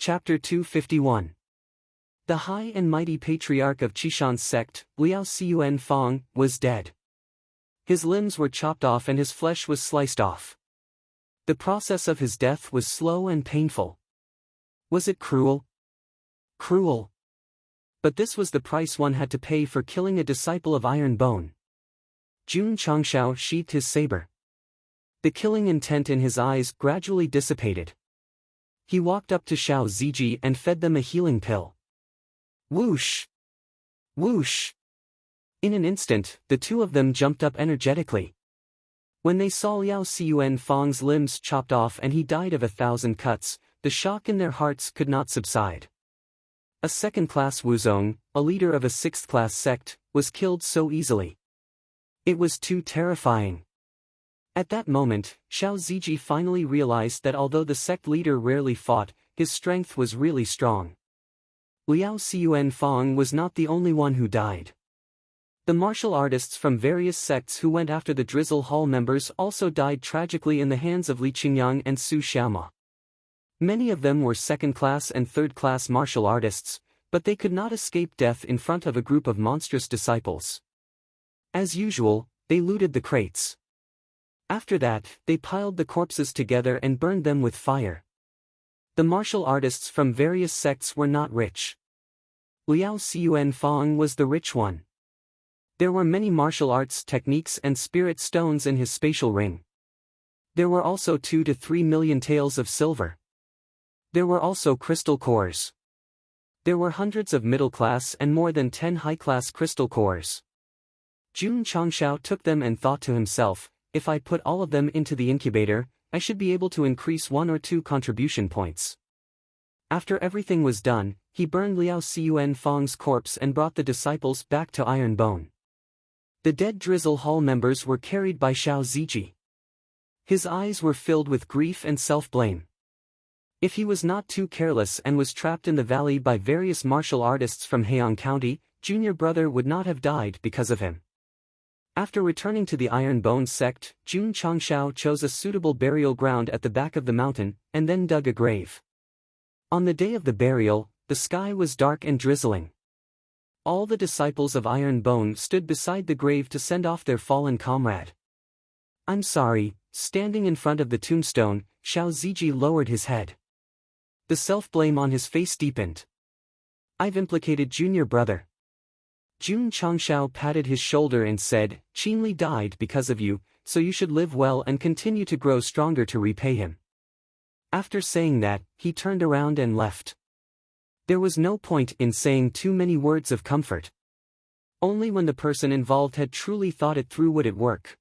Chapter 251. The high and mighty patriarch of Qishan's sect, Liao Cun Fong, was dead. His limbs were chopped off and his flesh was sliced off. The process of his death was slow and painful. Was it cruel? Cruel. But this was the price one had to pay for killing a disciple of Iron Bone. Jun Changshao sheathed his saber. The killing intent in his eyes gradually dissipated. He walked up to Xiao Ziji and fed them a healing pill. Whoosh! Whoosh! In an instant, the two of them jumped up energetically. When they saw Liao Cun Fong's limbs chopped off and he died of 1,000 cuts, the shock in their hearts could not subside. A second-class Wuzong, a leader of a sixth-class sect, was killed so easily. It was too terrifying. At that moment, Xiao Ziji finally realized that although the sect leader rarely fought, his strength was really strong. Liao Cun Fong was not the only one who died. The martial artists from various sects who went after the Drizzle Hall members also died tragically in the hands of Li Qingyang and Su Xiaoma. Many of them were second-class and third-class martial artists, but they could not escape death in front of a group of monstrous disciples. As usual, they looted the crates. After that, they piled the corpses together and burned them with fire. The martial artists from various sects were not rich. Liao Cun Fong was the rich one. There were many martial arts techniques and spirit stones in his spatial ring. There were also 2 to 3 million taels of silver. There were also crystal cores. There were hundreds of middle-class and more than 10 high-class crystal cores. Jun Changshao took them and thought to himself, if I put all of them into the incubator, I should be able to increase 1 or 2 contribution points. After everything was done, he burned Liao Cun Fong's corpse and brought the disciples back to Iron Bone. The dead Drizzle Hall members were carried by Xiao Ziji. His eyes were filled with grief and self-blame. If he was not too careless and was trapped in the valley by various martial artists from Heian County, junior brother would not have died because of him. After returning to the Iron Bone sect, Jun Changshao chose a suitable burial ground at the back of the mountain, and then dug a grave. On the day of the burial, the sky was dark and drizzling. All the disciples of Iron Bone stood beside the grave to send off their fallen comrade. I'm sorry. Standing in front of the tombstone, Xiao Ziji lowered his head. The self-blame on his face deepened. I've implicated junior brother. Jun Changshao patted his shoulder and said, Qinli died because of you, so you should live well and continue to grow stronger to repay him. After saying that, he turned around and left. There was no point in saying too many words of comfort. Only when the person involved had truly thought it through would it work.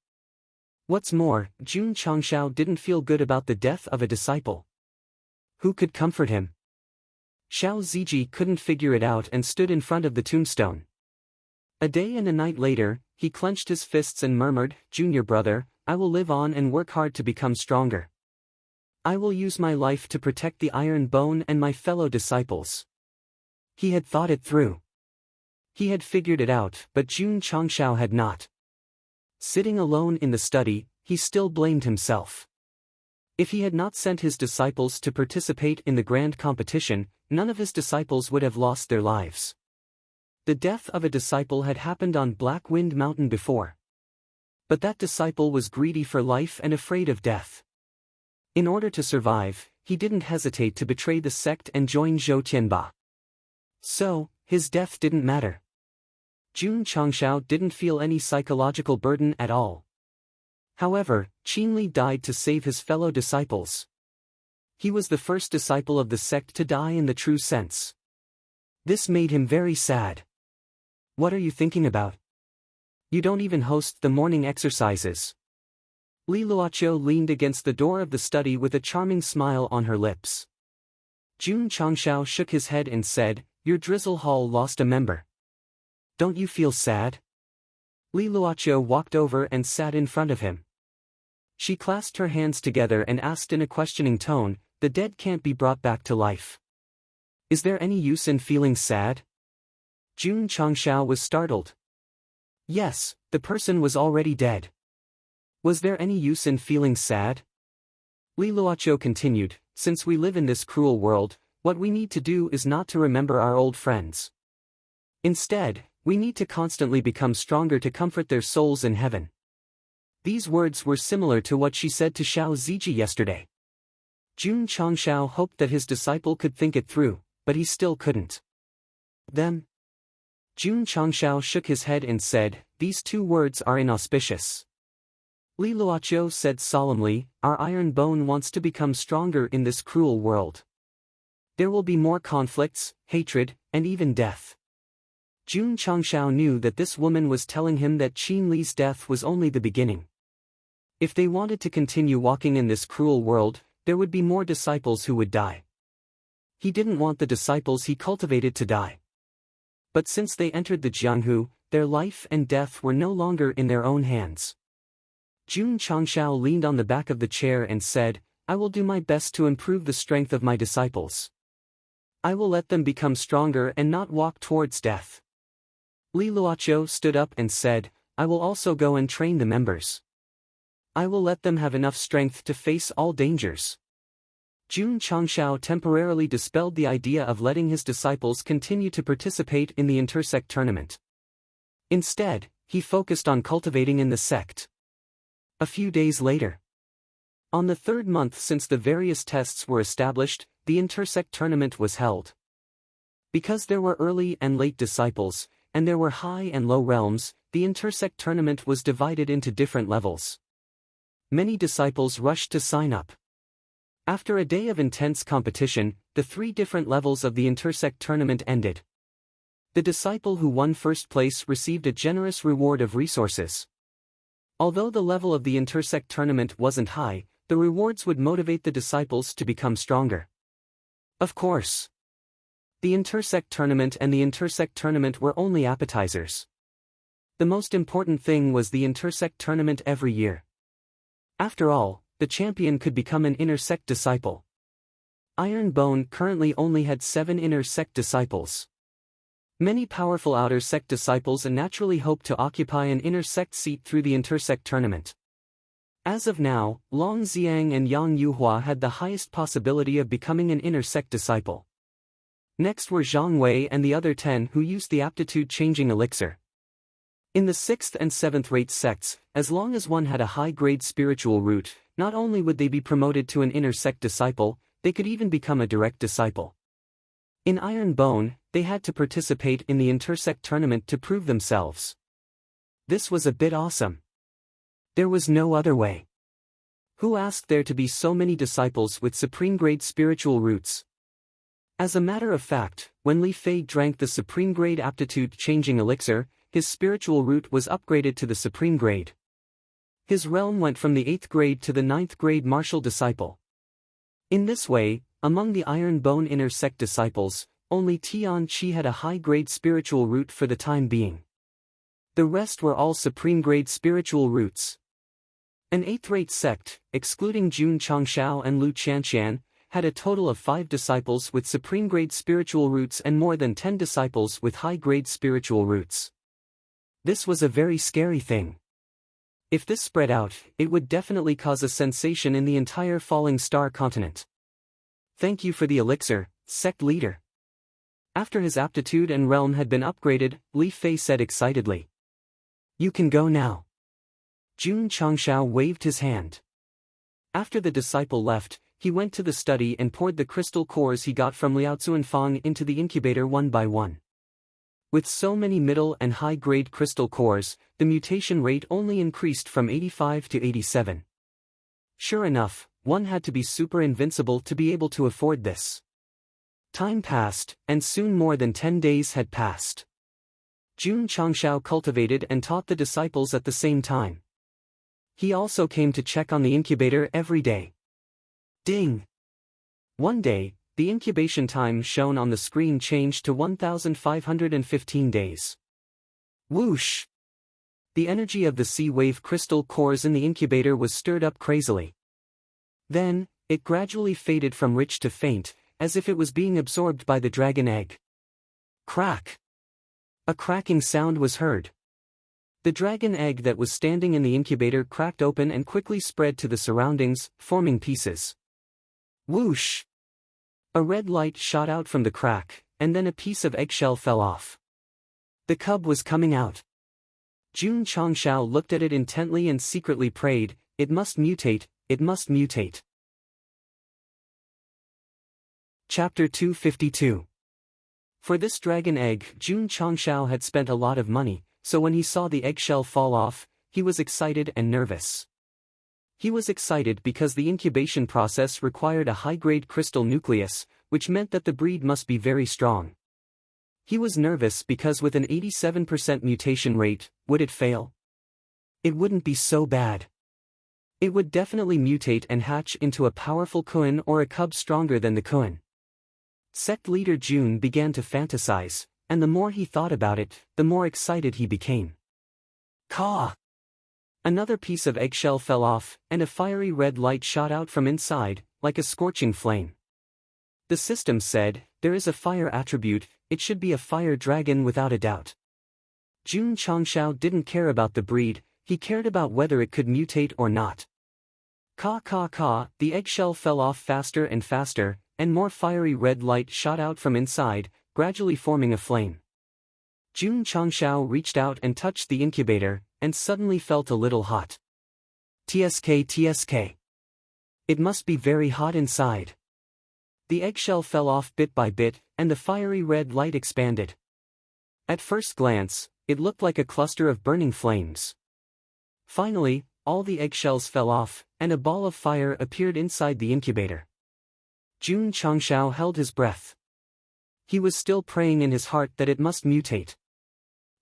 What's more, Jun Changshao didn't feel good about the death of a disciple. Who could comfort him? Xiao Ziji couldn't figure it out and stood in front of the tombstone. A day and a night later, he clenched his fists and murmured, Junior brother, I will live on and work hard to become stronger. I will use my life to protect the Iron Bone and my fellow disciples. He had thought it through. He had figured it out, but Jun Changshao had not. Sitting alone in the study, he still blamed himself. If he had not sent his disciples to participate in the grand competition, none of his disciples would have lost their lives. The death of a disciple had happened on Black Wind Mountain before. But that disciple was greedy for life and afraid of death. In order to survive, he didn't hesitate to betray the sect and join Zhou Tianba. So, his death didn't matter. Jun Changshao didn't feel any psychological burden at all. However, Qinli died to save his fellow disciples. He was the first disciple of the sect to die in the true sense. This made him very sad. What are you thinking about? You don't even host the morning exercises. Li Luoqiu leaned against the door of the study with a charming smile on her lips. Jun Changshao shook his head and said, Your Drizzle Hall lost a member. Don't you feel sad? Li Luoqiu walked over and sat in front of him. She clasped her hands together and asked in a questioning tone, The dead can't be brought back to life. Is there any use in feeling sad? Jun Changshao was startled. Yes, the person was already dead. Was there any use in feeling sad? Li Luoqiu continued, Since we live in this cruel world, What we need to do is not to remember our old friends. Instead, we need to constantly become stronger to comfort their souls in heaven. These words were similar to what she said to Xiao Ziji yesterday. Jun Changshao hoped that his disciple could think it through, but he still couldn't. Then, Jun Changshao shook his head and said, "These two words are inauspicious." Li Luoqiu said solemnly, "Our iron bone wants to become stronger in this cruel world. There will be more conflicts, hatred, and even death." Jun Changshao knew that this woman was telling him that Qin Li's death was only the beginning. If they wanted to continue walking in this cruel world, there would be more disciples who would die. He didn't want the disciples he cultivated to die. But since they entered the Jianghu, their life and death were no longer in their own hands. Jun Changshao leaned on the back of the chair and said, "I will do my best to improve the strength of my disciples. I will let them become stronger and not walk towards death." Li Luoqiu stood up and said, "I will also go and train the members. I will let them have enough strength to face all dangers." Jun Changshao temporarily dispelled the idea of letting his disciples continue to participate in the intersect tournament. Instead, he focused on cultivating in the sect. A few days later, on the third month since the various tests were established, the intersect tournament was held. Because there were early and late disciples, and there were high and low realms, the intersect tournament was divided into different levels. Many disciples rushed to sign up. After a day of intense competition, the 3 different levels of the intersect tournament ended. The disciple who won first place received a generous reward of resources. Although the level of the intersect tournament wasn't high, the rewards would motivate the disciples to become stronger. Of course, the intersect tournament and the intersect tournament were only appetizers. The most important thing was the intersect tournament every year. After all, the champion could become an inner sect disciple. Iron Bone currently only had 7 inner sect disciples. Many powerful outer sect disciples naturally hoped to occupy an inner sect seat through the intersect tournament. As of now, Long Xiang and Yang Yuhua had the highest possibility of becoming an inner sect disciple. Next were Zhang Wei and the other 10 who used the aptitude-changing elixir. In the 6th and 7th rate sects, as long as one had a high-grade spiritual root, not only would they be promoted to an inner sect disciple, they could even become a direct disciple. In Iron Bone, they had to participate in the intersect tournament to prove themselves. This was a bit awesome. There was no other way. Who asked there to be so many disciples with supreme-grade spiritual roots? As a matter of fact, when Li Fei drank the supreme-grade aptitude-changing elixir, his spiritual root was upgraded to the supreme grade. His realm went from the 8th grade to the 9th grade martial disciple. In this way, among the Iron Bone inner sect disciples, only Tian Qi had a high-grade spiritual root for the time being. The rest were all supreme-grade spiritual roots. An 8th-rate sect, excluding Jun Changshao and Lu Qianqian, had a total of 5 disciples with supreme-grade spiritual roots and more than 10 disciples with high-grade spiritual roots. This was a very scary thing. If this spread out, it would definitely cause a sensation in the entire Falling Star continent. "Thank you for the elixir, sect leader." After his aptitude and realm had been upgraded, Li Fei said excitedly. "You can go now." Jun Changshao waved his hand. After the disciple left, he went to the study and poured the crystal cores he got from Liao Zuanfang into the incubator one by one. With so many middle and high-grade crystal cores, the mutation rate only increased from 85 to 87. Sure enough, one had to be super invincible to be able to afford this. Time passed, and soon more than 10 days had passed. Jun Changshao cultivated and taught the disciples at the same time. He also came to check on the incubator every day. Ding! One day, the incubation time shown on the screen changed to 1,515 days. Whoosh! The energy of the sea-wave crystal cores in the incubator was stirred up crazily. Then, it gradually faded from rich to faint, as if it was being absorbed by the dragon egg. Crack! A cracking sound was heard. The dragon egg that was standing in the incubator cracked open and quickly spread to the surroundings, forming pieces. Whoosh! A red light shot out from the crack, and then a piece of eggshell fell off. The cub was coming out. Jun Changshao looked at it intently and secretly prayed, "It must mutate, it must mutate." Chapter 252. For this dragon egg, Jun Changshao had spent a lot of money, so when he saw the eggshell fall off, he was excited and nervous. He was excited because the incubation process required a high-grade crystal nucleus, which meant that the breed must be very strong. He was nervous because with an 87% mutation rate, would it fail? It wouldn't be so bad. It would definitely mutate and hatch into a powerful Kuan or a cub stronger than the Kuan. Sect leader Jun began to fantasize, and the more he thought about it, the more excited he became. Caw! Another piece of eggshell fell off, and a fiery red light shot out from inside, like a scorching flame. The system said, "There is a fire attribute, it should be a fire dragon without a doubt." Jun Changshao didn't care about the breed, he cared about whether it could mutate or not. Caw caw caw, the eggshell fell off faster and faster, and more fiery red light shot out from inside, gradually forming a flame. Jun Changshao reached out and touched the incubator, and suddenly felt a little hot. TSK TSK. It must be very hot inside. The eggshell fell off bit by bit, and the fiery red light expanded. At first glance, it looked like a cluster of burning flames. Finally, all the eggshells fell off, and a ball of fire appeared inside the incubator. Jun Changshao held his breath. He was still praying in his heart that it must mutate.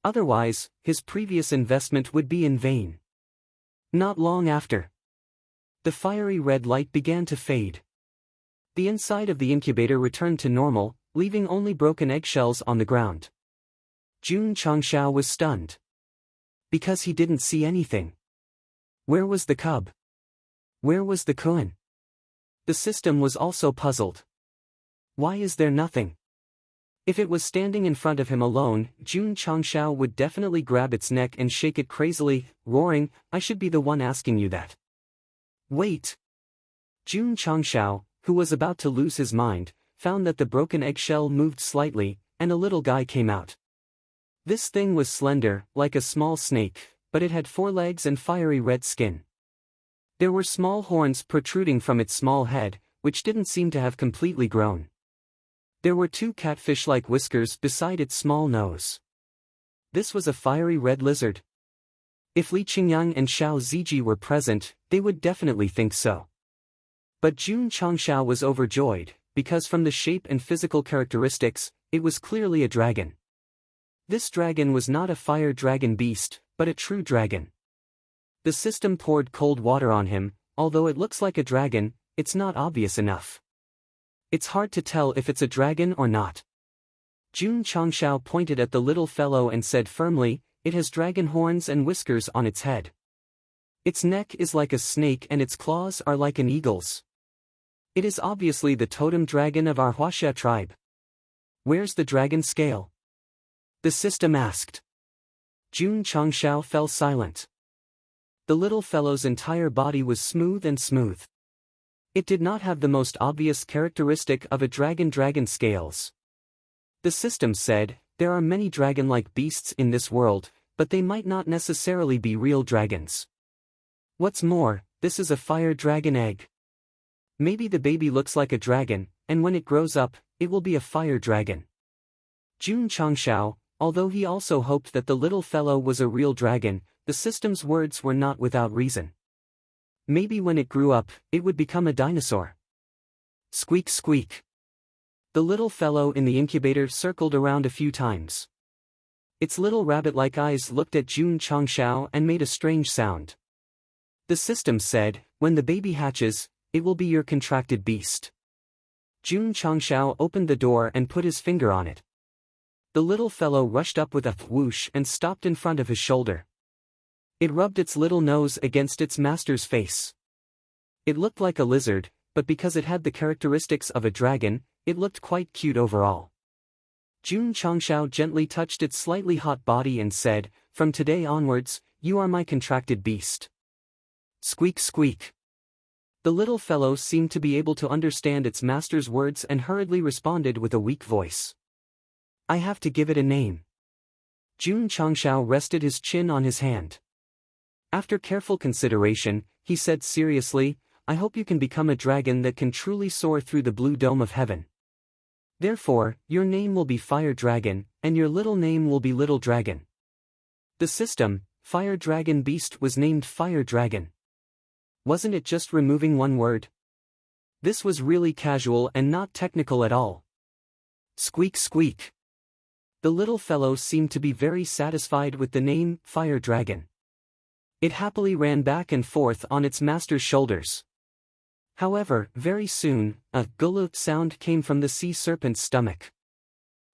Otherwise, his previous investment would be in vain. Not long after, the fiery red light began to fade. The inside of the incubator returned to normal, leaving only broken eggshells on the ground. Jun Changshao was stunned. Because he didn't see anything. Where was the cub? Where was the Kuan? The system was also puzzled. Why is there nothing? If it was standing in front of him alone, Jun Changshao would definitely grab its neck and shake it crazily, roaring, "I should be the one asking you that." Wait! Jun Changshao, who was about to lose his mind, found that the broken eggshell moved slightly, and a little guy came out. This thing was slender, like a small snake, but it had 4 legs and fiery red skin. There were small horns protruding from its small head, which didn't seem to have completely grown. There were 2 catfish-like whiskers beside its small nose. This was a fiery red lizard. If Li Qingyang and Xiao Ziji were present, they would definitely think so. But Jun Changshao was overjoyed, because from the shape and physical characteristics, it was clearly a dragon. This dragon was not a fire dragon beast, but a true dragon. The system poured cold water on him. Although it looks like a dragon, it's not obvious enough. It's hard to tell if it's a dragon or not. Jun Changshao pointed at the little fellow and said firmly, "It has dragon horns and whiskers on its head. Its neck is like a snake and its claws are like an eagle's. It is obviously the totem dragon of our Huaxia tribe. Where's the dragon scale?" The system asked. Jun Changshao fell silent. The little fellow's entire body was smooth and smooth. It did not have the most obvious characteristic of a dragon scales. The system said, "There are many dragon-like beasts in this world, but they might not necessarily be real dragons. What's more, this is a fire dragon egg. Maybe the baby looks like a dragon, and when it grows up, it will be a fire dragon." Jun Changshao, although he also hoped that the little fellow was a real dragon, the system's words were not without reason. Maybe when it grew up, it would become a dinosaur. Squeak squeak. The little fellow in the incubator circled around a few times. Its little rabbit-like eyes looked at Jun Changshao and made a strange sound. The system said, "When the baby hatches, it will be your contracted beast." Jun Changshao opened the door and put his finger on it. The little fellow rushed up with a whoosh and stopped in front of his shoulder. It rubbed its little nose against its master's face. It looked like a lizard, but because it had the characteristics of a dragon, it looked quite cute overall. Jun Changshao gently touched its slightly hot body and said, "From today onwards, you are my contracted beast." Squeak squeak. The little fellow seemed to be able to understand its master's words and hurriedly responded with a weak voice. I have to give it a name. Jun Changshao rested his chin on his hand. After careful consideration, he said seriously, I hope you can become a dragon that can truly soar through the blue dome of heaven. Therefore, your name will be Fire Dragon, and your little name will be Little Dragon. The system, Fire Dragon Beast, was named Fire Dragon. Wasn't it just removing one word? This was really casual and not technical at all. Squeak squeak. The little fellow seemed to be very satisfied with the name, Fire Dragon. It happily ran back and forth on its master's shoulders. However, very soon, a gulp sound came from the sea serpent's stomach.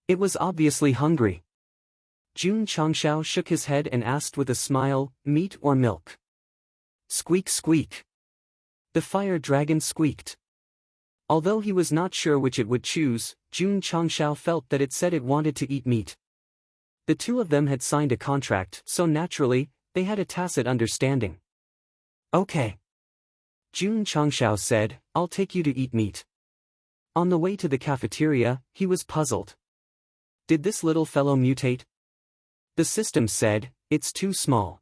It was obviously hungry. Jun Changshao shook his head and asked with a smile, meat or milk? Squeak squeak. The fire dragon squeaked. Although he was not sure which it would choose, Jun Changshao felt that it said it wanted to eat meat. The two of them had signed a contract, so naturally, they had a tacit understanding. Okay. Jun Changshao said, I'll take you to eat meat. On the way to the cafeteria, he was puzzled. Did this little fellow mutate? The system said, it's too small.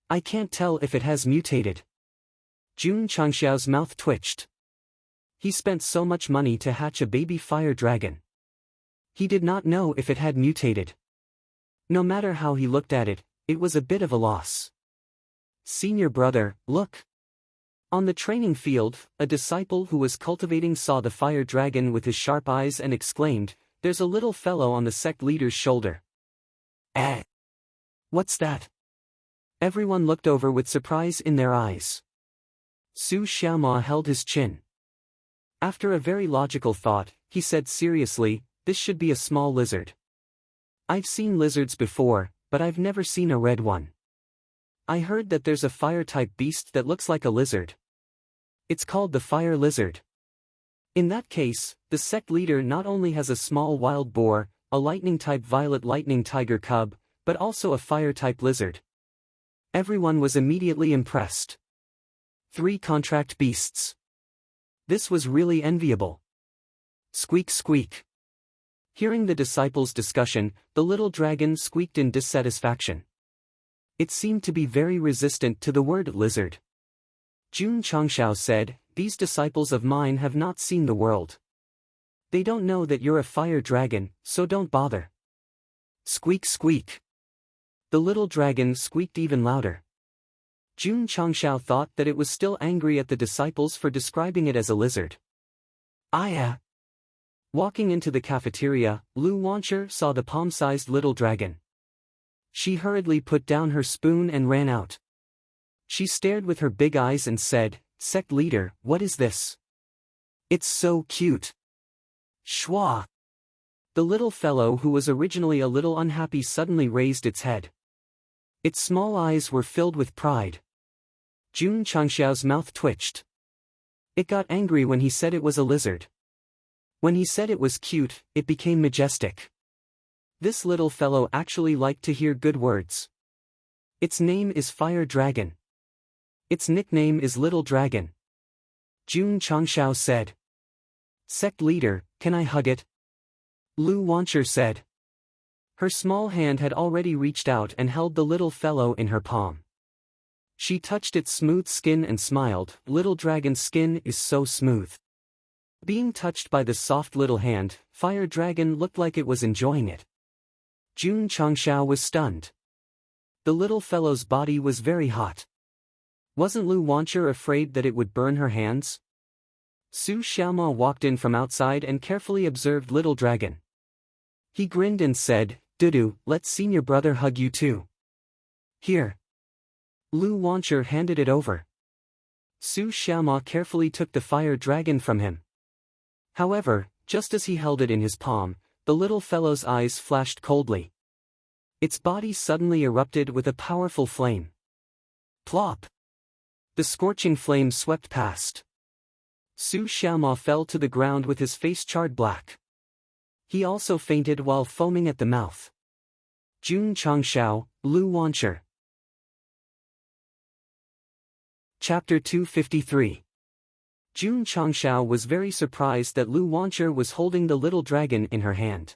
I can't tell if it has mutated. Jun Changshao's mouth twitched. He spent so much money to hatch a baby fire dragon. He did not know if it had mutated. No matter how he looked at it, it was a bit of a loss. Senior brother, look. On the training field, a disciple who was cultivating saw the fire dragon with his sharp eyes and exclaimed, there's a little fellow on the sect leader's shoulder. Eh? What's that? Everyone looked over with surprise in their eyes. Su Xiaoma held his chin. After a very logical thought, he said seriously, this should be a small lizard. I've seen lizards before, but I've never seen a red one. I heard that there's a fire-type beast that looks like a lizard. It's called the fire lizard. In that case, the sect leader not only has a small wild boar, a lightning-type violet lightning tiger cub, but also a fire-type lizard. Everyone was immediately impressed. 3 contract beasts. This was really enviable. Squeak squeak. Hearing the disciples' discussion, the little dragon squeaked in dissatisfaction. It seemed to be very resistant to the word lizard. Jun Changshao said, these disciples of mine have not seen the world. They don't know that you're a fire dragon, so don't bother. Squeak squeak. The little dragon squeaked even louder. Jun Changshao thought that it was still angry at the disciples for describing it as a lizard. Walking into the cafeteria, Lu Wancher saw the palm-sized little dragon. She hurriedly put down her spoon and ran out. She stared with her big eyes and said, Sect leader, what is this? It's so cute. Schwa. The little fellow who was originally a little unhappy suddenly raised its head. Its small eyes were filled with pride. Jun Changshao's mouth twitched. It got angry when he said it was a lizard. When he said it was cute, it became majestic. This little fellow actually liked to hear good words. Its name is Fire Dragon. Its nickname is Little Dragon. Jun Changshao said. Sect leader, can I hug it? Lu Wancher said. Her small hand had already reached out and held the little fellow in her palm. She touched its smooth skin and smiled, little dragon's skin is so smooth. Being touched by the soft little hand, Fire Dragon looked like it was enjoying it. Jun Changshao was stunned. The little fellow's body was very hot. Wasn't Lu Wancher afraid that it would burn her hands? Su Xiaoma walked in from outside and carefully observed Little Dragon. He grinned and said, Dudu, let senior brother hug you too. Here. Lu Wancher handed it over. Su Xiaoma carefully took the fire dragon from him. However, just as he held it in his palm, the little fellow's eyes flashed coldly. Its body suddenly erupted with a powerful flame. Plop! The scorching flame swept past. Su Xiaoma fell to the ground with his face charred black. He also fainted while foaming at the mouth. Jun Changshao, Lu Wancher. Chapter 253. June Changshao was very surprised that Lu Wancher was holding the little dragon in her hand.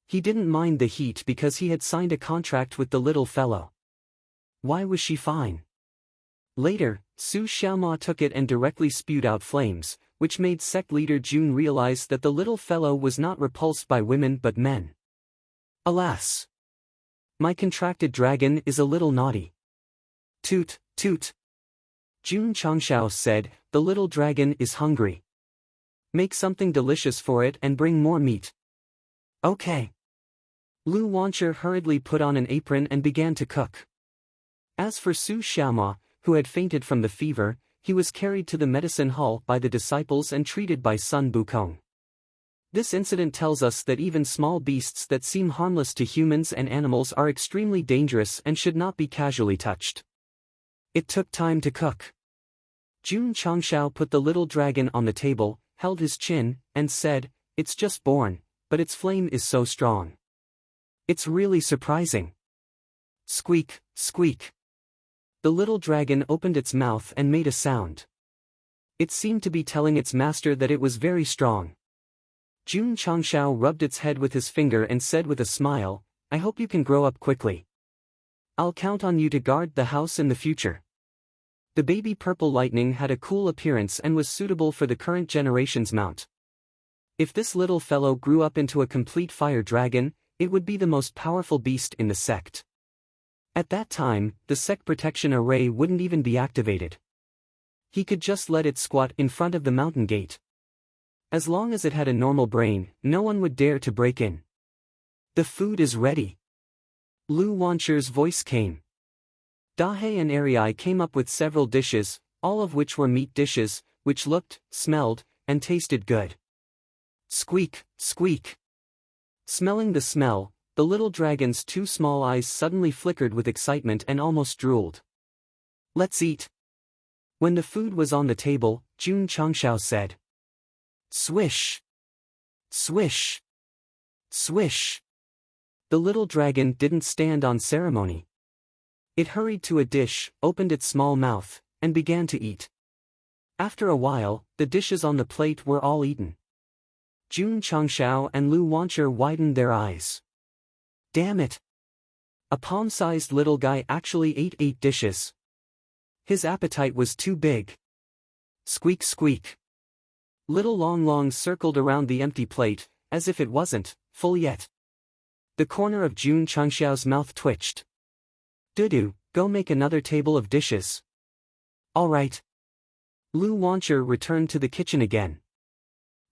He didn't mind the heat because he had signed a contract with the little fellow. Why was she fine? Later, Su Xiaoma took it and directly spewed out flames, which made sect leader June realize that the little fellow was not repulsed by women but men. Alas! My contracted dragon is a little naughty. Toot, toot. June Changshao said, the little dragon is hungry. Make something delicious for it and bring more meat. Okay. Lu Wancher hurriedly put on an apron and began to cook. As for Su Xiaoma, who had fainted from the fever, he was carried to the medicine hall by the disciples and treated by Sun Bukong. This incident tells us that even small beasts that seem harmless to humans and animals are extremely dangerous and should not be casually touched. It took time to cook. June Changshao put the little dragon on the table, held his chin, and said, "It's just born, but its flame is so strong. It's really surprising." Squeak, squeak. The little dragon opened its mouth and made a sound. It seemed to be telling its master that it was very strong. June Changshao rubbed its head with his finger and said with a smile, "I hope you can grow up quickly. I'll count on you to guard the house in the future." The baby purple lightning had a cool appearance and was suitable for the current generation's mount. If this little fellow grew up into a complete fire dragon, it would be the most powerful beast in the sect. At that time, the sect protection array wouldn't even be activated. He could just let it squat in front of the mountain gate. As long as it had a normal brain, no one would dare to break in. The food is ready. Lu Wancher's voice came. Dahe and Ariai came up with several dishes, all of which were meat dishes, which looked, smelled, and tasted good. Squeak, squeak. Smelling the smell, the little dragon's two small eyes suddenly flickered with excitement and almost drooled. "Let's eat." When the food was on the table, June Changshao said, "Swish! Swish! Swish!" The little dragon didn't stand on ceremony. It hurried to a dish, opened its small mouth, and began to eat. After a while, the dishes on the plate were all eaten. June Changshao and Lu Wancher widened their eyes. Damn it! A palm-sized little guy actually ate 8 dishes. His appetite was too big. Squeak squeak. Little Long Long circled around the empty plate, as if it wasn't full yet. The corner of June Changshao's mouth twitched. "Dudu, go make another table of dishes." "All right." Lu Wancher returned to the kitchen again.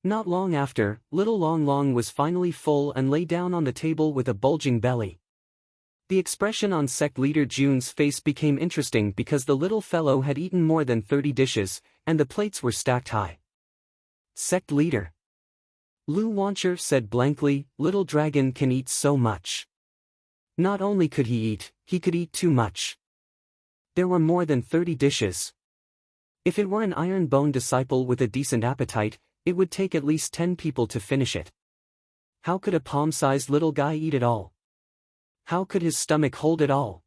Not long after, Little Long Long was finally full and lay down on the table with a bulging belly. The expression on sect leader June's face became interesting because the little fellow had eaten more than 30 dishes, and the plates were stacked high. "Sect leader." Lu Wancher said blankly, "Little dragon can eat so much." Not only could he could eat too much. There were more than 30 dishes. If it were an iron bone disciple with a decent appetite, it would take at least 10 people to finish it. How could a palm-sized little guy eat it all? How could his stomach hold it all?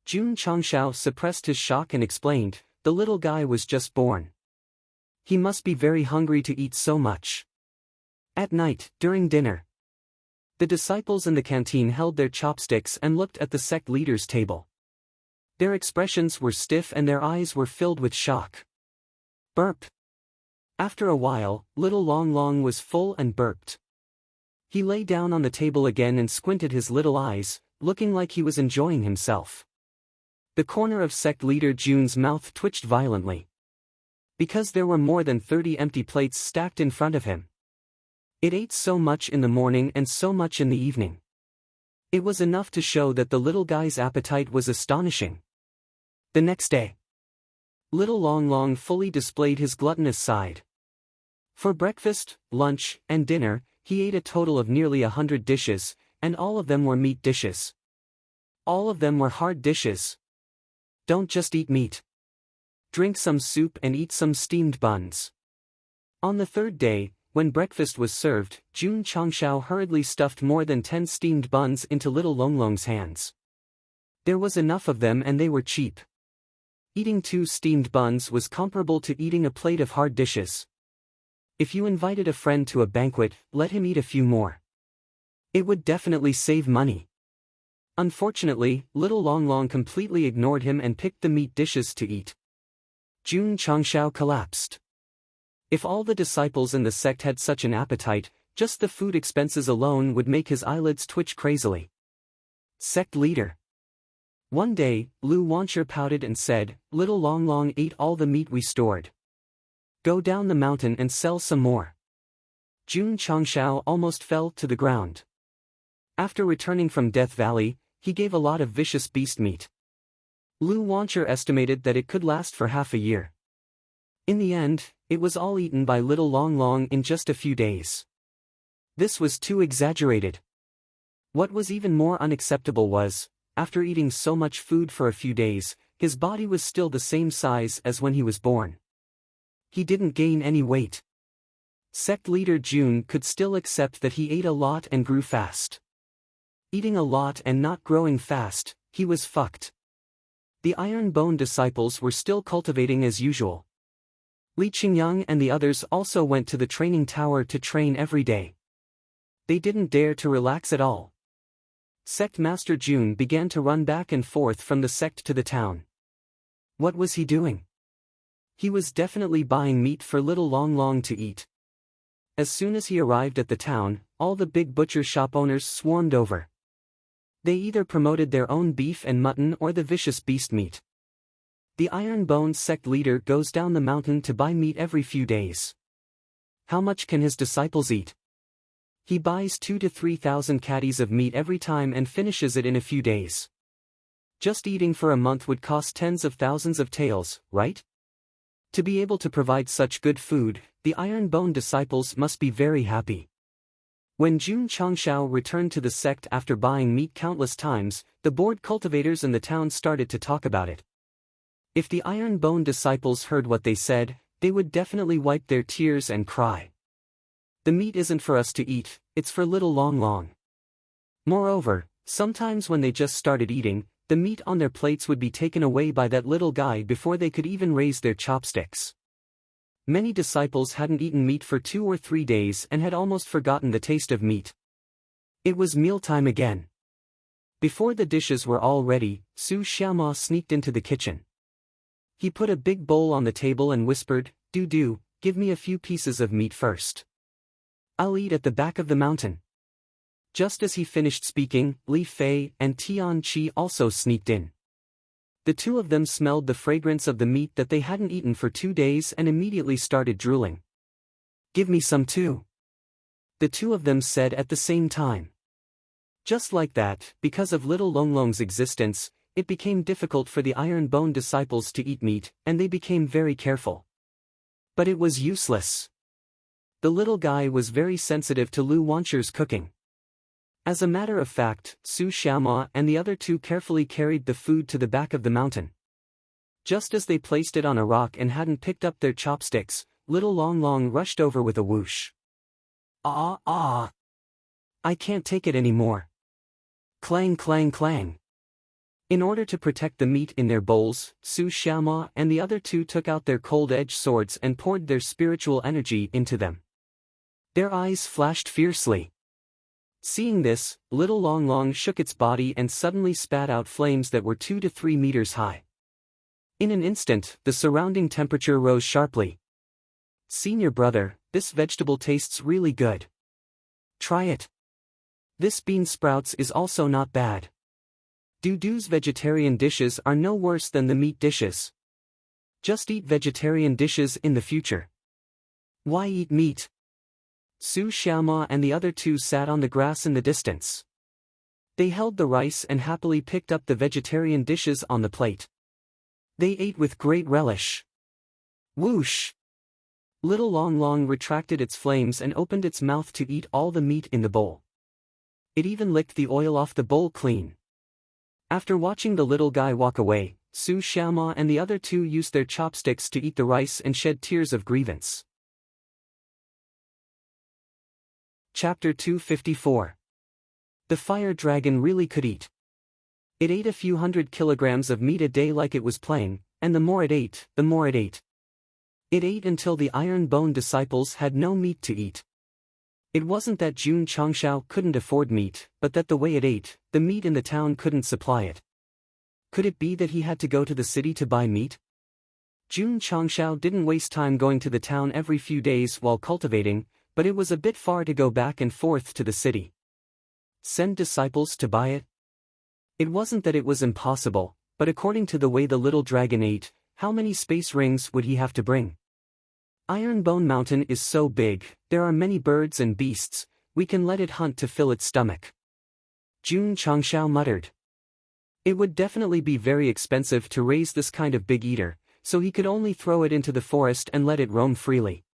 June Changshao suppressed his shock and explained, "The little guy was just born. He must be very hungry to eat so much." At night, during dinner, the disciples in the canteen held their chopsticks and looked at the sect leader's table. Their expressions were stiff and their eyes were filled with shock. Burp. After a while, Little Long Long was full and burped. He lay down on the table again and squinted his little eyes, looking like he was enjoying himself. The corner of sect leader June's mouth twitched violently. Because there were more than 30 empty plates stacked in front of him. It ate so much in the morning and so much in the evening. It was enough to show that the little guy's appetite was astonishing. The next day, Little Long Long fully displayed his gluttonous side. For breakfast, lunch, and dinner, he ate a total of nearly 100 dishes, and all of them were meat dishes. All of them were hard dishes. Don't just eat meat. Drink some soup and eat some steamed buns. On the third day, when breakfast was served, June Changshao hurriedly stuffed more than 10 steamed buns into Little Long Long's hands. There was enough of them and they were cheap. Eating 2 steamed buns was comparable to eating a plate of hard dishes. If you invited a friend to a banquet, let him eat a few more. It would definitely save money. Unfortunately, Little Long Long completely ignored him and picked the meat dishes to eat. Jun Changshao collapsed. If all the disciples in the sect had such an appetite, just the food expenses alone would make his eyelids twitch crazily. Sect leader. One day, Lu Wancher pouted and said, "Little Long Long ate all the meat we stored. Go down the mountain and sell some more." Jun Changshao almost fell to the ground. After returning from Death Valley, he gave a lot of vicious beast meat. Lu Wancher estimated that it could last for half a year. In the end, it was all eaten by Little Long Long in just a few days. This was too exaggerated. What was even more unacceptable was, after eating so much food for a few days, his body was still the same size as when he was born. He didn't gain any weight. Sect leader Jun could still accept that he ate a lot and grew fast. Eating a lot and not growing fast, he was fucked. The Iron Bone disciples were still cultivating as usual. Li Qingyang and the others also went to the training tower to train every day. They didn't dare to relax at all. Sect Master Jun began to run back and forth from the sect to the town. What was he doing? He was definitely buying meat for Little Long Long to eat. As soon as he arrived at the town, all the big butcher shop owners swarmed over. They either promoted their own beef and mutton or the vicious beast meat. The Iron Bone sect leader goes down the mountain to buy meat every few days. How much can his disciples eat? He buys 2,000 to 3,000 caddies of meat every time and finishes it in a few days. Just eating for a month would cost tens of thousands of taels, right? To be able to provide such good food, the Iron Bone disciples must be very happy. When Jun Changshao returned to the sect after buying meat countless times, the bored cultivators in the town started to talk about it. If the Iron Bone disciples heard what they said, they would definitely wipe their tears and cry. The meat isn't for us to eat, it's for Little Long Long. Moreover, sometimes when they just started eating, the meat on their plates would be taken away by that little guy before they could even raise their chopsticks. Many disciples hadn't eaten meat for 2 or 3 days and had almost forgotten the taste of meat. It was mealtime again. Before the dishes were all ready, Su Xiaoma sneaked into the kitchen. He put a big bowl on the table and whispered, "Do, give me a few pieces of meat first. I'll eat at the back of the mountain." Just as he finished speaking, Li Fei and Tian Qi also sneaked in. The two of them smelled the fragrance of the meat that they hadn't eaten for 2 days and immediately started drooling. "Give me some too," the two of them said at the same time. Just like that, because of Little Long Long's existence, it became difficult for the Iron Bone disciples to eat meat, and they became very careful. But it was useless. The little guy was very sensitive to Lu Wancher's cooking. As a matter of fact, Su Xiaoma and the other two carefully carried the food to the back of the mountain. Just as they placed it on a rock and hadn't picked up their chopsticks, Little Long Long rushed over with a whoosh. "Ah! I can't take it anymore." Clang clang clang. In order to protect the meat in their bowls, Su Xiaoma and the other two took out their cold-edged swords and poured their spiritual energy into them. Their eyes flashed fiercely. Seeing this, Little Long Long shook its body and suddenly spat out flames that were 2 to 3 meters high. In an instant, the surrounding temperature rose sharply. "Senior brother, this vegetable tastes really good. Try it. This bean sprouts is also not bad. Dudu's vegetarian dishes are no worse than the meat dishes. Just eat vegetarian dishes in the future. Why eat meat?" Su Xiaoma and the other two sat on the grass in the distance. They held the rice and happily picked up the vegetarian dishes on the plate. They ate with great relish. Whoosh! Little Long Long retracted its flames and opened its mouth to eat all the meat in the bowl. It even licked the oil off the bowl clean. After watching the little guy walk away, Su Xiaoma and the other two used their chopsticks to eat the rice and shed tears of grievance. Chapter 254. The fire dragon really could eat. It ate a few hundred kilograms of meat a day like it was playing, and the more it ate, the more it ate. It ate until the iron-bone disciples had no meat to eat. It wasn't that Jun Changshao couldn't afford meat, but that the way it ate, the meat in the town couldn't supply it. Could it be that he had to go to the city to buy meat? Jun Changshao didn't waste time going to the town every few days while cultivating, but it was a bit far to go back and forth to the city. Send disciples to buy it? It wasn't that it was impossible, but according to the way the little dragon ate, how many space rings would he have to bring? Ironbone Mountain is so big, there are many birds and beasts, we can let it hunt to fill its stomach. Jun Changshao muttered. It would definitely be very expensive to raise this kind of big eater, so he could only throw it into the forest and let it roam freely.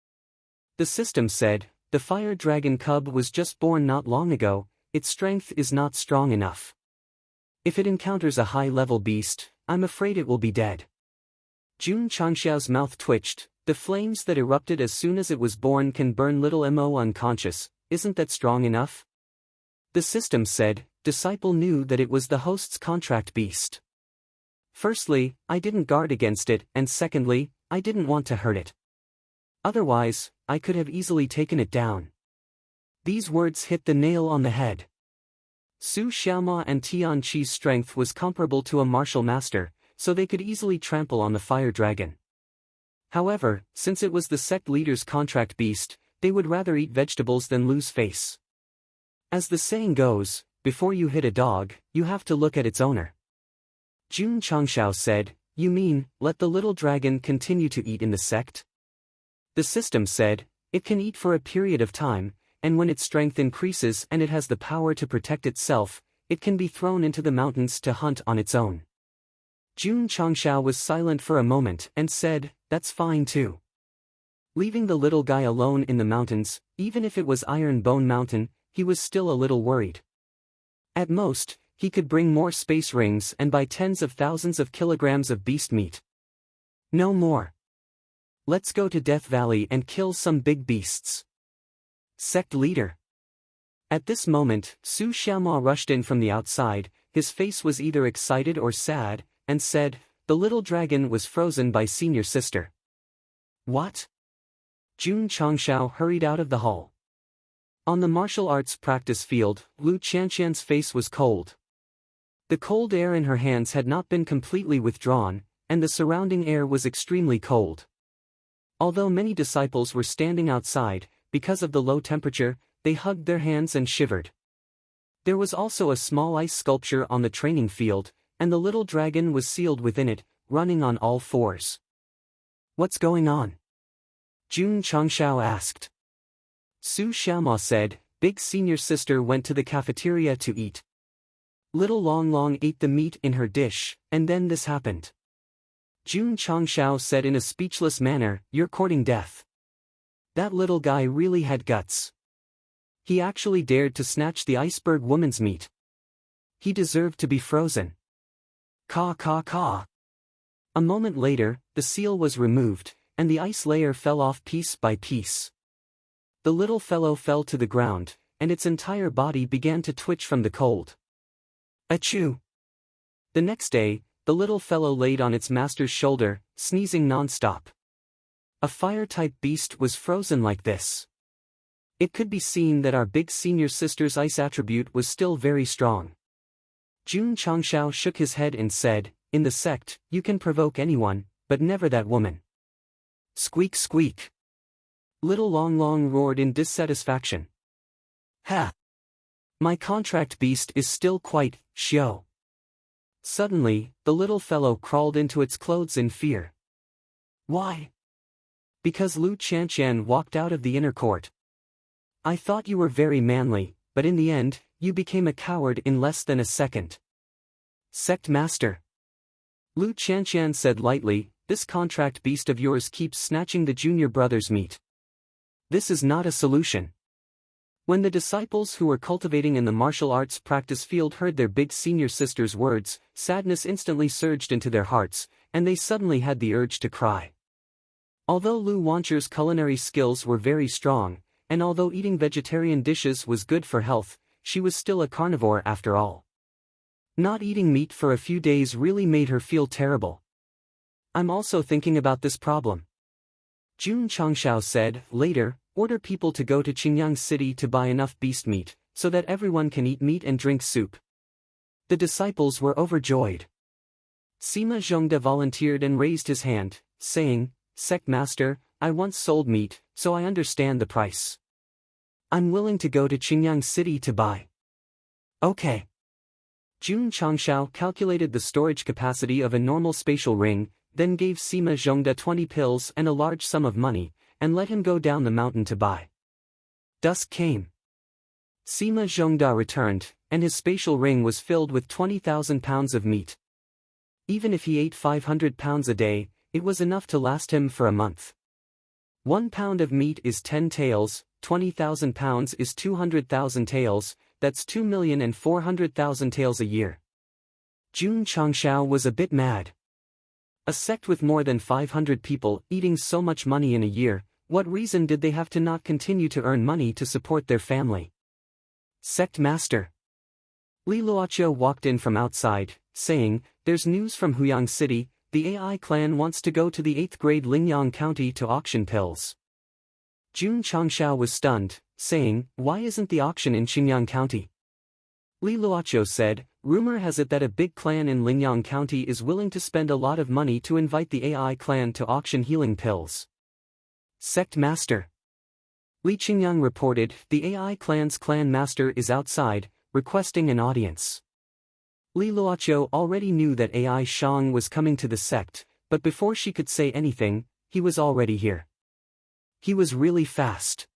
The system said, the fire dragon cub was just born not long ago, its strength is not strong enough. If it encounters a high-level beast, I'm afraid it will be dead. Jun Changshao's mouth twitched. The flames that erupted as soon as it was born can burn little Mo unconscious, isn't that strong enough? The system said, Disciple knew that it was the host's contract beast. Firstly, I didn't guard against it, and secondly, I didn't want to hurt it. Otherwise, I could have easily taken it down. These words hit the nail on the head. Su Xiaoma and Tian Qi's strength was comparable to a martial master, so they could easily trample on the fire dragon. However, since it was the sect leader's contract beast, they would rather eat vegetables than lose face. As the saying goes, before you hit a dog, you have to look at its owner. Jun Changshao said, You mean, let the little dragon continue to eat in the sect? The system said, It can eat for a period of time, and when its strength increases and it has the power to protect itself, it can be thrown into the mountains to hunt on its own. Jun Changshao was silent for a moment and said, That's fine too. Leaving the little guy alone in the mountains, even if it was Iron Bone Mountain, he was still a little worried. At most, he could bring more space rings and buy tens of thousands of kilograms of beast meat. No more. Let's go to Death Valley and kill some big beasts. Sect leader. At this moment, Su Xiaoma rushed in from the outside, his face was either excited or sad, and said, The little dragon was frozen by senior sister. What? Jun Changshao hurried out of the hall. On the martial arts practice field, Lu Qianqian's face was cold. The cold air in her hands had not been completely withdrawn, and the surrounding air was extremely cold. Although many disciples were standing outside, because of the low temperature, they hugged their hands and shivered. There was also a small ice sculpture on the training field, and the little dragon was sealed within it, running on all fours. What's going on? Jun Changshao asked. Su Xiaoma said, Big senior sister went to the cafeteria to eat. Little Long Long ate the meat in her dish, and then this happened. Jun Changshao said in a speechless manner, You're courting death. That little guy really had guts. He actually dared to snatch the iceberg woman's meat. He deserved to be frozen. Caw caw caw. A moment later, the seal was removed, and the ice layer fell off piece by piece. The little fellow fell to the ground, and its entire body began to twitch from the cold. Achoo! The next day, the little fellow laid on its master's shoulder, sneezing non-stop. A fire-type beast was frozen like this. It could be seen that our big senior sister's ice attribute was still very strong. Jun Changshao shook his head and said, In the sect, you can provoke anyone, but never that woman. Squeak squeak. Little Long Long roared in dissatisfaction. Ha! My contract beast is still quite, xiao. Suddenly, the little fellow crawled into its clothes in fear. Why? Because Lu Qianqian walked out of the inner court. I thought you were very manly, but in the end, you became a coward in less than a second. Sect Master. Lu Qianqian said lightly, This contract beast of yours keeps snatching the junior brother's meat. This is not a solution. When the disciples who were cultivating in the martial arts practice field heard their big senior sister's words, sadness instantly surged into their hearts, and they suddenly had the urge to cry. Although Lu Wancher's culinary skills were very strong, and although eating vegetarian dishes was good for health, she was still a carnivore after all. Not eating meat for a few days really made her feel terrible. I'm also thinking about this problem. Jun Changshao said, later, order people to go to Qingyang City to buy enough beast meat, so that everyone can eat meat and drink soup. The disciples were overjoyed. Sima Zhongde volunteered and raised his hand, saying, Sect Master, I once sold meat, so I understand the price. I'm willing to go to Qingyang City to buy. Okay. Jun Changshao calculated the storage capacity of a normal spatial ring, then gave Sima Zhongde 20 pills and a large sum of money, and let him go down the mountain to buy. Dusk came. Sima Zhongde returned, and his spatial ring was filled with 20,000 pounds of meat. Even if he ate 500 pounds a day, it was enough to last him for a month. 1 pound of meat is 10 taels, 20,000 pounds is 200,000 taels, that's 2,400,000 taels a year. Jun Changshao was a bit mad. A sect with more than 500 people eating so much money in a year, what reason did they have to not continue to earn money to support their family? Sect Master. Li Luoqiu walked in from outside, saying, There's news from Huyang City, the AI clan wants to go to the 8th grade Lingyang County to auction pills. Jun Changshao was stunned, saying, Why isn't the auction in Xinjiang County? Li Luoqiu said, Rumor has it that a big clan in Lingyang County is willing to spend a lot of money to invite the AI clan to auction healing pills. Sect Master. Li Qingyang reported, the AI clan's clan master is outside, requesting an audience. Li Luoqiu already knew that AI Shang was coming to the sect, but before she could say anything, he was already here. He was really fast.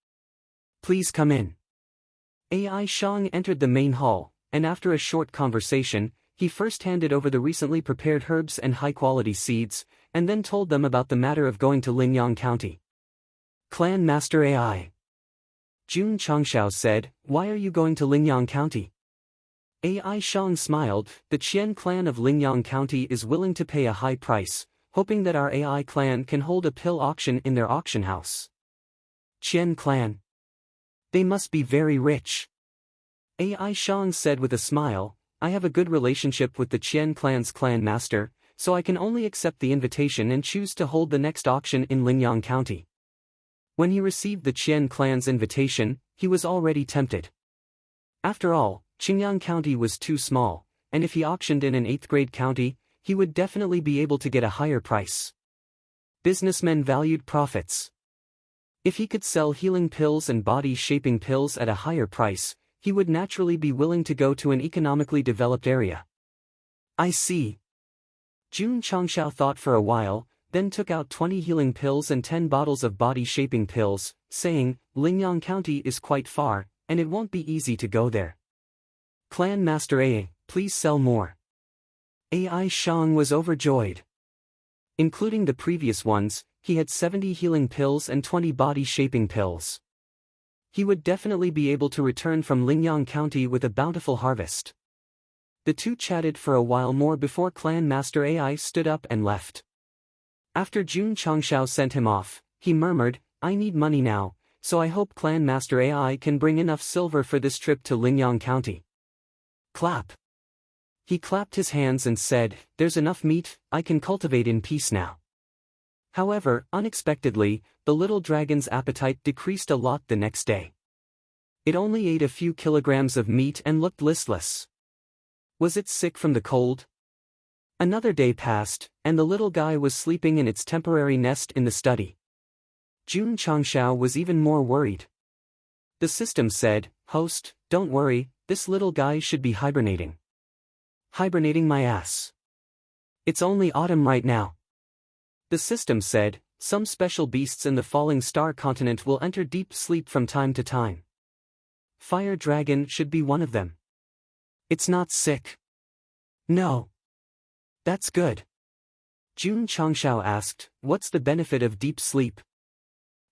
Please come in. AI Shang entered the main hall, and after a short conversation, he first handed over the recently prepared herbs and high-quality seeds, and then told them about the matter of going to Lingyang County. Clan Master AI. Jun Changshao said, Why are you going to Lingyang County? AI Shang smiled, the Qian clan of Lingyang County is willing to pay a high price, hoping that our AI clan can hold a pill auction in their auction house. Qian clan. They must be very rich. AI Shang said with a smile, I have a good relationship with the Qian clan's clan master, so I can only accept the invitation and choose to hold the next auction in Lingyang County. When he received the Qian clan's invitation, he was already tempted. After all, Qingyang County was too small, and if he auctioned in an 8th grade county, he would definitely be able to get a higher price. Businessmen valued profits. If he could sell healing pills and body-shaping pills at a higher price, he would naturally be willing to go to an economically developed area. I see. Jun Changshao thought for a while, then took out 20 healing pills and 10 bottles of body-shaping pills, saying, Lingyang County is quite far, and it won't be easy to go there. Clan Master A, please sell more. AI Shang was overjoyed. Including the previous ones, he had 70 healing pills and 20 body-shaping pills. He would definitely be able to return from Lingyang County with a bountiful harvest. The two chatted for a while more before Clan Master AI stood up and left. After Jun Changshao sent him off, he murmured, I need money now, so I hope Clan Master AI can bring enough silver for this trip to Lingyang County. Clap. He clapped his hands and said, There's enough meat, I can cultivate in peace now. However, unexpectedly, the little dragon's appetite decreased a lot the next day. It only ate a few kilograms of meat and looked listless. Was it sick from the cold? Another day passed, and the little guy was sleeping in its temporary nest in the study. Jun Changshao was even more worried. The system said, Host, don't worry, this little guy should be hibernating. Hibernating my ass. It's only autumn right now. The system said, some special beasts in the falling star continent will enter deep sleep from time to time. Fire dragon should be one of them. It's not sick. No. That's good. Jun Changshao asked, What's the benefit of deep sleep?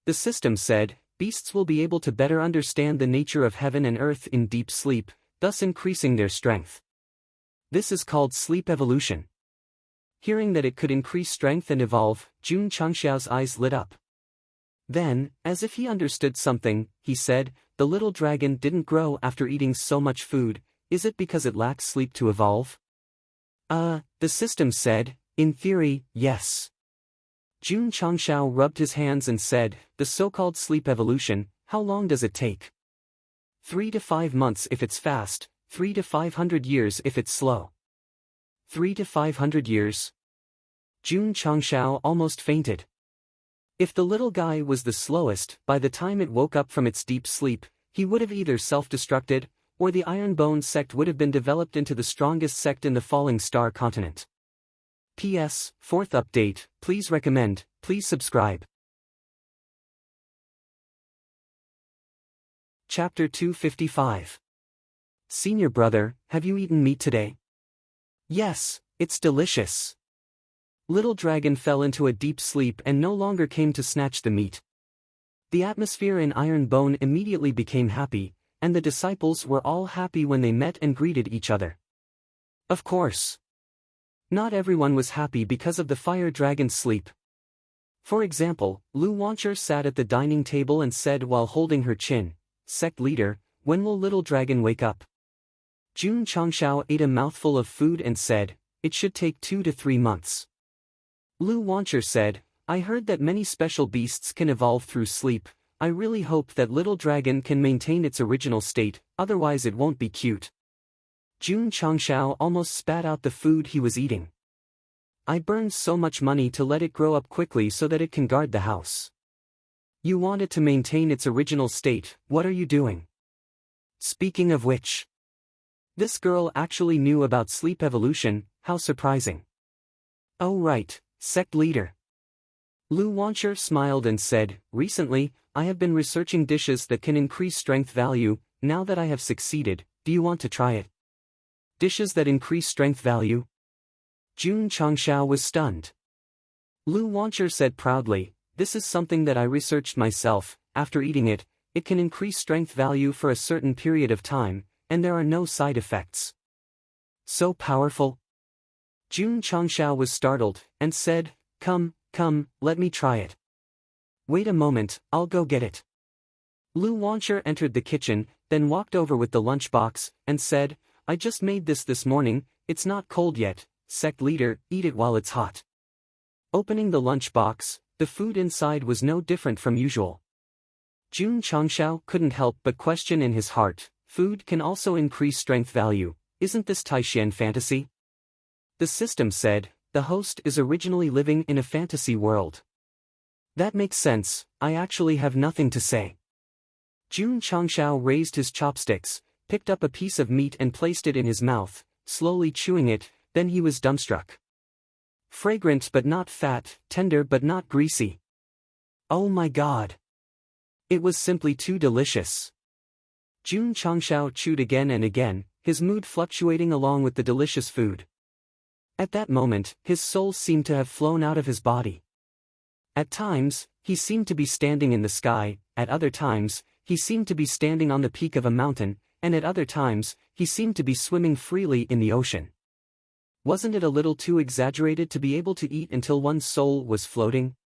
The system said, beasts will be able to better understand the nature of heaven and earth in deep sleep, thus increasing their strength. This is called sleep evolution. Hearing that it could increase strength and evolve, Jun Changshao's eyes lit up. Then, as if he understood something, he said, The little dragon didn't grow after eating so much food, is it because it lacks sleep to evolve? The system said, In theory, yes. Jun Changshao rubbed his hands and said, the so-called sleep evolution, how long does it take? 3 to 5 months if it's fast, 3 to 500 years if it's slow. 3 to 500 years? Jun Changshao almost fainted. If the little guy was the slowest, by the time it woke up from its deep sleep, he would have either self-destructed, or the Ironbone sect would have been developed into the strongest sect in the Falling Star continent. P.S. Fourth update, please recommend, please subscribe. Chapter 255. Senior brother, have you eaten meat today? Yes, it's delicious. Little Dragon fell into a deep sleep and no longer came to snatch the meat. The atmosphere in Ironbone immediately became happy, and the disciples were all happy when they met and greeted each other. Of course. Not everyone was happy because of the fire dragon's sleep. For example, Lu Wancher sat at the dining table and said while holding her chin, Sect leader, when will Little Dragon wake up? Jun Changshao ate a mouthful of food and said, it should take 2 to 3 months. Lu Wancher said, I heard that many special beasts can evolve through sleep. I really hope that Little Dragon can maintain its original state, otherwise it won't be cute. Jun Changshao almost spat out the food he was eating. I burned so much money to let it grow up quickly so that it can guard the house. You want it to maintain its original state, what are you doing? Speaking of which. This girl actually knew about sleep evolution, how surprising. Oh right, sect leader. Lu Wancher smiled and said, recently, I have been researching dishes that can increase strength value. Now that I have succeeded, do you want to try it? Dishes that increase strength value? Jun Changshao was stunned. Lu Wancher said proudly, this is something that I researched myself. After eating it, it can increase strength value for a certain period of time, and there are no side effects. So powerful? Jun Changshao was startled, and said, come, let me try it. Wait a moment, I'll go get it. Lu Wancher entered the kitchen, then walked over with the lunchbox, and said, I just made this morning, it's not cold yet, sect leader, eat it while it's hot. Opening the lunchbox, the food inside was no different from usual. Jun Changshao couldn't help but question in his heart, food can also increase strength value, isn't this Taishan fantasy? The system said, the host is originally living in a fantasy world. That makes sense, I actually have nothing to say. Jun Changshao raised his chopsticks, picked up a piece of meat and placed it in his mouth, slowly chewing it, then he was dumbstruck. Fragrant but not fat, tender but not greasy. Oh my god. It was simply too delicious. Jun Changshao chewed again and again, his mood fluctuating along with the delicious food. At that moment, his soul seemed to have flown out of his body. At times, he seemed to be standing in the sky, at other times, he seemed to be standing on the peak of a mountain, and at other times, he seemed to be swimming freely in the ocean. Wasn't it a little too exaggerated to be able to eat until one's soul was floating?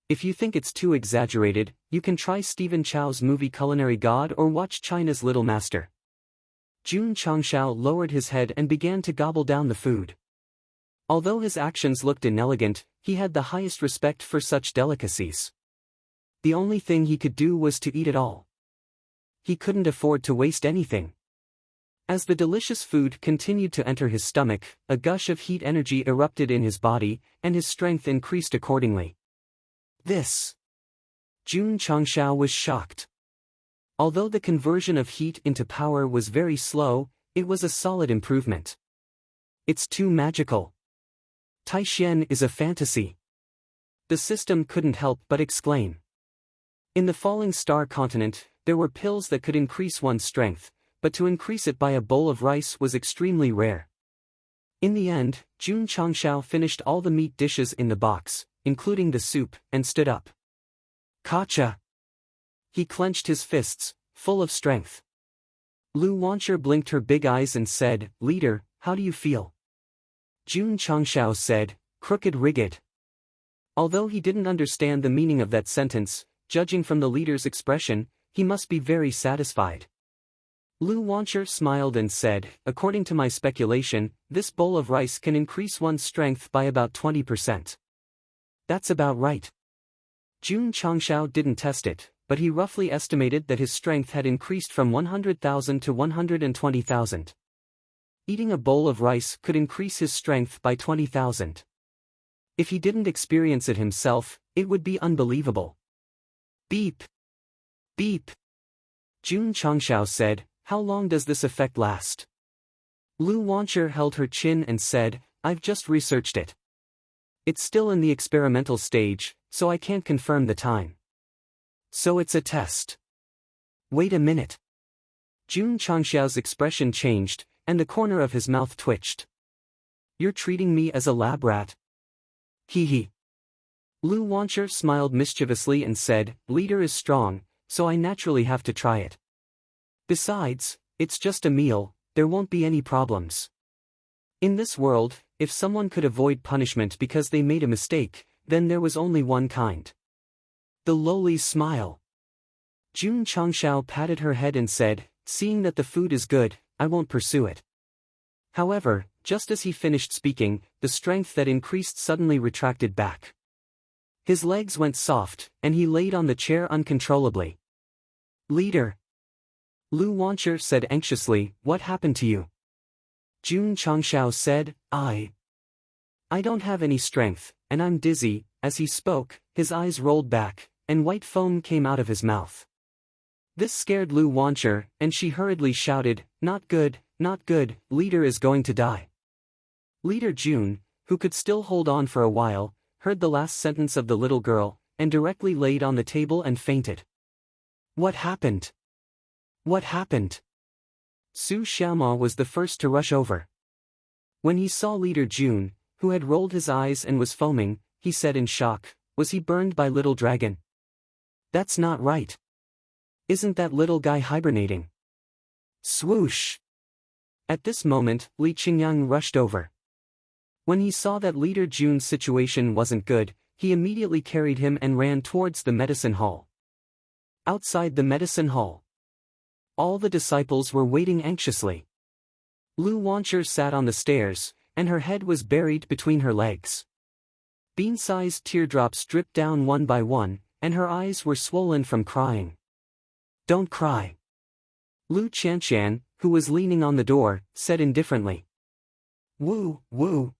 If you think it's too exaggerated, you can try Stephen Chow's movie Culinary God or watch China's Little Master. Jun Changshao lowered his head and began to gobble down the food. Although his actions looked inelegant, he had the highest respect for such delicacies. The only thing he could do was to eat it all. He couldn't afford to waste anything. As the delicious food continued to enter his stomach, a gush of heat energy erupted in his body, and his strength increased accordingly. This. Jun Changshao was shocked. Although the conversion of heat into power was very slow, it was a solid improvement. It's too magical. Taishan is a fantasy. The system couldn't help but exclaim. In the Falling Star continent, there were pills that could increase one's strength, but to increase it by a bowl of rice was extremely rare. In the end, Jun Changshao finished all the meat dishes in the box, including the soup, and stood up. Gotcha! He clenched his fists, full of strength. Lu Wancher blinked her big eyes and said, Leader, how do you feel? Jun Changshao said, crooked rigged. Although he didn't understand the meaning of that sentence, judging from the leader's expression, he must be very satisfied. Lu Wancher smiled and said, according to my speculation, this bowl of rice can increase one's strength by about 20%. That's about right. Jun Changshao didn't test it, but he roughly estimated that his strength had increased from 100,000 to 120,000. Eating a bowl of rice could increase his strength by 20,000. If he didn't experience it himself, it would be unbelievable. Beep. Beep. Jun Changshao said, "How long does this effect last?" Lu Wancher held her chin and said, "I've just researched it. It's still in the experimental stage, so I can't confirm the time. So it's a test." Wait a minute. Jun Changshao's expression changed, and the corner of his mouth twitched. "You're treating me as a lab rat?" Hee hee. Lu Wancher smiled mischievously and said, "Leader is strong, so I naturally have to try it. Besides, it's just a meal, there won't be any problems. In this world, if someone could avoid punishment because they made a mistake, then there was only one kind." The lowly smile. Jun Changshao patted her head and said, "Seeing that the food is good, I won't pursue it." However, just as he finished speaking, the strength that increased suddenly retracted back. His legs went soft, and he laid on the chair uncontrollably. "Leader." Lu Wancher said anxiously, "What happened to you?" Jun Changshao said, I don't have any strength, and I'm dizzy." As he spoke, his eyes rolled back, and white foam came out of his mouth. This scared Lu Wancher, and she hurriedly shouted, "Not good, not good, leader is going to die." Leader Jun, who could still hold on for a while, heard the last sentence of the little girl, and directly laid on the table and fainted. What happened? What happened? Su Xiaoma was the first to rush over. When he saw Leader Jun, who had rolled his eyes and was foaming, he said in shock, "Was he burned by Little Dragon? That's not right. Isn't that little guy hibernating?" Swoosh! At this moment, Li Qingyang rushed over. When he saw that Leader Jun's situation wasn't good, he immediately carried him and ran towards the medicine hall. Outside the medicine hall, all the disciples were waiting anxiously. Lu Wancher sat on the stairs, and her head was buried between her legs. Bean-sized teardrops dripped down one by one, and her eyes were swollen from crying. "Don't cry." Lu Qianqian, who was leaning on the door, said indifferently. "Woo, woo."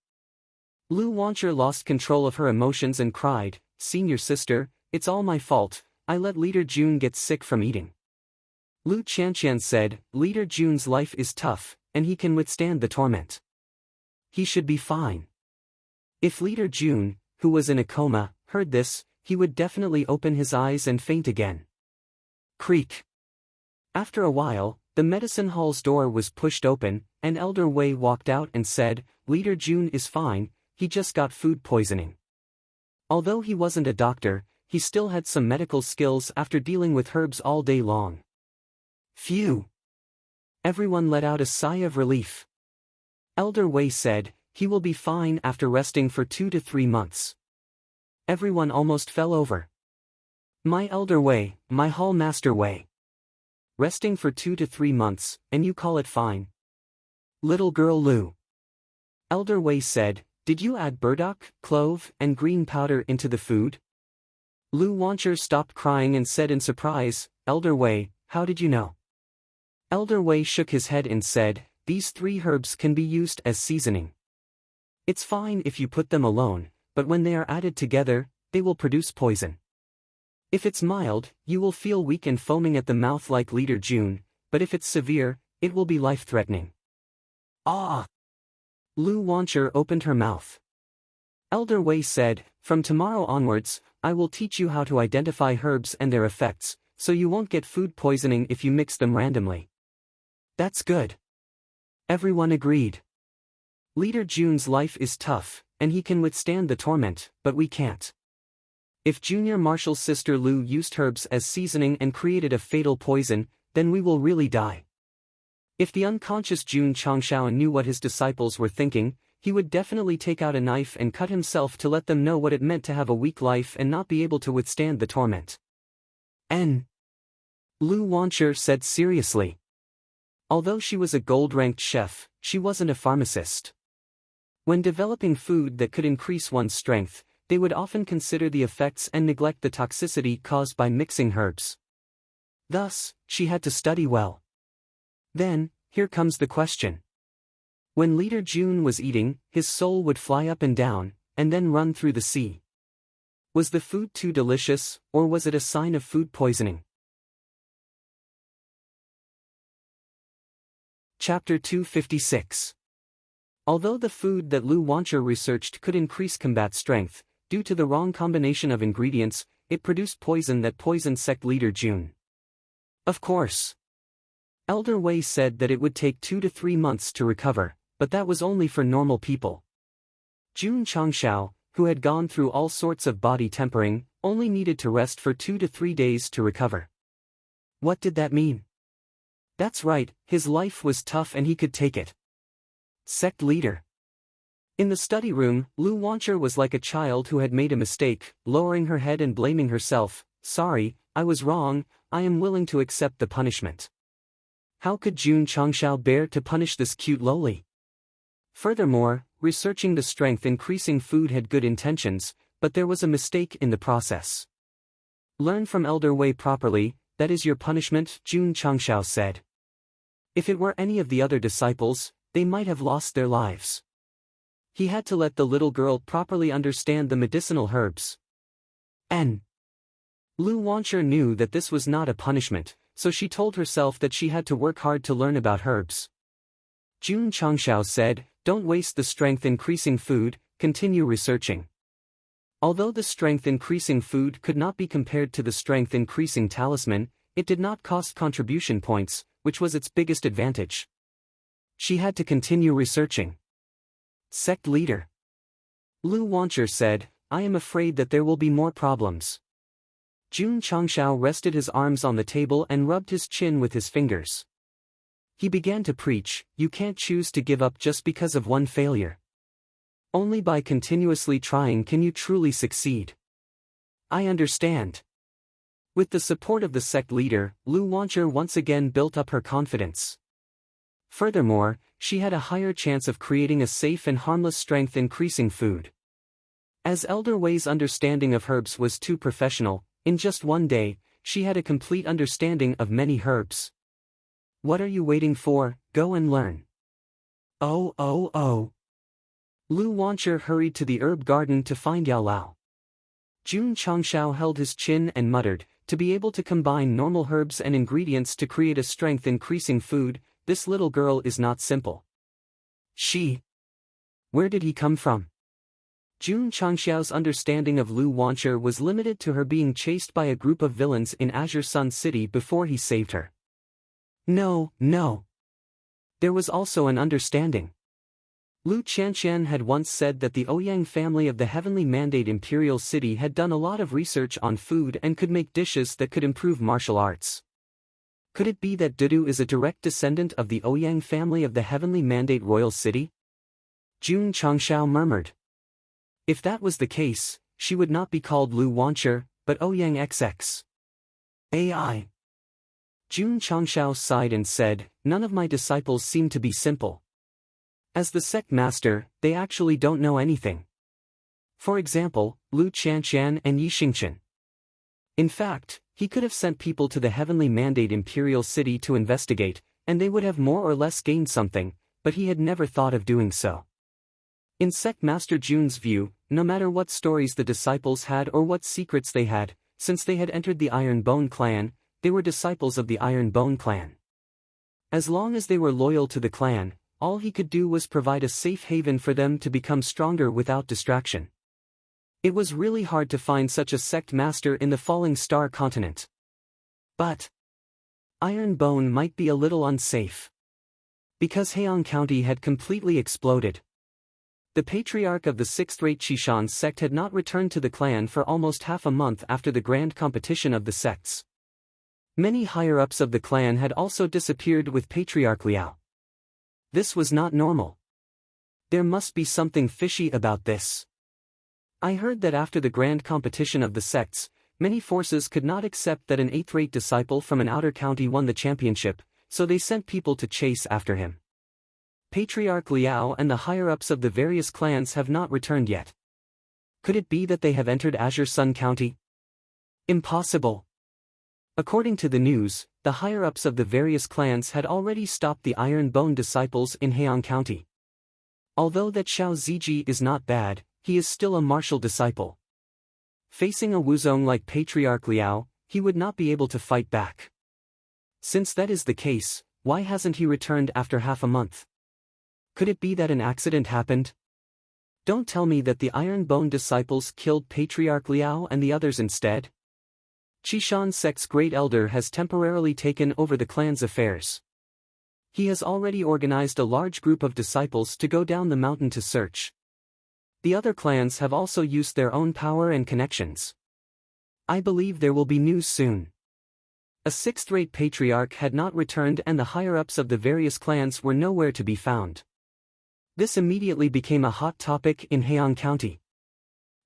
Lu Wancher lost control of her emotions and cried, "Senior sister, it's all my fault, I let Leader Jun get sick from eating." Lu Qianqian said, "Leader Jun's life is tough, and he can withstand the torment. He should be fine." If Leader Jun, who was in a coma, heard this, he would definitely open his eyes and faint again. Creak. After a while, the medicine hall's door was pushed open, and Elder Wei walked out and said, "Leader Jun is fine, he just got food poisoning." Although he wasn't a doctor, he still had some medical skills after dealing with herbs all day long. Phew! Everyone let out a sigh of relief. Elder Wei said, "He will be fine after resting for 2 to 3 months." Everyone almost fell over. "My Elder Wei, my Hall Master Wei. Resting for 2 to 3 months, and you call it fine?" Little girl Lu. Elder Wei said, "Did you add burdock, clove, and green powder into the food?" Lu Wancher stopped crying and said in surprise, "Elder Wei, how did you know?" Elder Wei shook his head and said, "These 3 herbs can be used as seasoning. It's fine if you put them alone, but when they are added together, they will produce poison. If it's mild, you will feel weak and foaming at the mouth like Leader Jun, but if it's severe, it will be life-threatening." Ah! Lu Wancher opened her mouth. Elder Wei said, "From tomorrow onwards, I will teach you how to identify herbs and their effects, so you won't get food poisoning if you mix them randomly." That's good. Everyone agreed. Leader Jun's life is tough, and he can withstand the torment, but we can't. If Junior Marshall's sister Lu used herbs as seasoning and created a fatal poison, then we will really die. If the unconscious Jun Changshao knew what his disciples were thinking, he would definitely take out a knife and cut himself to let them know what it meant to have a weak life and not be able to withstand the torment. Lu Wancher said seriously. Although she was a gold-ranked chef, she wasn't a pharmacist. When developing food that could increase one's strength, they would often consider the effects and neglect the toxicity caused by mixing herbs. Thus, she had to study well. Then, here comes the question. When Leader June was eating, his soul would fly up and down, and then run through the sea. Was the food too delicious, or was it a sign of food poisoning? Chapter 256. Although the food that Lu Wancher researched could increase combat strength, due to the wrong combination of ingredients, it produced poison that poisoned Sect leader June. Of course. Elder Wei said that it would take 2 to 3 months to recover, but that was only for normal people. June Changshao, who had gone through all sorts of body tempering, only needed to rest for 2 to 3 days to recover. What did that mean? That's right, his life was tough and he could take it. Sect leader. In the study room, Lu Wancher was like a child who had made a mistake, lowering her head and blaming herself. Sorry, I was wrong, I am willing to accept the punishment. How could June Changshao bear to punish this cute lowly? Furthermore, researching the strength-increasing food had good intentions, but there was a mistake in the process. Learn from Elder Wei properly, that is your punishment, June Changshao said. If it were any of the other disciples, they might have lost their lives. He had to let the little girl properly understand the medicinal herbs. Lu Wancher knew that this was not a punishment, so she told herself that she had to work hard to learn about herbs. June Changshao said, don't waste the strength-increasing food, continue researching. Although the strength-increasing food could not be compared to the strength-increasing talisman, it did not cost contribution points, which was its biggest advantage. She had to continue researching. Sect leader. Lu Wancher said, I am afraid that there will be more problems. June Changshao rested his arms on the table and rubbed his chin with his fingers. He began to preach, you can't choose to give up just because of one failure. Only by continuously trying can you truly succeed. I understand. With the support of the sect leader, Lu Wancher once again built up her confidence. Furthermore, she had a higher chance of creating a safe and harmless strength-increasing food. As Elder Wei's understanding of herbs was too professional, in just one day, she had a complete understanding of many herbs. What are you waiting for? Go and learn. Oh. Lu Wancher hurried to the herb garden to find Yao Lao. June Changshao held his chin and muttered, to be able to combine normal herbs and ingredients to create a strength-increasing food, this little girl is not simple. Where did he come from? June Changshao's understanding of Lu Wancher was limited to her being chased by a group of villains in Azure Sun City before he saved her. No. There was also an understanding. Lu Qianqian had once said that the Ouyang family of the Heavenly Mandate Imperial City had done a lot of research on food and could make dishes that could improve martial arts. Could it be that Dudu is a direct descendant of the Ouyang family of the Heavenly Mandate Royal City? June Changshao murmured. If that was the case, she would not be called Lu Wancher, but Ouyang XX. AI. June Changshao sighed and said, none of my disciples seem to be simple. As the sect master, they actually don't know anything. For example, Lu Qianqian and Yi Xingqian. In fact, he could have sent people to the Heavenly Mandate Imperial City to investigate, and they would have more or less gained something, but he had never thought of doing so. In Sect Master June's view, no matter what stories the disciples had or what secrets they had, since they had entered the Iron Bone clan, they were disciples of the Iron Bone clan. As long as they were loyal to the clan, all he could do was provide a safe haven for them to become stronger without distraction. It was really hard to find such a sect master in the Falling Star continent. But Iron Bone might be a little unsafe. Because Heian County had completely exploded. The patriarch of the sixth-rate Qishan sect had not returned to the clan for almost half a month after the grand competition of the sects. Many higher-ups of the clan had also disappeared with Patriarch Liao. This was not normal. There must be something fishy about this. I heard that after the grand competition of the sects, many forces could not accept that an eighth-rate disciple from an outer county won the championship, so they sent people to chase after him. Patriarch Liao and the higher-ups of the various clans have not returned yet. Could it be that they have entered Azure Sun County? Impossible. According to the news, the higher-ups of the various clans had already stopped the Iron Bone disciples in Heian County. Although that Xiao Ziji is not bad, he is still a martial disciple. Facing a Wuzong like Patriarch Liao, he would not be able to fight back. Since that is the case, why hasn't he returned after half a month? Could it be that an accident happened? Don't tell me that the Iron Bone disciples killed Patriarch Liao and the others instead. Qishan Sect's Great Elder has temporarily taken over the clan's affairs. He has already organized a large group of disciples to go down the mountain to search. The other clans have also used their own power and connections. I believe there will be news soon. A sixth-rate patriarch had not returned and the higher-ups of the various clans were nowhere to be found. This immediately became a hot topic in Heian County.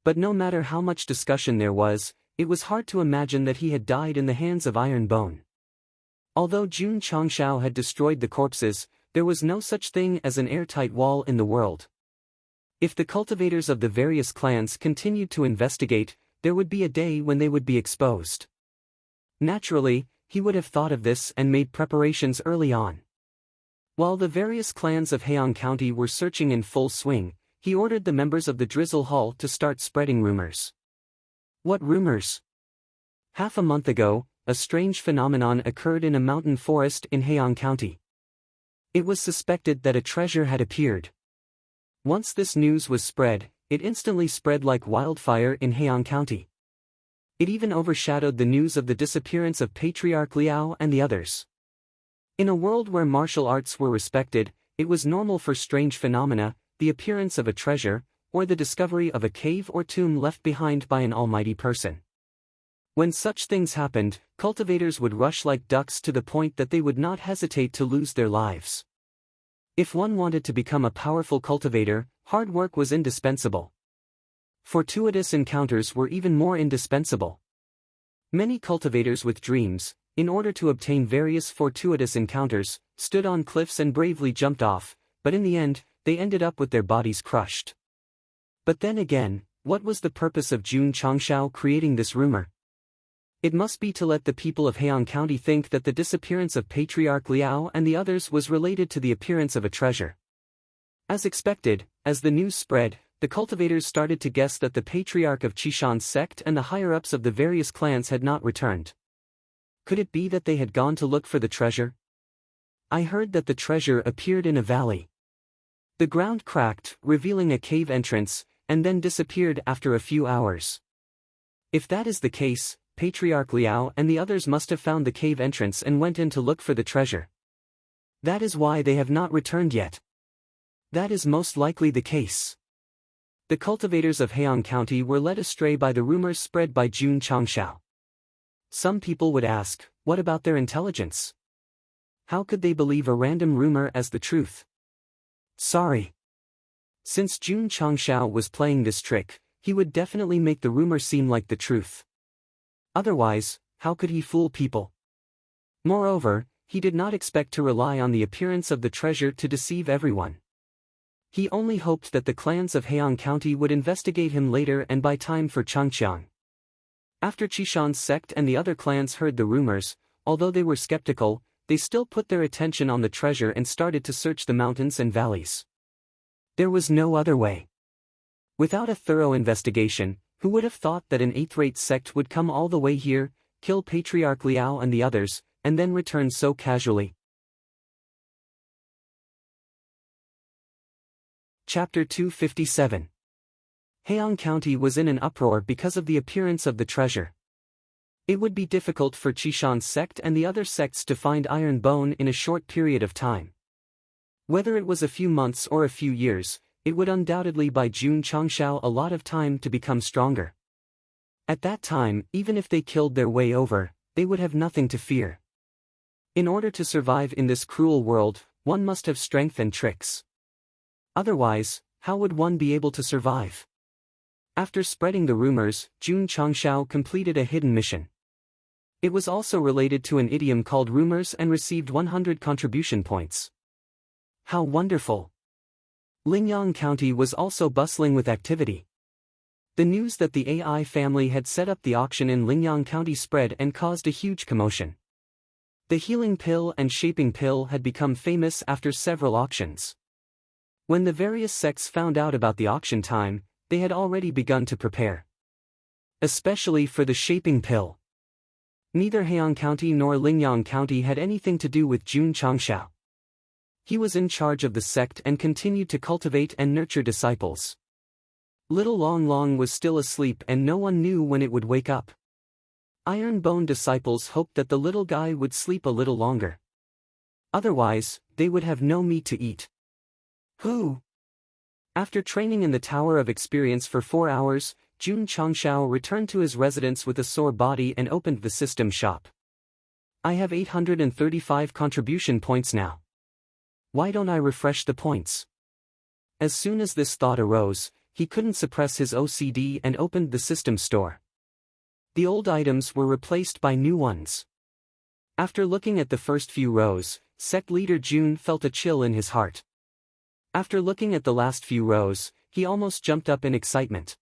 But no matter how much discussion there was, it was hard to imagine that he had died in the hands of Iron Bone. Although Jun Changshao had destroyed the corpses, there was no such thing as an airtight wall in the world. If the cultivators of the various clans continued to investigate, there would be a day when they would be exposed. Naturally, he would have thought of this and made preparations early on. While the various clans of Heian County were searching in full swing, he ordered the members of the Drizzle Hall to start spreading rumors. What rumors? Half a month ago, a strange phenomenon occurred in a mountain forest in Heian County. It was suspected that a treasure had appeared. Once this news was spread, it instantly spread like wildfire in Heian County. It even overshadowed the news of the disappearance of Patriarch Liao and the others. In a world where martial arts were respected, it was normal for strange phenomena, the appearance of a treasure, or the discovery of a cave or tomb left behind by an almighty person. When such things happened, cultivators would rush like ducks to the point that they would not hesitate to lose their lives. If one wanted to become a powerful cultivator, hard work was indispensable. Fortuitous encounters were even more indispensable. Many cultivators with dreams, in order to obtain various fortuitous encounters, stood on cliffs and bravely jumped off, but in the end, they ended up with their bodies crushed. But then again, what was the purpose of Jun Changshao creating this rumor? It must be to let the people of Heian County think that the disappearance of Patriarch Liao and the others was related to the appearance of a treasure. As expected, as the news spread, the cultivators started to guess that the Patriarch of Qishan's sect and the higher-ups of the various clans had not returned. Could it be that they had gone to look for the treasure? I heard that the treasure appeared in a valley. The ground cracked, revealing a cave entrance, and then disappeared after a few hours. If that is the case, Patriarch Liao and the others must have found the cave entrance and went in to look for the treasure. That is why they have not returned yet. That is most likely the case. The cultivators of Heian County were led astray by the rumors spread by Jun Changshao. Some people would ask, what about their intelligence? How could they believe a random rumor as the truth? Sorry. Since Jun Changshao was playing this trick, he would definitely make the rumor seem like the truth. Otherwise, how could he fool people? Moreover, he did not expect to rely on the appearance of the treasure to deceive everyone. He only hoped that the clans of Heian County would investigate him later and buy time for Changqiang. After Qishan's sect and the other clans heard the rumors, although they were skeptical, they still put their attention on the treasure and started to search the mountains and valleys. There was no other way. Without a thorough investigation, who would have thought that an eighth-rate sect would come all the way here, kill Patriarch Liao and the others, and then return so casually? Chapter 257. Heian County was in an uproar because of the appearance of the treasure. It would be difficult for Qishan's sect and the other sects to find Iron Bone in a short period of time. Whether it was a few months or a few years, it would undoubtedly buy Jun Changshao a lot of time to become stronger. At that time, even if they killed their way over, they would have nothing to fear. In order to survive in this cruel world, one must have strength and tricks. Otherwise, how would one be able to survive? After spreading the rumors, Jun Changshao completed a hidden mission. It was also related to an idiom called rumors and received 100 contribution points. How wonderful! Lingyang County was also bustling with activity. The news that the AI family had set up the auction in Lingyang County spread and caused a huge commotion. The healing pill and shaping pill had become famous after several auctions. When the various sects found out about the auction time, they had already begun to prepare. Especially for the shaping pill. Neither Heian County nor Lingyang County had anything to do with Jun Changshao. He was in charge of the sect and continued to cultivate and nurture disciples. Little Long Long was still asleep and no one knew when it would wake up. Iron Bone disciples hoped that the little guy would sleep a little longer. Otherwise, they would have no meat to eat. Who? After training in the Tower of Experience for 4 hours, Jun Changshao returned to his residence with a sore body and opened the system shop. I have 835 contribution points now. Why don't I refresh the points? As soon as this thought arose, he couldn't suppress his OCD and opened the system store. The old items were replaced by new ones. After looking at the first few rows, Sect leader Jun felt a chill in his heart. After looking at the last few rows, he almost jumped up in excitement.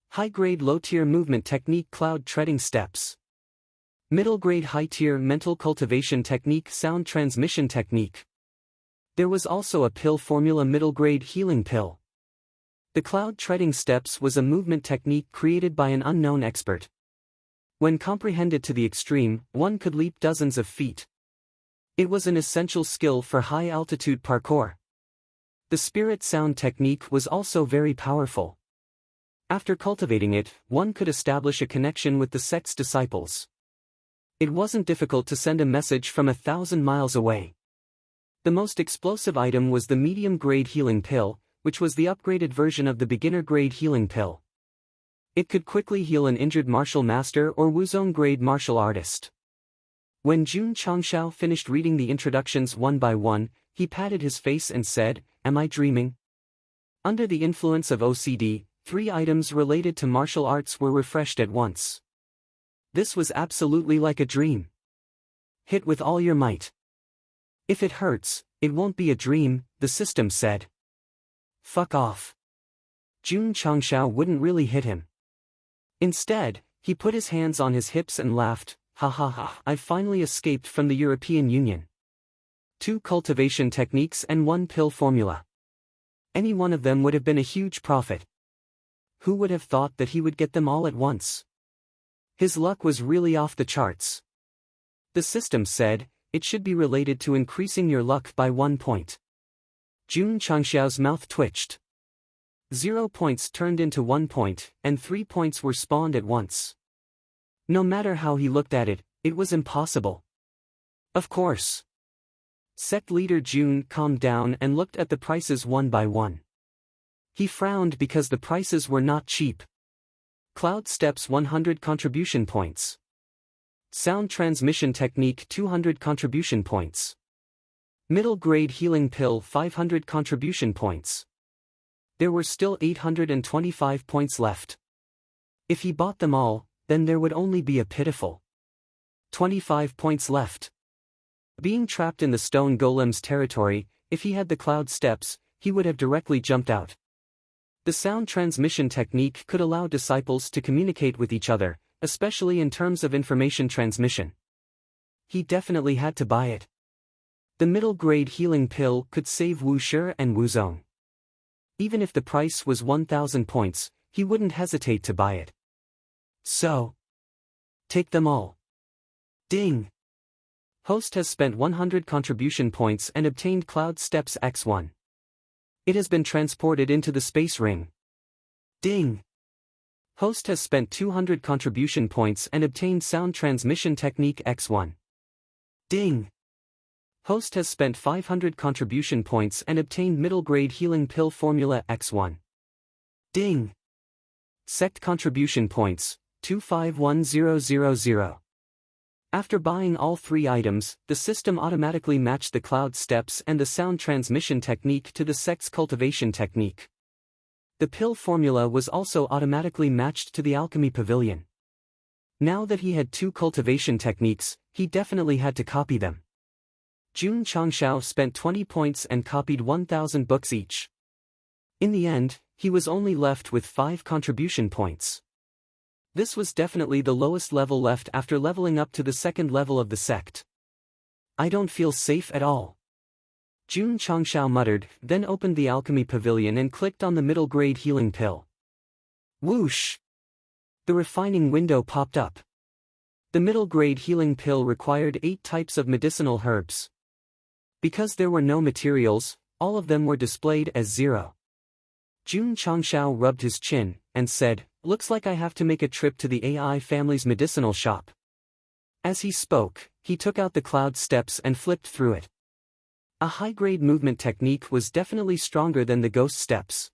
High-grade low-tier movement technique cloud treading steps. Middle-grade high-tier mental cultivation technique sound transmission technique. There was also a pill formula middle-grade healing pill. The cloud treading steps was a movement technique created by an unknown expert. When comprehended to the extreme, one could leap dozens of feet. It was an essential skill for high-altitude parkour. The spirit sound technique was also very powerful. After cultivating it, one could establish a connection with the sect's disciples. It wasn't difficult to send a message from 1,000 miles away. The most explosive item was the medium-grade healing pill, which was the upgraded version of the beginner-grade healing pill. It could quickly heal an injured martial master or Wuzong-grade martial artist. When Jun Changshao finished reading the introductions one by one, he patted his face and said, "Am I dreaming?" Under the influence of OCD, 3 items related to martial arts were refreshed at once. This was absolutely like a dream. Hit with all your might. If it hurts, it won't be a dream, the system said. Fuck off. Jun Changshao wouldn't really hit him. Instead, he put his hands on his hips and laughed, "Ha ha ha, I've finally escaped from the European Union. 2 cultivation techniques and 1 pill formula. Any one of them would have been a huge profit. Who would have thought that he would get them all at once? His luck was really off the charts." The system said, "It should be related to increasing your luck by 1 point." Jun Changshao's mouth twitched. 0 points turned into 1 point, and 3 points were spawned at once. No matter how he looked at it, it was impossible. Of course. Sect leader Jun calmed down and looked at the prices one by one. He frowned because the prices were not cheap. Cloud Steps 100 contribution points. Sound Transmission Technique 200 contribution points. Middle Grade Healing Pill 500 contribution points. There were still 825 points left. If he bought them all, then there would only be a pitiful 25 points left. Being trapped in the stone golem's territory, if he had the Cloud Steps, he would have directly jumped out. The sound transmission technique could allow disciples to communicate with each other, especially in terms of information transmission. He definitely had to buy it. The middle-grade healing pill could save Wu Shi and Wu Zong. Even if the price was 1,000 points, he wouldn't hesitate to buy it. So, take them all. Ding! Host has spent 100 contribution points and obtained Cloud Steps X1. It has been transported into the space ring. Ding! Host has spent 200 contribution points and obtained Sound Transmission Technique X1. Ding! Host has spent 500 contribution points and obtained Middle Grade Healing Pill Formula X1. Ding! Sect Contribution Points, 251000. After buying all 3 items, the system automatically matched the Cloud Steps and the Sound Transmission Technique to the Sect's Cultivation Technique. The pill formula was also automatically matched to the Alchemy Pavilion. Now that he had 2 cultivation techniques, he definitely had to copy them. Jun Changshao spent 20 points and copied 1,000 books each. In the end, he was only left with 5 contribution points. This was definitely the lowest level left after leveling up to the second level of the sect. I don't feel safe at all. Jun Changshao muttered, then opened the alchemy pavilion and clicked on the middle grade healing pill. Whoosh! The refining window popped up. The middle grade healing pill required 8 types of medicinal herbs. Because there were no materials, all of them were displayed as 0. Jun Changshao rubbed his chin, and said, "Looks like I have to make a trip to the AI family's medicinal shop." As he spoke, he took out the cloud steps and flipped through it. A high-grade movement technique was definitely stronger than the ghost steps.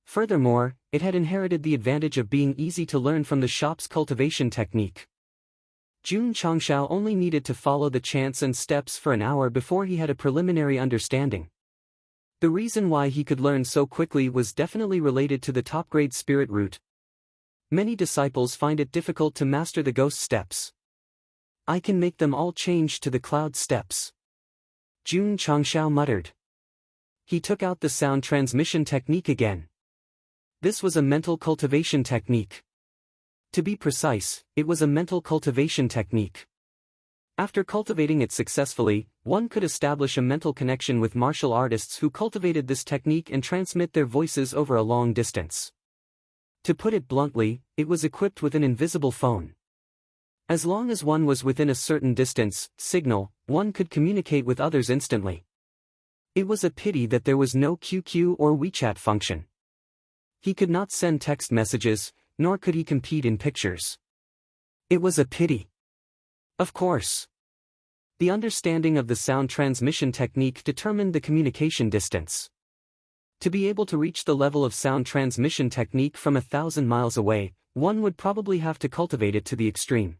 Furthermore, it had inherited the advantage of being easy to learn from the shop's cultivation technique. Jun Changshao only needed to follow the chants and steps for an hour before he had a preliminary understanding. The reason why he could learn so quickly was definitely related to the top-grade spirit root. Many disciples find it difficult to master the ghost steps. I can make them all change to the cloud steps. Jun Changshao muttered. He took out the sound transmission technique again. This was a mental cultivation technique. To be precise, it was a mental cultivation technique. After cultivating it successfully, one could establish a mental connection with martial artists who cultivated this technique and transmit their voices over a long distance. To put it bluntly, it was equipped with an invisible phone. As long as one was within a certain distance, signal, one could communicate with others instantly. It was a pity that there was no QQ or WeChat function. He could not send text messages, nor could he compete in pictures. It was a pity. Of course. The understanding of the sound transmission technique determined the communication distance. To be able to reach the level of sound transmission technique from 1,000 miles away, one would probably have to cultivate it to the extreme.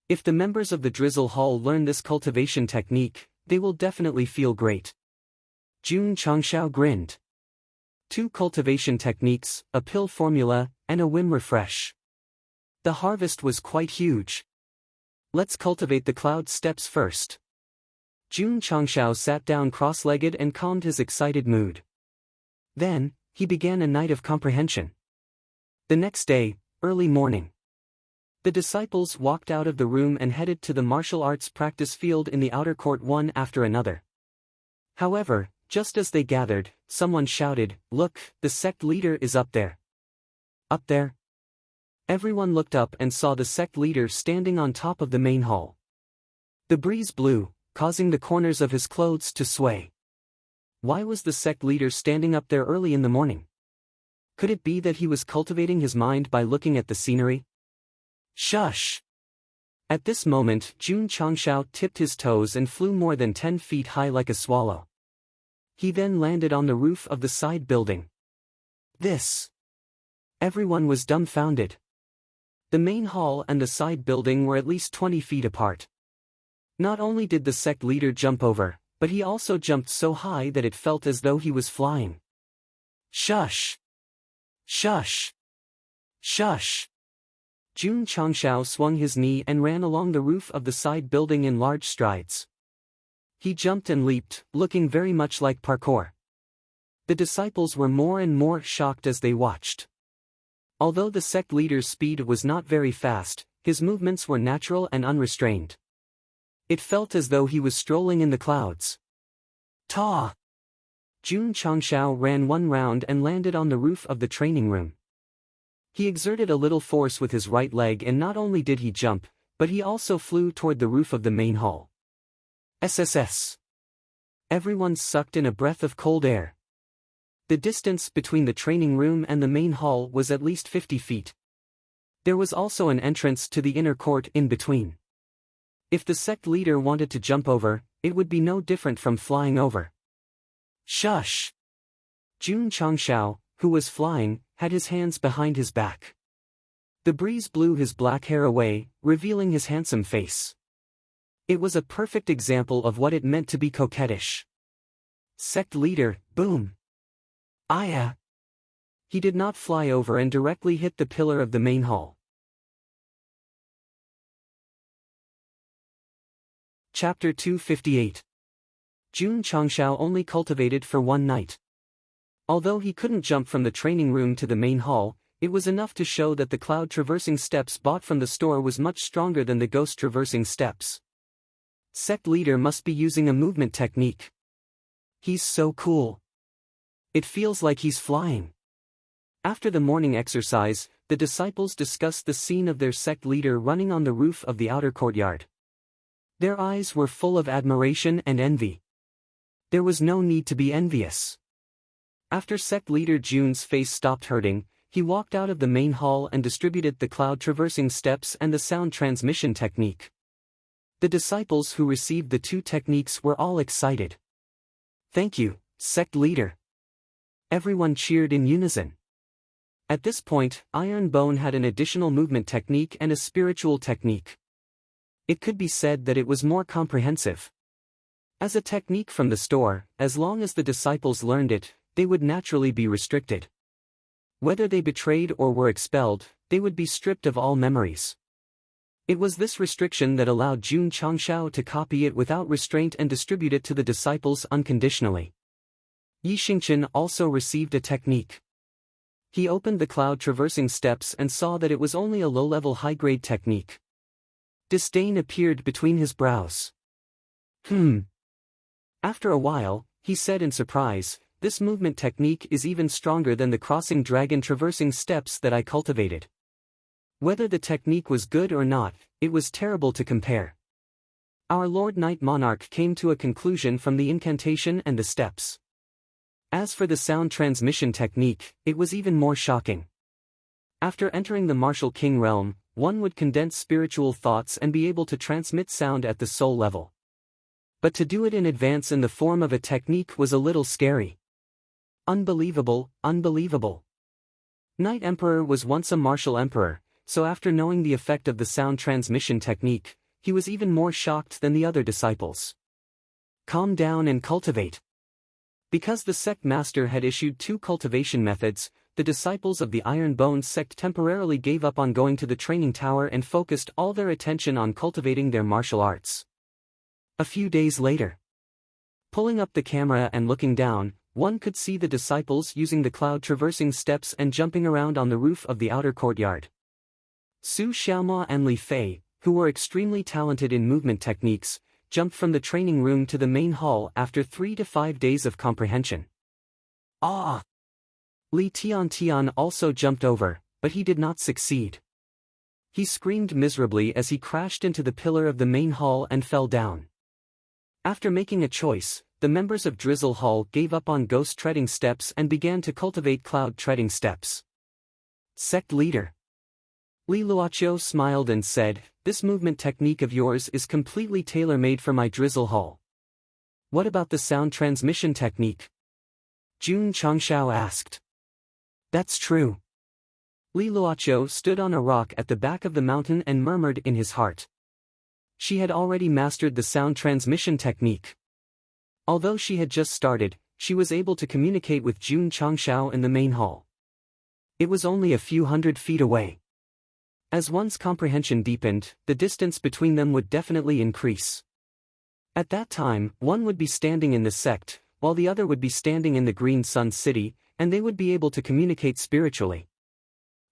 If the members of the Drizzle Hall learn this cultivation technique, they will definitely feel great. Jun Changshao grinned. 2 cultivation techniques, a pill formula, and a whim refresh. The harvest was quite huge. Let's cultivate the cloud steps first. Jun Changshao sat down cross-legged and calmed his excited mood. Then, he began a night of comprehension. The next day, early morning. The disciples walked out of the room and headed to the martial arts practice field in the outer court one after another. However, just as they gathered, someone shouted, "Look, the sect leader is up there." Up there? Everyone looked up and saw the sect leader standing on top of the main hall. The breeze blew, causing the corners of his clothes to sway. Why was the sect leader standing up there early in the morning? Could it be that he was cultivating his mind by looking at the scenery? Shush! At this moment, Jun Changshao tipped his toes and flew more than 10 feet high like a swallow. He then landed on the roof of the side building. This! Everyone was dumbfounded. The main hall and the side building were at least 20 feet apart. Not only did the sect leader jump over, but he also jumped so high that it felt as though he was flying. Shush! Shush! Shush! Jun Changshao swung his knee and ran along the roof of the side building in large strides. He jumped and leaped, looking very much like parkour. The disciples were more and more shocked as they watched. Although the sect leader's speed was not very fast, his movements were natural and unrestrained. It felt as though he was strolling in the clouds. Ta! Jun Changshao ran one round and landed on the roof of the training room. He exerted a little force with his right leg and not only did he jump, but he also flew toward the roof of the main hall. SSS. Everyone sucked in a breath of cold air. The distance between the training room and the main hall was at least 50 feet. There was also an entrance to the inner court in between. If the sect leader wanted to jump over, it would be no different from flying over. Shush! Jun Changshao, who was flying, had his hands behind his back. The breeze blew his black hair away, revealing his handsome face. It was a perfect example of what it meant to be coquettish. Sect leader, boom! Aya! He did not fly over and directly hit the pillar of the main hall. Chapter 258. Jun Changshao only cultivated for one night. Although he couldn't jump from the training room to the main hall, it was enough to show that the cloud traversing steps bought from the store was much stronger than the ghost traversing steps. Sect leader must be using a movement technique. He's so cool. It feels like he's flying. After the morning exercise, the disciples discussed the scene of their sect leader running on the roof of the outer courtyard. Their eyes were full of admiration and envy. There was no need to be envious. After sect leader Jun's face stopped hurting, he walked out of the main hall and distributed the cloud traversing steps and the sound transmission technique. The disciples who received the two techniques were all excited. "Thank you, sect leader." Everyone cheered in unison. At this point, Iron Bone had an additional movement technique and a spiritual technique. It could be said that it was more comprehensive. As a technique from the store, as long as the disciples learned it, they would naturally be restricted. Whether they betrayed or were expelled, they would be stripped of all memories. It was this restriction that allowed Jun Changshao to copy it without restraint and distribute it to the disciples unconditionally. Yi Xingchen also received a technique. He opened the cloud traversing steps and saw that it was only a low-level high-grade technique. Disdain appeared between his brows. After a while, he said in surprise, "This movement technique is even stronger than the crossing dragon traversing steps that I cultivated." Whether the technique was good or not, it was terrible to compare. Our Lord Knight Monarch came to a conclusion from the incantation and the steps. As for the sound transmission technique, it was even more shocking. After entering the martial king realm, one would condense spiritual thoughts and be able to transmit sound at the soul level. But to do it in advance in the form of a technique was a little scary. Unbelievable, unbelievable. Knight Emperor was once a martial emperor, so after knowing the effect of the sound transmission technique, he was even more shocked than the other disciples. Calm down and cultivate. Because the sect master had issued two cultivation methods, the disciples of the Iron Bone sect temporarily gave up on going to the training tower and focused all their attention on cultivating their martial arts. A few days later, pulling up the camera and looking down, one could see the disciples using the cloud traversing steps and jumping around on the roof of the outer courtyard. Su Xiaoma and Li Fei, who were extremely talented in movement techniques, jumped from the training room to the main hall after 3 to 5 days of comprehension. Ah! Li Tian also jumped over, but he did not succeed. He screamed miserably as he crashed into the pillar of the main hall and fell down. After making a choice, the members of Drizzle Hall gave up on ghost treading steps and began to cultivate cloud treading steps. Sect leader Li Luoqiu smiled and said, "This movement technique of yours is completely tailor-made for my Drizzle Hall. What about the sound transmission technique?" Jun Changshao asked. "That's true." Li Luoqiu stood on a rock at the back of the mountain and murmured in his heart. She had already mastered the sound transmission technique. Although she had just started, she was able to communicate with Jun Changshao in the main hall. It was only a few hundred feet away. As one's comprehension deepened, the distance between them would definitely increase. At that time, one would be standing in the sect, while the other would be standing in the Green Sun City, and they would be able to communicate spiritually.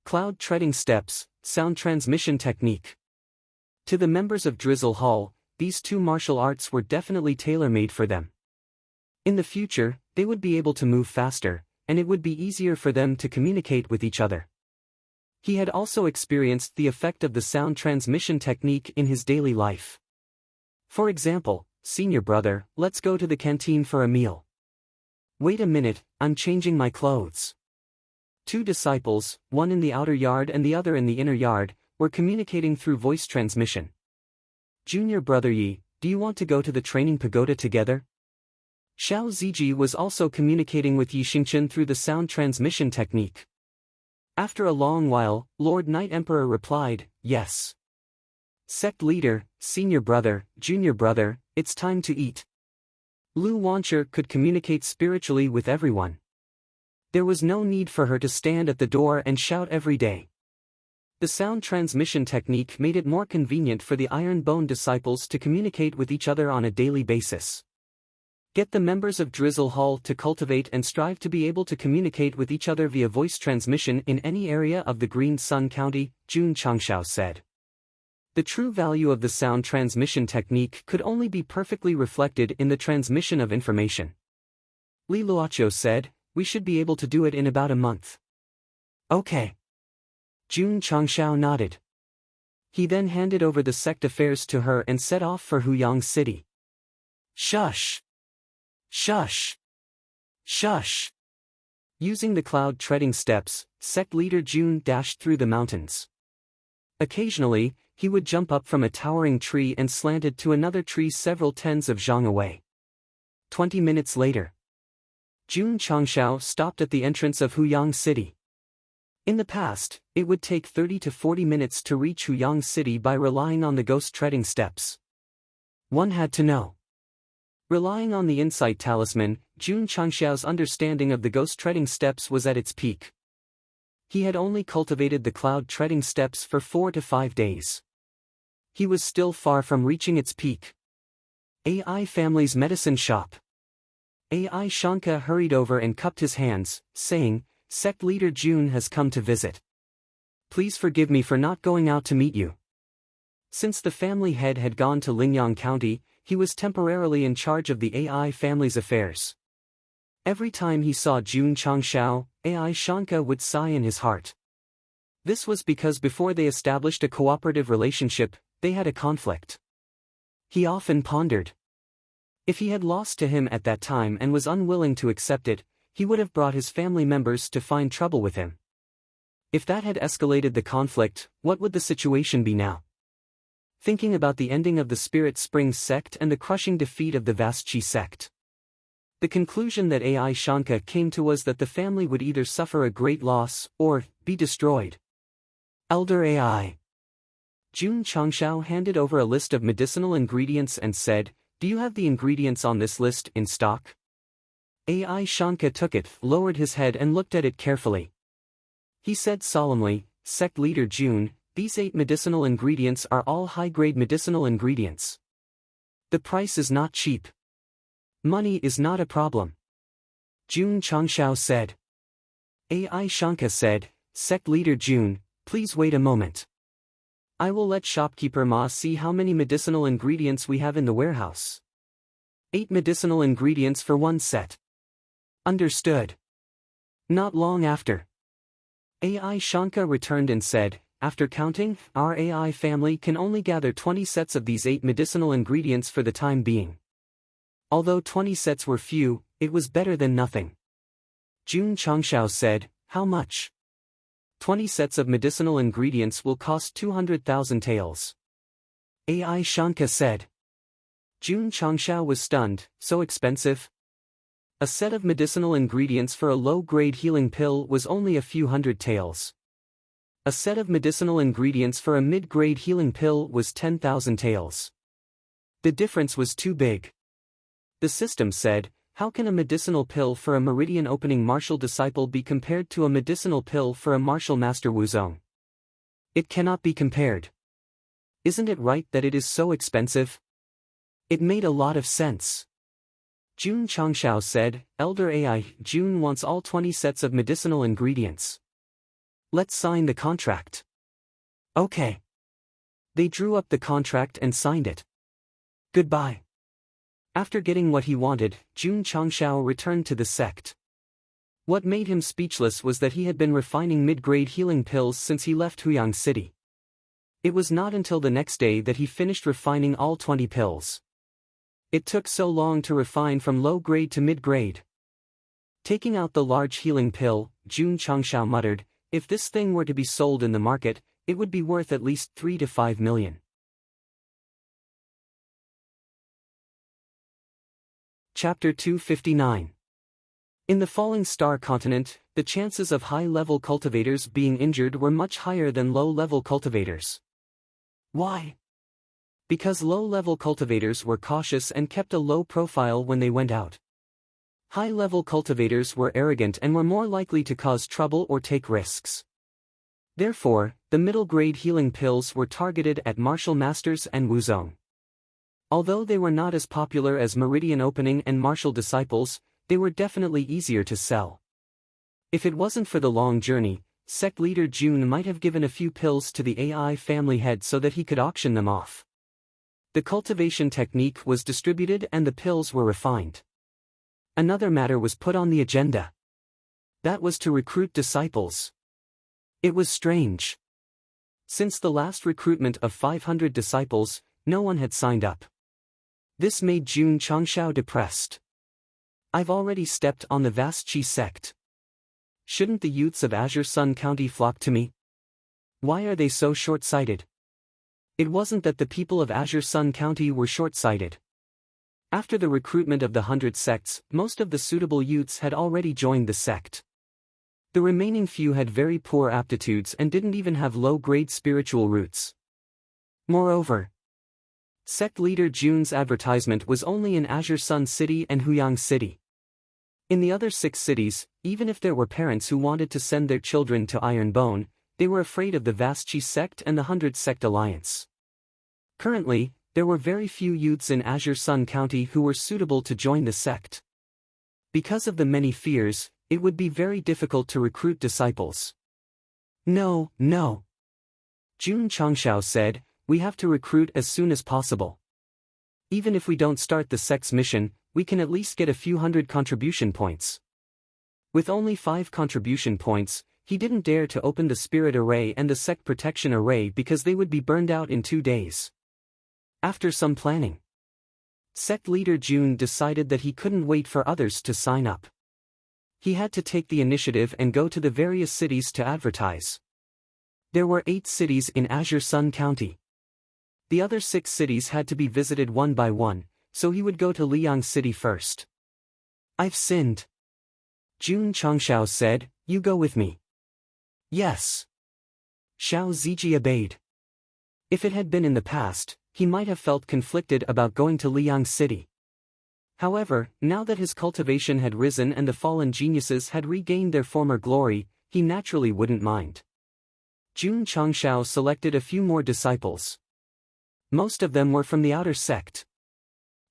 Cloud treading steps, sound transmission technique. To the members of Drizzle Hall, these two martial arts were definitely tailor-made for them. In the future, they would be able to move faster, and it would be easier for them to communicate with each other. He had also experienced the effect of the sound transmission technique in his daily life. For example, "Senior brother, let's go to the canteen for a meal." "Wait a minute, I'm changing my clothes." Two disciples, one in the outer yard and the other in the inner yard, were communicating through voice transmission. "Junior brother Yi, do you want to go to the training pagoda together?" Xiao Ziji was also communicating with Yi Xingchen through the sound transmission technique. After a long while, Lord Knight Emperor replied, "Yes." "Sect leader, senior brother, junior brother, it's time to eat." Lu Wancher could communicate spiritually with everyone. There was no need for her to stand at the door and shout every day. The sound transmission technique made it more convenient for the Iron Bone disciples to communicate with each other on a daily basis. Get the members of Drizzle Hall to cultivate and strive to be able to communicate with each other via voice transmission in any area of the Green Sun County, Jun Changshao said. The true value of the sound transmission technique could only be perfectly reflected in the transmission of information. Li Luoqiu said, we should be able to do it in about a month. Okay. Jun Changshao nodded. He then handed over the sect affairs to her and set off for Huyang City. Shush! Shush! Shush! Using the cloud-treading steps, sect leader Jun dashed through the mountains. Occasionally, he would jump up from a towering tree and slanted to another tree several tens of zhang away. 20 minutes later, Jun Changshao stopped at the entrance of Huyang City. In the past, it would take 30 to 40 minutes to reach Huyang City by relying on the ghost-treading steps. One had to know. Relying on the insight talisman, Jun Changshao's understanding of the ghost-treading steps was at its peak. He had only cultivated the cloud-treading steps for 4 to 5 days. He was still far from reaching its peak. AI Family's medicine shop. AI Shanka hurried over and cupped his hands, saying, Sect leader Jun has come to visit. Please forgive me for not going out to meet you. Since the family head had gone to Lingyang County, he was temporarily in charge of the AI family's affairs. Every time he saw Jun Changshao, AI Shanka would sigh in his heart. This was because before they established a cooperative relationship, they had a conflict. He often pondered. If he had lost to him at that time and was unwilling to accept it, he would have brought his family members to find trouble with him. If that had escalated the conflict, what would the situation be now? Thinking about the ending of the Spirit Springs sect and the crushing defeat of the Vaschi sect, the conclusion that AI Shanka came to was that the family would either suffer a great loss, or be destroyed. Elder AI Jun Changshao handed over a list of medicinal ingredients and said, do you have the ingredients on this list in stock? AI Shanka took it, lowered his head and looked at it carefully. He said solemnly, Sect leader Jun, these 8 medicinal ingredients are all high-grade medicinal ingredients. The price is not cheap. Money is not a problem. Jun Changshao said. AI Shanka said, Sect leader Jun, please wait a moment. I will let shopkeeper Ma see how many medicinal ingredients we have in the warehouse. 8 medicinal ingredients for 1 set. Understood. Not long after, AI Shanka returned and said, after counting, our AI family can only gather 20 sets of these 8 medicinal ingredients for the time being. Although 20 sets were few, it was better than nothing. Jun Changshao said, how much? 20 sets of medicinal ingredients will cost 200,000 taels. AI Shanka said. Jun Changshao was stunned, so expensive? A set of medicinal ingredients for a low-grade healing pill was only a few hundred taels. A set of medicinal ingredients for a mid-grade healing pill was 10,000 taels. The difference was too big. The system said, how can a medicinal pill for a meridian opening martial disciple be compared to a medicinal pill for a martial master Wuzong? It cannot be compared. Isn't it right that it is so expensive? It made a lot of sense. Jun Changshao said, Elder AI, Jun wants all 20 sets of medicinal ingredients. Let's sign the contract. Okay. They drew up the contract and signed it. Goodbye. After getting what he wanted, Jun Changshao returned to the sect. What made him speechless was that he had been refining mid-grade healing pills since he left Huyang City. It was not until the next day that he finished refining all 20 pills. It took so long to refine from low-grade to mid-grade. Taking out the large healing pill, Jun Changshao muttered, if this thing were to be sold in the market, it would be worth at least 3 to 5 million. Chapter 259. In the Falling Star continent, the chances of high-level cultivators being injured were much higher than low-level cultivators. Why? Because low-level cultivators were cautious and kept a low profile when they went out. High-level cultivators were arrogant and were more likely to cause trouble or take risks. Therefore, the middle-grade healing pills were targeted at martial masters and Wuzong. Although they were not as popular as Meridian Opening and Martial Disciples, they were definitely easier to sell. If it wasn't for the long journey, Sect leader June might have given a few pills to the AI family head so that he could auction them off. The cultivation technique was distributed and the pills were refined. Another matter was put on the agenda. That was to recruit disciples. It was strange. Since the last recruitment of 500 disciples, no one had signed up. This made Jun Changshao depressed. I've already stepped on the vast Qi sect. Shouldn't the youths of Azure Sun County flock to me? Why are they so short-sighted? It wasn't that the people of Azure Sun County were short-sighted. After the recruitment of the 100 sects, most of the suitable youths had already joined the sect. The remaining few had very poor aptitudes and didn't even have low-grade spiritual roots. Moreover, sect leader Jun's advertisement was only in Azure Sun City and Huyang City. In the other 6 cities, even if there were parents who wanted to send their children to Ironbone, they were afraid of the vast Qi sect and the 100 sect alliance. Currently, there were very few youths in Azure Sun County who were suitable to join the sect. Because of the many fears, it would be very difficult to recruit disciples. No. Jun Changshao said, we have to recruit as soon as possible. Even if we don't start the sect's mission, we can at least get a few hundred contribution points. With only 5 contribution points, he didn't dare to open the Spirit Array and the Sect Protection Array because they would be burned out in 2 days. After some planning, sect leader Jun decided that he couldn't wait for others to sign up. He had to take the initiative and go to the various cities to advertise. There were 8 cities in Azure Sun County. The other 6 cities had to be visited one by one, so he would go to Liang City first. I've sinned. Jun Changshao said, you go with me. Yes. Xiao Ziji obeyed. If it had been in the past, he might have felt conflicted about going to Liang City. However, now that his cultivation had risen and the fallen geniuses had regained their former glory, he naturally wouldn't mind. Jun Changshao selected a few more disciples. Most of them were from the outer sect.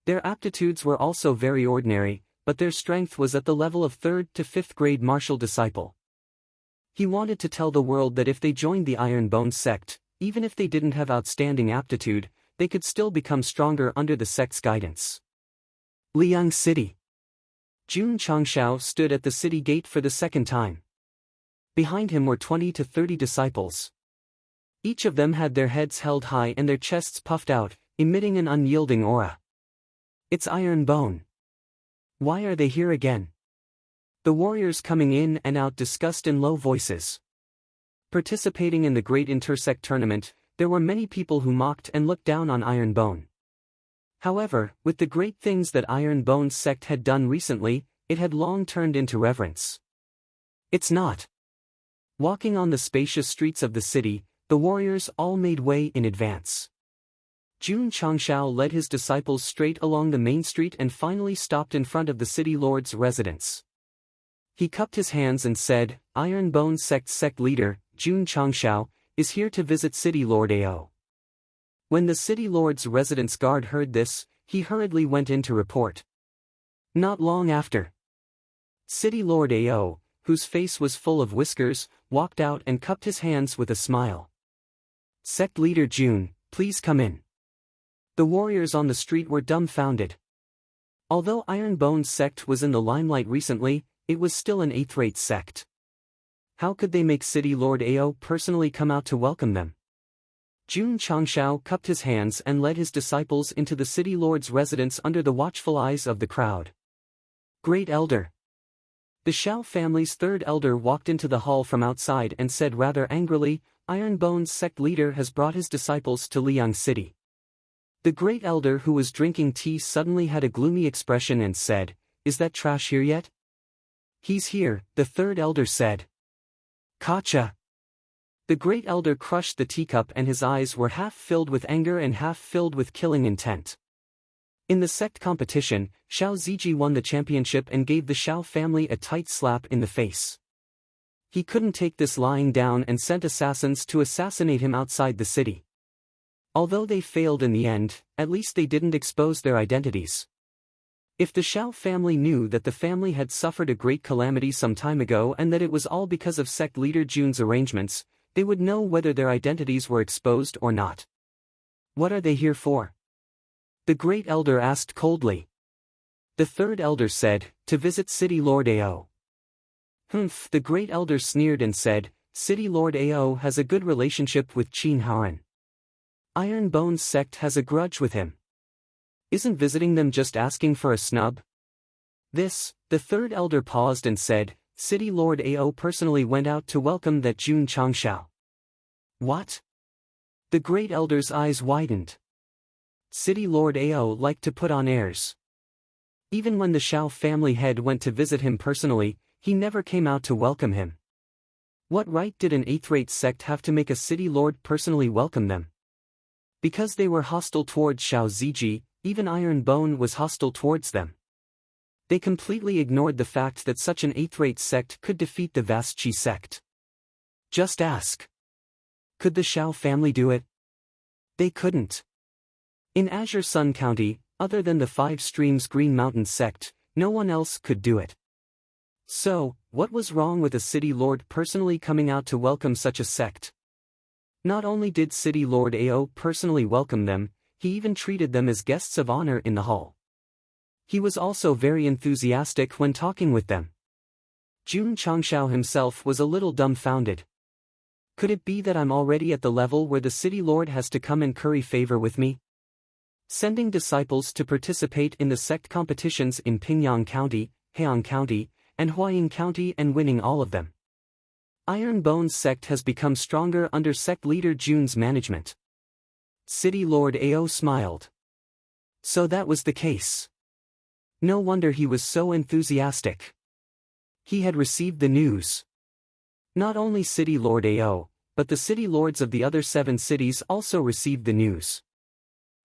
Their aptitudes were also very ordinary, but their strength was at the level of 3rd to 5th grade martial disciple. He wanted to tell the world that if they joined the Ironbone sect, even if they didn't have outstanding aptitude, they could still become stronger under the sect's guidance. Liang City. Jun Changshao stood at the city gate for the second time. Behind him were 20 to 30 disciples. Each of them had their heads held high and their chests puffed out, emitting an unyielding aura. It's Ironbone. Why are they here again? The warriors coming in and out discussed in low voices. Participating in the Great Intersect Tournament, there were many people who mocked and looked down on Ironbone. However, with the great things that Ironbone's sect had done recently, it had long turned into reverence. It's not. Walking on the spacious streets of the city, the warriors all made way in advance. Jun Changshao led his disciples straight along the main street and finally stopped in front of the city lord's residence. He cupped his hands and said, Ironbone Sect's sect leader, Jun Changshao, is here to visit City Lord Ao. When the city lord's residence guard heard this, he hurriedly went in to report. Not long after, City Lord Ao, whose face was full of whiskers, walked out and cupped his hands with a smile. Sect leader Jun, please come in. The warriors on the street were dumbfounded. Although Ironbone's sect was in the limelight recently, it was still an 8th-rate sect. How could they make City Lord Ao personally come out to welcome them? Jun Changshao cupped his hands and led his disciples into the city lord's residence under the watchful eyes of the crowd. Great Elder. The Xiao family's 3rd elder walked into the hall from outside and said rather angrily, Ironbone's sect leader has brought his disciples to Liang City. The great elder who was drinking tea suddenly had a gloomy expression and said, Is that trash here yet? He's here, the 3rd elder said. Kacha. The great elder crushed the teacup and his eyes were half filled with anger and half filled with killing intent. In the sect competition, Xiao Ziji won the championship and gave the Xiao family a tight slap in the face. He couldn't take this lying down and sent assassins to assassinate him outside the city. Although they failed in the end, at least they didn't expose their identities. If the Shao family knew that the family had suffered a great calamity some time ago and that it was all because of sect leader Jun's arrangements, they would know whether their identities were exposed or not. What are they here for? The great elder asked coldly. The third elder said, to visit City Lord Ao. Humph, the great elder sneered and said, City Lord Ao has a good relationship with Qin Haoran. Iron Bones sect has a grudge with him. Isn't visiting them just asking for a snub? The third elder paused and said, City Lord Ao personally went out to welcome that Jun Changshao. What? The great elder's eyes widened. City Lord Ao liked to put on airs. Even when the Shao family head went to visit him personally, he never came out to welcome him. What right did an eighth-rate sect have to make a city lord personally welcome them? Because they were hostile towards Shao Ziji, even Iron Bone was hostile towards them. They completely ignored the fact that such an eighth-rate sect could defeat the vast Qi sect. Just ask. Could the Shao family do it? They couldn't. In Azure Sun County, other than the Five Streams Green Mountain sect, no one else could do it. So, what was wrong with a city lord personally coming out to welcome such a sect? Not only did City Lord Ao personally welcome them, he even treated them as guests of honor in the hall. He was also very enthusiastic when talking with them. Jun Changshao himself was a little dumbfounded. Could it be that I'm already at the level where the city lord has to come and curry favor with me? Sending disciples to participate in the sect competitions in Pingyang County, Heian County, and Huayin County and winning all of them. Iron Bones sect has become stronger under sect leader Jun's management. City Lord Ao smiled. So that was the case. No wonder he was so enthusiastic. He had received the news. Not only City Lord Ao, but the city lords of the other 7 cities also received the news.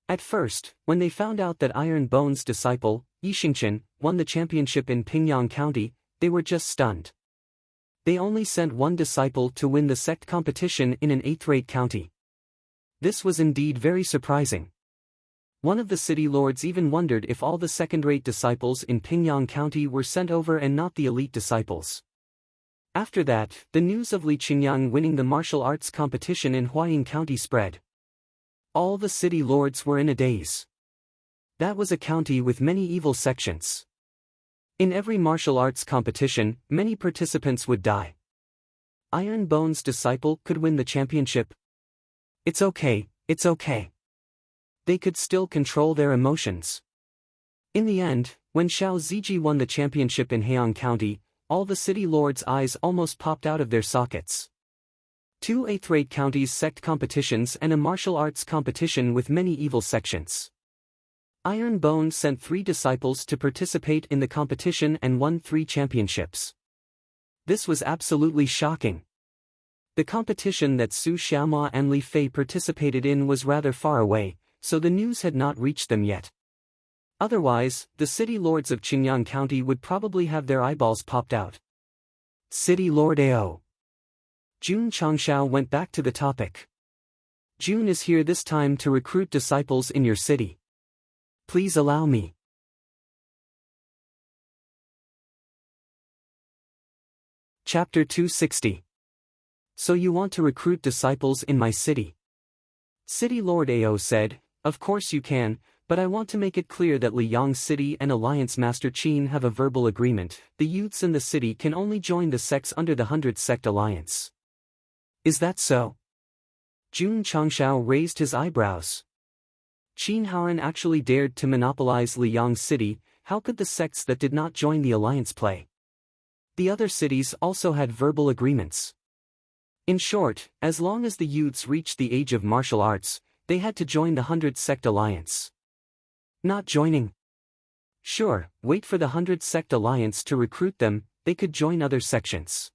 At first, when they found out that Iron Bones' disciple, Yixingchen, won the championship in Pingyang County, they were just stunned. They only sent one disciple to win the sect competition in an 8th-rate county. This was indeed very surprising. One of the city lords even wondered if all the second-rate disciples in Pingyang County were sent over and not the elite disciples. After that, the news of Li Qingyang winning the martial arts competition in Huayin County spread. All the city lords were in a daze. That was a county with many evil sections. In every martial arts competition, many participants would die. Iron Bones' disciple could win the championship. It's okay, it's okay. They could still control their emotions. In the end, when Shao Ziji won the championship in Heian County, all the city lords' eyes almost popped out of their sockets. 2 8th-rate counties sect competitions and a martial arts competition with many evil sections. Iron Bone sent 3 disciples to participate in the competition and won 3 championships. This was absolutely shocking. The competition that Su Xiaoma and Li Fei participated in was rather far away, so the news had not reached them yet. Otherwise, the city lords of Qingyang County would probably have their eyeballs popped out. City Lord Ao. Jun Changshao went back to the topic. Jun is here this time to recruit disciples in your city. Please allow me. Chapter 260. So you want to recruit disciples in my city? City Lord Ao said, of course you can, but I want to make it clear that Liyang City and Alliance Master Qin have a verbal agreement. The youths in the city can only join the sects under the 100 Sect Alliance. Is that so? Jun Changshao raised his eyebrows. Qin Haoran actually dared to monopolize Liyang City. How could the sects that did not join the alliance play? The other cities also had verbal agreements. In short, as long as the youths reached the age of martial arts, they had to join the 100 Sect Alliance. Not joining? Sure, wait for the 100 Sect Alliance to recruit them, they could join other sections.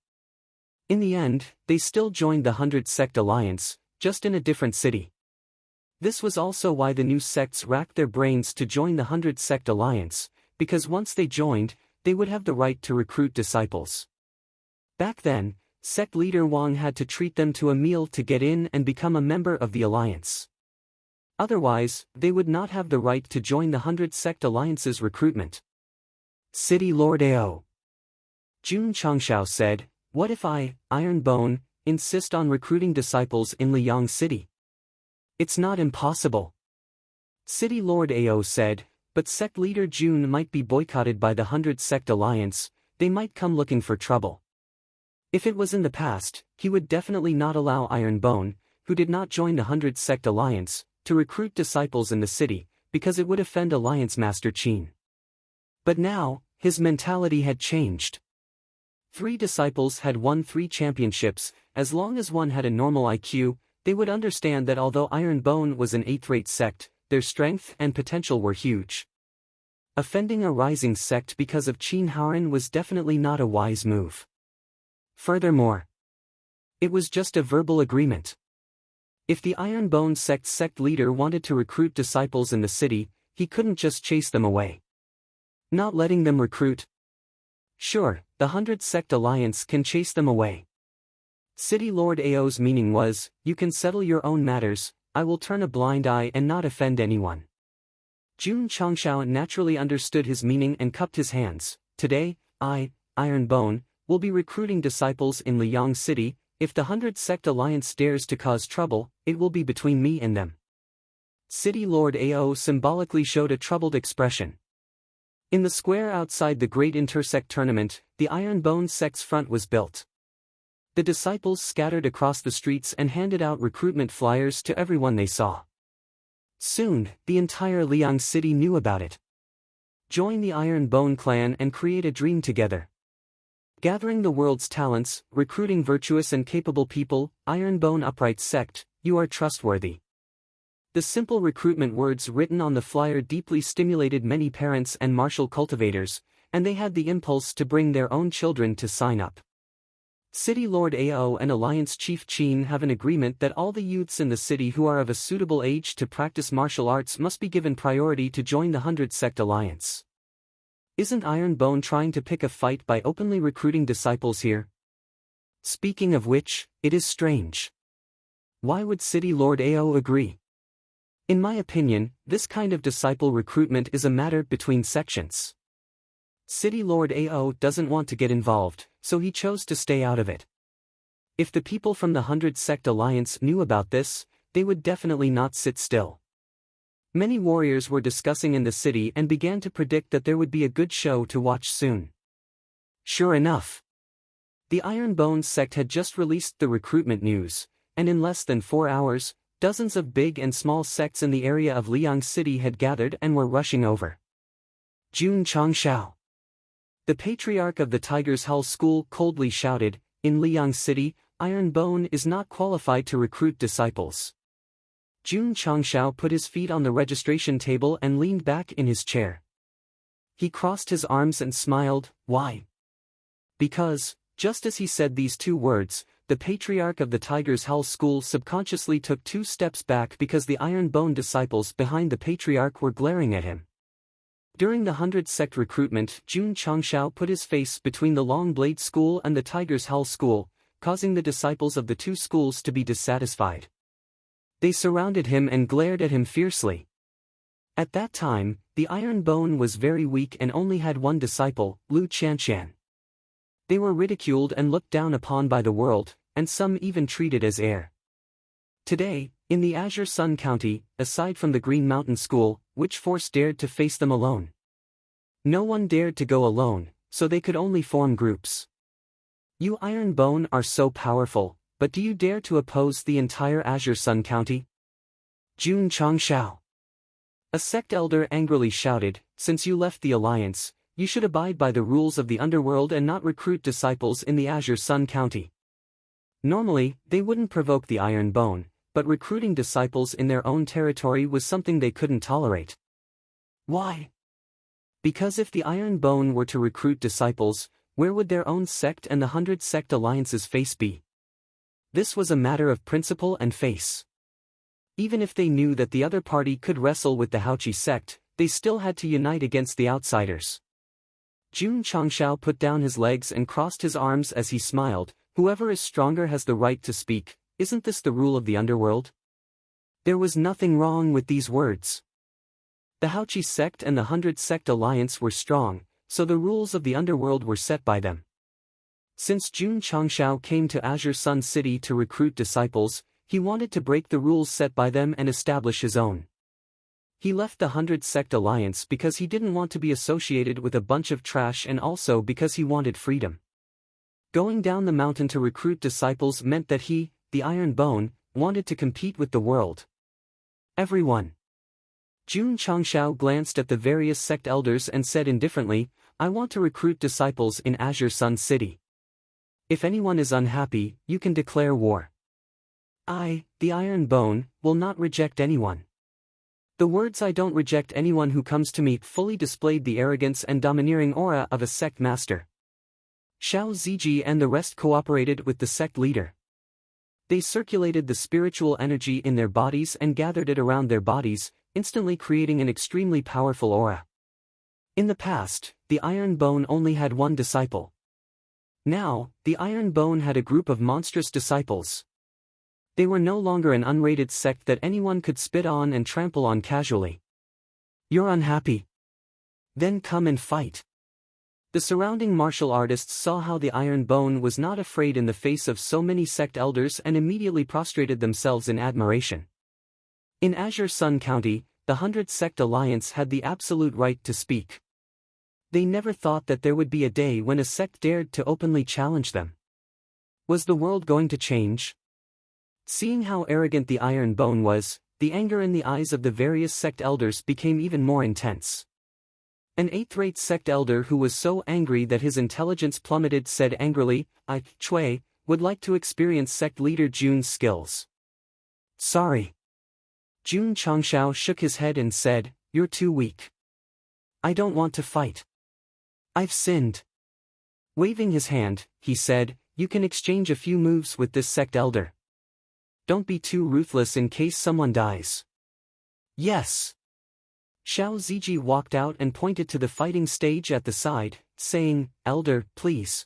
In the end, they still joined the 100 Sect Alliance, just in a different city. This was also why the new sects racked their brains to join the 100 Sect Alliance, because once they joined, they would have the right to recruit disciples. Back then, sect leader Wang had to treat them to a meal to get in and become a member of the alliance. Otherwise, they would not have the right to join the 100 Sect Alliance's recruitment. City Lord Ao Jun Changshao said, "What if I, Iron Bone, insist on recruiting disciples in Liang City? It's not impossible." City Lord Ao said, "But sect leader Jun might be boycotted by the 100 Sect Alliance, they might come looking for trouble. If it was in the past, he would definitely not allow Iron Bone, who did not join the 100 Sect Alliance, to recruit disciples in the city, because it would offend Alliance Master Qin. But now, his mentality had changed. 3 disciples had won 3 championships. As long as one had a normal IQ, they would understand that although Iron Bone was an 8th-rate sect, their strength and potential were huge. Offending a rising sect because of Qin Haoran was definitely not a wise move. Furthermore, it was just a verbal agreement. If the Iron Bone sect leader wanted to recruit disciples in the city, he couldn't just chase them away. Not letting them recruit? Sure, the 100 Sect Alliance can chase them away. City Lord Ao's meaning was, you can settle your own matters, I will turn a blind eye and not offend anyone. Jun Changshao naturally understood his meaning and cupped his hands. Today, I, Iron Bone, will be recruiting disciples in Liang City. If the 100 Sect Alliance dares to cause trouble, it will be between me and them. City Lord Ao symbolically showed a troubled expression. In the square outside the Great Intersect Tournament, the Iron Bone sect's front was built. The disciples scattered across the streets and handed out recruitment flyers to everyone they saw. Soon, the entire Liang City knew about it. Join the Iron Bone clan and create a dream together. Gathering the world's talents, recruiting virtuous and capable people, Iron Bone Upright Sect, you are trustworthy. The simple recruitment words written on the flyer deeply stimulated many parents and martial cultivators, and they had the impulse to bring their own children to sign up. City Lord Ao and Alliance Chief Qin have an agreement that all the youths in the city who are of a suitable age to practice martial arts must be given priority to join the 100 Sect Alliance. Isn't Iron Bone trying to pick a fight by openly recruiting disciples here? Speaking of which, it is strange. Why would City Lord Ao agree? In my opinion, this kind of disciple recruitment is a matter between sections. City Lord Ao doesn't want to get involved, so he chose to stay out of it. If the people from the 100 Sect Alliance knew about this, they would definitely not sit still. Many warriors were discussing in the city and began to predict that there would be a good show to watch soon. Sure enough, the Iron Bone sect had just released the recruitment news, and in less than 4 hours, dozens of big and small sects in the area of Liang City had gathered and were rushing over. Jun Changshao, the patriarch of the Tiger's Hull School, coldly shouted, "In Liang City, Iron Bone is not qualified to recruit disciples." Jun Changshao put his feet on the registration table and leaned back in his chair. He crossed his arms and smiled. Why? Because, just as he said these 2 words, the patriarch of the Tiger's Hull School subconsciously took 2 steps back because the Iron Bone disciples behind the patriarch were glaring at him. During the 100 Sect recruitment, Jun Changshao put his face between the Long Blade School and the Tiger's Hull School, causing the disciples of the 2 schools to be dissatisfied. They surrounded him and glared at him fiercely. At that time, the Iron Bone was very weak and only had 1 disciple, Lu Qianshan. They were ridiculed and looked down upon by the world, and some even treated as heir. Today, in the Azure Sun County, aside from the Green Mountain School, which force dared to face them alone? No one dared to go alone, so they could only form groups. You Iron Bone are so powerful, but do you dare to oppose the entire Azure Sun County? Jun Changshao, a sect elder, angrily shouted, "Since you left the Alliance, you should abide by the rules of the underworld and not recruit disciples in the Azure Sun County." Normally, they wouldn't provoke the Iron Bone, but recruiting disciples in their own territory was something they couldn't tolerate. Why? Because if the Iron Bone were to recruit disciples, where would their own sect and the 100 Sect Alliance's face be? This was a matter of principle and face. Even if they knew that the other party could wrestle with the Haoqi sect, they still had to unite against the outsiders. Jun Changshao put down his legs and crossed his arms as he smiled. Whoever is stronger has the right to speak. Isn't this the rule of the underworld? There was nothing wrong with these words. The Haochi sect and the 100 Sect alliance were strong, so the rules of the underworld were set by them. Since Jun Changshao came to Azure Sun City to recruit disciples, he wanted to break the rules set by them and establish his own. He left the 100 Sect alliance because he didn't want to be associated with a bunch of trash and also because he wanted freedom. Going down the mountain to recruit disciples meant that he, the Iron Bone, wanted to compete with the world. Everyone. Jun Changshao glanced at the various sect elders and said indifferently, I want to recruit disciples in Azure Sun City. If anyone is unhappy, you can declare war. I, the Iron Bone, will not reject anyone. The words I don't reject anyone who comes to me fully displayed the arrogance and domineering aura of a sect master. Xiao Ziji and the rest cooperated with the sect leader. They circulated the spiritual energy in their bodies and gathered it around their bodies, instantly creating an extremely powerful aura. In the past, the Iron Bone only had one disciple. Now, the Iron Bone had a group of monstrous disciples. They were no longer an unrated sect that anyone could spit on and trample on casually. You're unhappy? Then come and fight. The surrounding martial artists saw how the Iron Bone was not afraid in the face of so many sect elders and immediately prostrated themselves in admiration. In Azure Sun County, the 100 Sect Alliance had the absolute right to speak. They never thought that there would be a day when a sect dared to openly challenge them. Was the world going to change? Seeing how arrogant the Iron Bone was, the anger in the eyes of the various sect elders became even more intense. An 8th-rate sect elder who was so angry that his intelligence plummeted said angrily, I, Chui, would like to experience sect leader Jun's skills. Sorry. Jun Changshao shook his head and said, you're too weak. I don't want to fight. I've sinned. Waving his hand, he said, you can exchange a few moves with this sect elder. Don't be too ruthless in case someone dies. Yes. Xiao Ziji walked out and pointed to the fighting stage at the side, saying, Elder, please.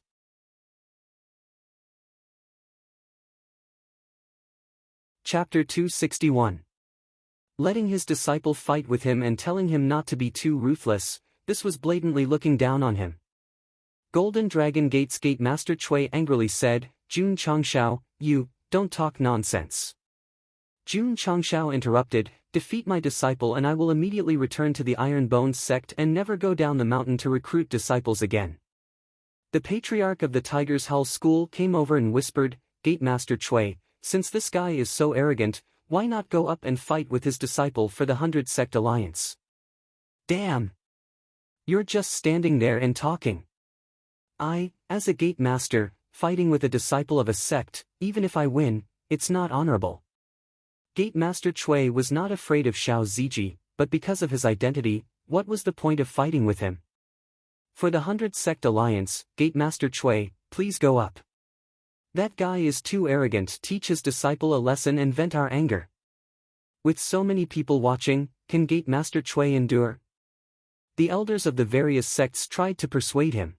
Chapter 261. Letting his disciple fight with him and telling him not to be too ruthless, this was blatantly looking down on him. Golden Dragon Gate's Gate Master Chui angrily said, Jun Changshao, you, don't talk nonsense. Jun Changshao interrupted, defeat my disciple and I will immediately return to the Iron Bones sect and never go down the mountain to recruit disciples again. The patriarch of the Tiger's Hull School came over and whispered, Gate Master Chui, since this guy is so arrogant, why not go up and fight with his disciple for the 100 Sect Alliance? Damn! You're just standing there and talking. I, as a Gate Master, fighting with a disciple of a sect, even if I win, it's not honorable. Gate Master Chui was not afraid of Xiao Ziji, but because of his identity, what was the point of fighting with him? For the 100 Sect Alliance, Gate Master Chui, please go up. That guy is too arrogant. Teach his disciple a lesson and vent our anger. With so many people watching, can Gate Master Chui endure? The elders of the various sects tried to persuade him.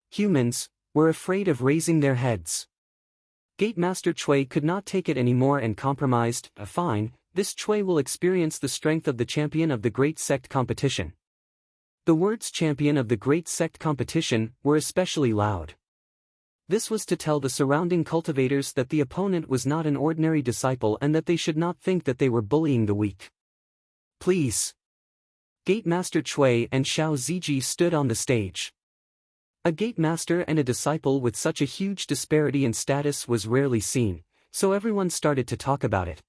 Humans were afraid of raising their heads. Gate Master Chui could not take it anymore and compromised, fine, this Chui will experience the strength of the champion of the Great Sect competition. The words champion of the Great Sect competition were especially loud. This was to tell the surrounding cultivators that the opponent was not an ordinary disciple and that they should not think that they were bullying the weak. Please. Gate Master Chui and Xiao Ziji stood on the stage. A Gate Master and a disciple with such a huge disparity in status was rarely seen, so everyone started to talk about it.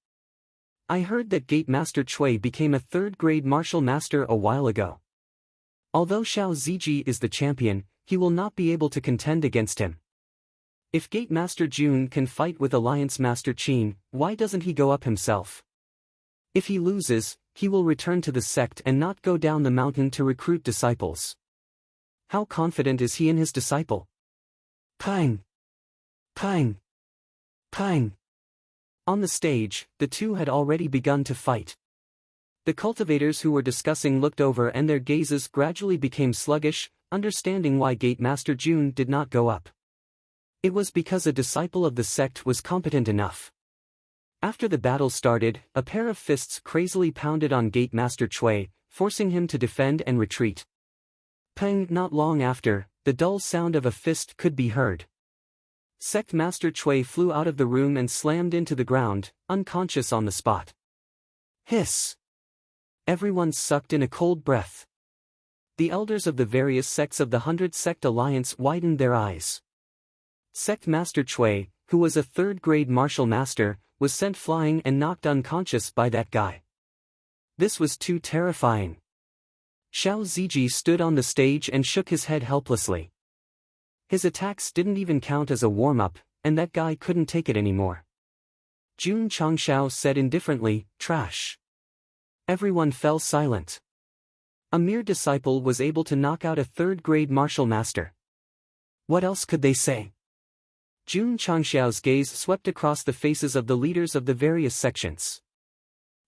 I heard that Gate Master Chui became a 3rd-grade martial master a while ago. Although Xiao Ziji is the champion, he will not be able to contend against him. If Gate Master Jun can fight with Alliance Master Qin, why doesn't he go up himself? If he loses, he will return to the sect and not go down the mountain to recruit disciples. How confident is he in his disciple? Pang! Pang! Pang! On the stage, the two had already begun to fight. The cultivators who were discussing looked over and their gazes gradually became sluggish, understanding why Gate Master Jun did not go up. It was because a disciple of the sect was competent enough. After the battle started, a pair of fists crazily pounded on Gate Master Chui, forcing him to defend and retreat. Peng! Not long after, the dull sound of a fist could be heard. Sect Master Chui flew out of the room and slammed into the ground, unconscious on the spot. Hiss! Everyone sucked in a cold breath. The elders of the various sects of the 100 Sect Alliance widened their eyes. Sect Master Chui, who was a third-grade martial master, was sent flying and knocked unconscious by that guy. This was too terrifying. Xiao Ziji stood on the stage and shook his head helplessly. His attacks didn't even count as a warm-up, and that guy couldn't take it anymore. Jun Changshao said indifferently, "Trash." Everyone fell silent. A mere disciple was able to knock out a third-grade martial master. What else could they say? Jun Changshao's gaze swept across the faces of the leaders of the various sections.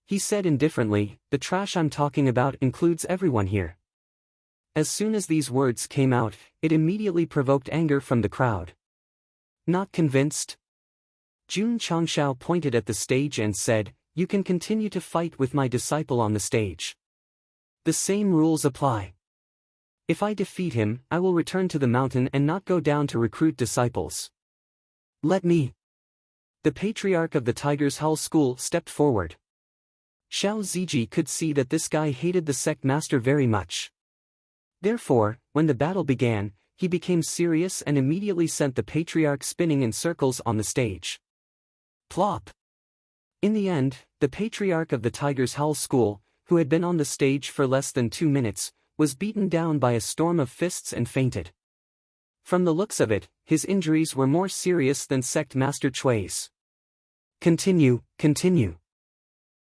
He said indifferently, "The trash I'm talking about includes everyone here." As soon as these words came out, it immediately provoked anger from the crowd. Not convinced? Jun Changshao pointed at the stage and said, "You can continue to fight with my disciple on the stage. The same rules apply. If I defeat him, I will return to the mountain and not go down to recruit disciples. Let me." The patriarch of the Tiger's Hull School stepped forward. Xiao Ziji could see that this guy hated the sect master very much. Therefore, when the battle began, he became serious and immediately sent the patriarch spinning in circles on the stage. Plop! In the end, the patriarch of the Tiger's Hull School, who had been on the stage for less than 2 minutes, was beaten down by a storm of fists and fainted. From the looks of it, his injuries were more serious than Sect Master Chui's. Continue.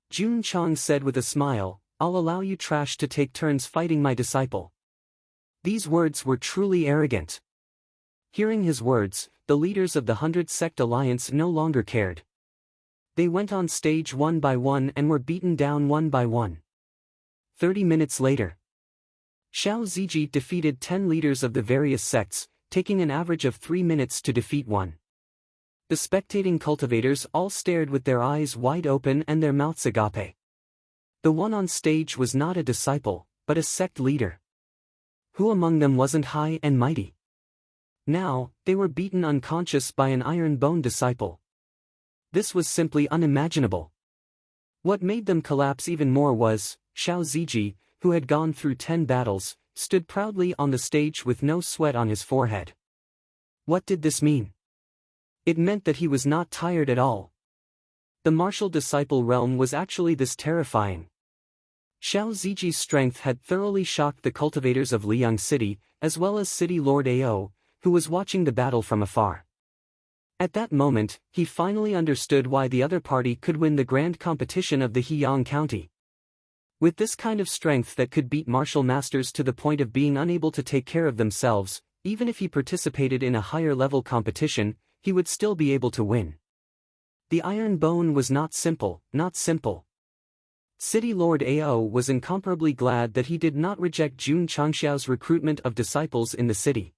Jun Chang said with a smile, "I'll allow you trash to take turns fighting my disciple." These words were truly arrogant. Hearing his words, the leaders of the 100 Sect Alliance no longer cared. They went on stage one by one and were beaten down one by one. 30 minutes later, Xiao Ziji defeated 10 leaders of the various sects, taking an average of 3 minutes to defeat one. The spectating cultivators all stared with their eyes wide open and their mouths agape. The one on stage was not a disciple, but a sect leader. Who among them wasn't high and mighty? Now, they were beaten unconscious by an iron bone disciple. This was simply unimaginable. What made them collapse even more was, Xiao Ziji, who had gone through 10 battles, stood proudly on the stage with no sweat on his forehead. What did this mean? It meant that he was not tired at all. The martial disciple realm was actually this terrifying. Xiao Ziji's strength had thoroughly shocked the cultivators of Liang City, as well as City Lord Ao, who was watching the battle from afar. At that moment, he finally understood why the other party could win the grand competition of the Heyang County. With this kind of strength that could beat martial masters to the point of being unable to take care of themselves, even if he participated in a higher-level competition, he would still be able to win. The iron bone was not simple. City Lord Ao was incomparably glad that he did not reject Jun Changshao's recruitment of disciples in the city.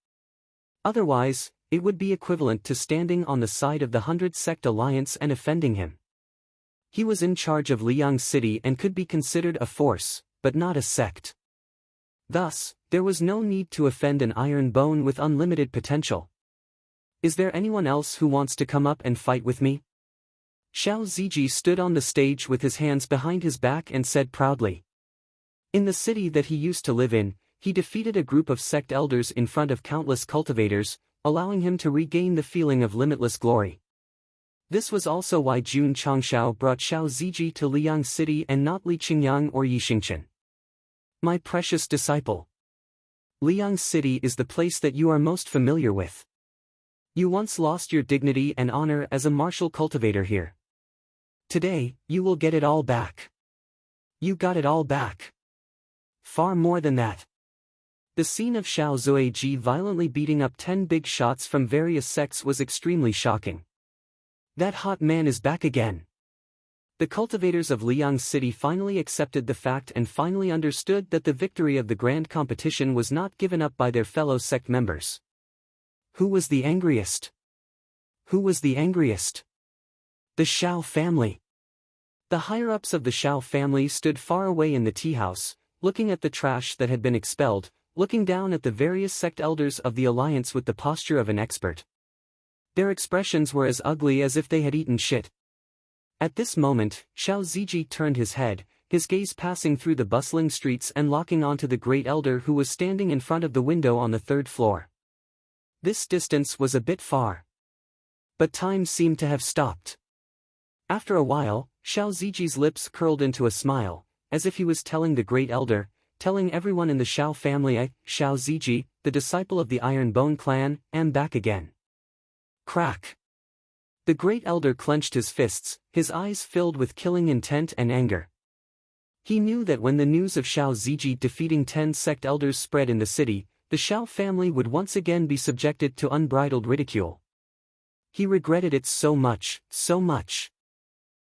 Otherwise, it would be equivalent to standing on the side of the 100 Sect Alliance and offending him. He was in charge of Liang City and could be considered a force, but not a sect. Thus, there was no need to offend an iron bone with unlimited potential. Is there anyone else who wants to come up and fight with me? Xiao Ziji stood on the stage with his hands behind his back and said proudly. In the city that he used to live in, he defeated a group of sect elders in front of countless cultivators, allowing him to regain the feeling of limitless glory. This was also why Jun Changshao brought Xiao Ziji to Liang City and not Li Qingyang or Yi Xingchen. My precious disciple. Liang City is the place that you are most familiar with. You once lost your dignity and honor as a martial cultivator here. Today, you will get it all back. You got it all back. Far more than that. The scene of Xiao Zuiji violently beating up 10 big shots from various sects was extremely shocking. That hot man is back again. The cultivators of Liang City finally accepted the fact and finally understood that the victory of the grand competition was not given up by their fellow sect members. Who was the angriest? Who was the angriest? The Shao family. The higher-ups of the Shao family stood far away in the tea house, looking at the trash that had been expelled, looking down at the various sect elders of the alliance with the posture of an expert. Their expressions were as ugly as if they had eaten shit. At this moment, Xiao Ziji turned his head, his gaze passing through the bustling streets and locking onto the great elder who was standing in front of the window on the third floor. This distance was a bit far. But time seemed to have stopped. After a while, Xiao Ziji's lips curled into a smile, as if he was telling the great elder, telling everyone in the Xiao family Xiao Ziji, the disciple of the Iron Bone clan, am back again. Crack. The great elder clenched his fists, his eyes filled with killing intent and anger. He knew that when the news of Xiao Ziji defeating 10 sect elders spread in the city, the Xiao family would once again be subjected to unbridled ridicule. He regretted it so much, so much.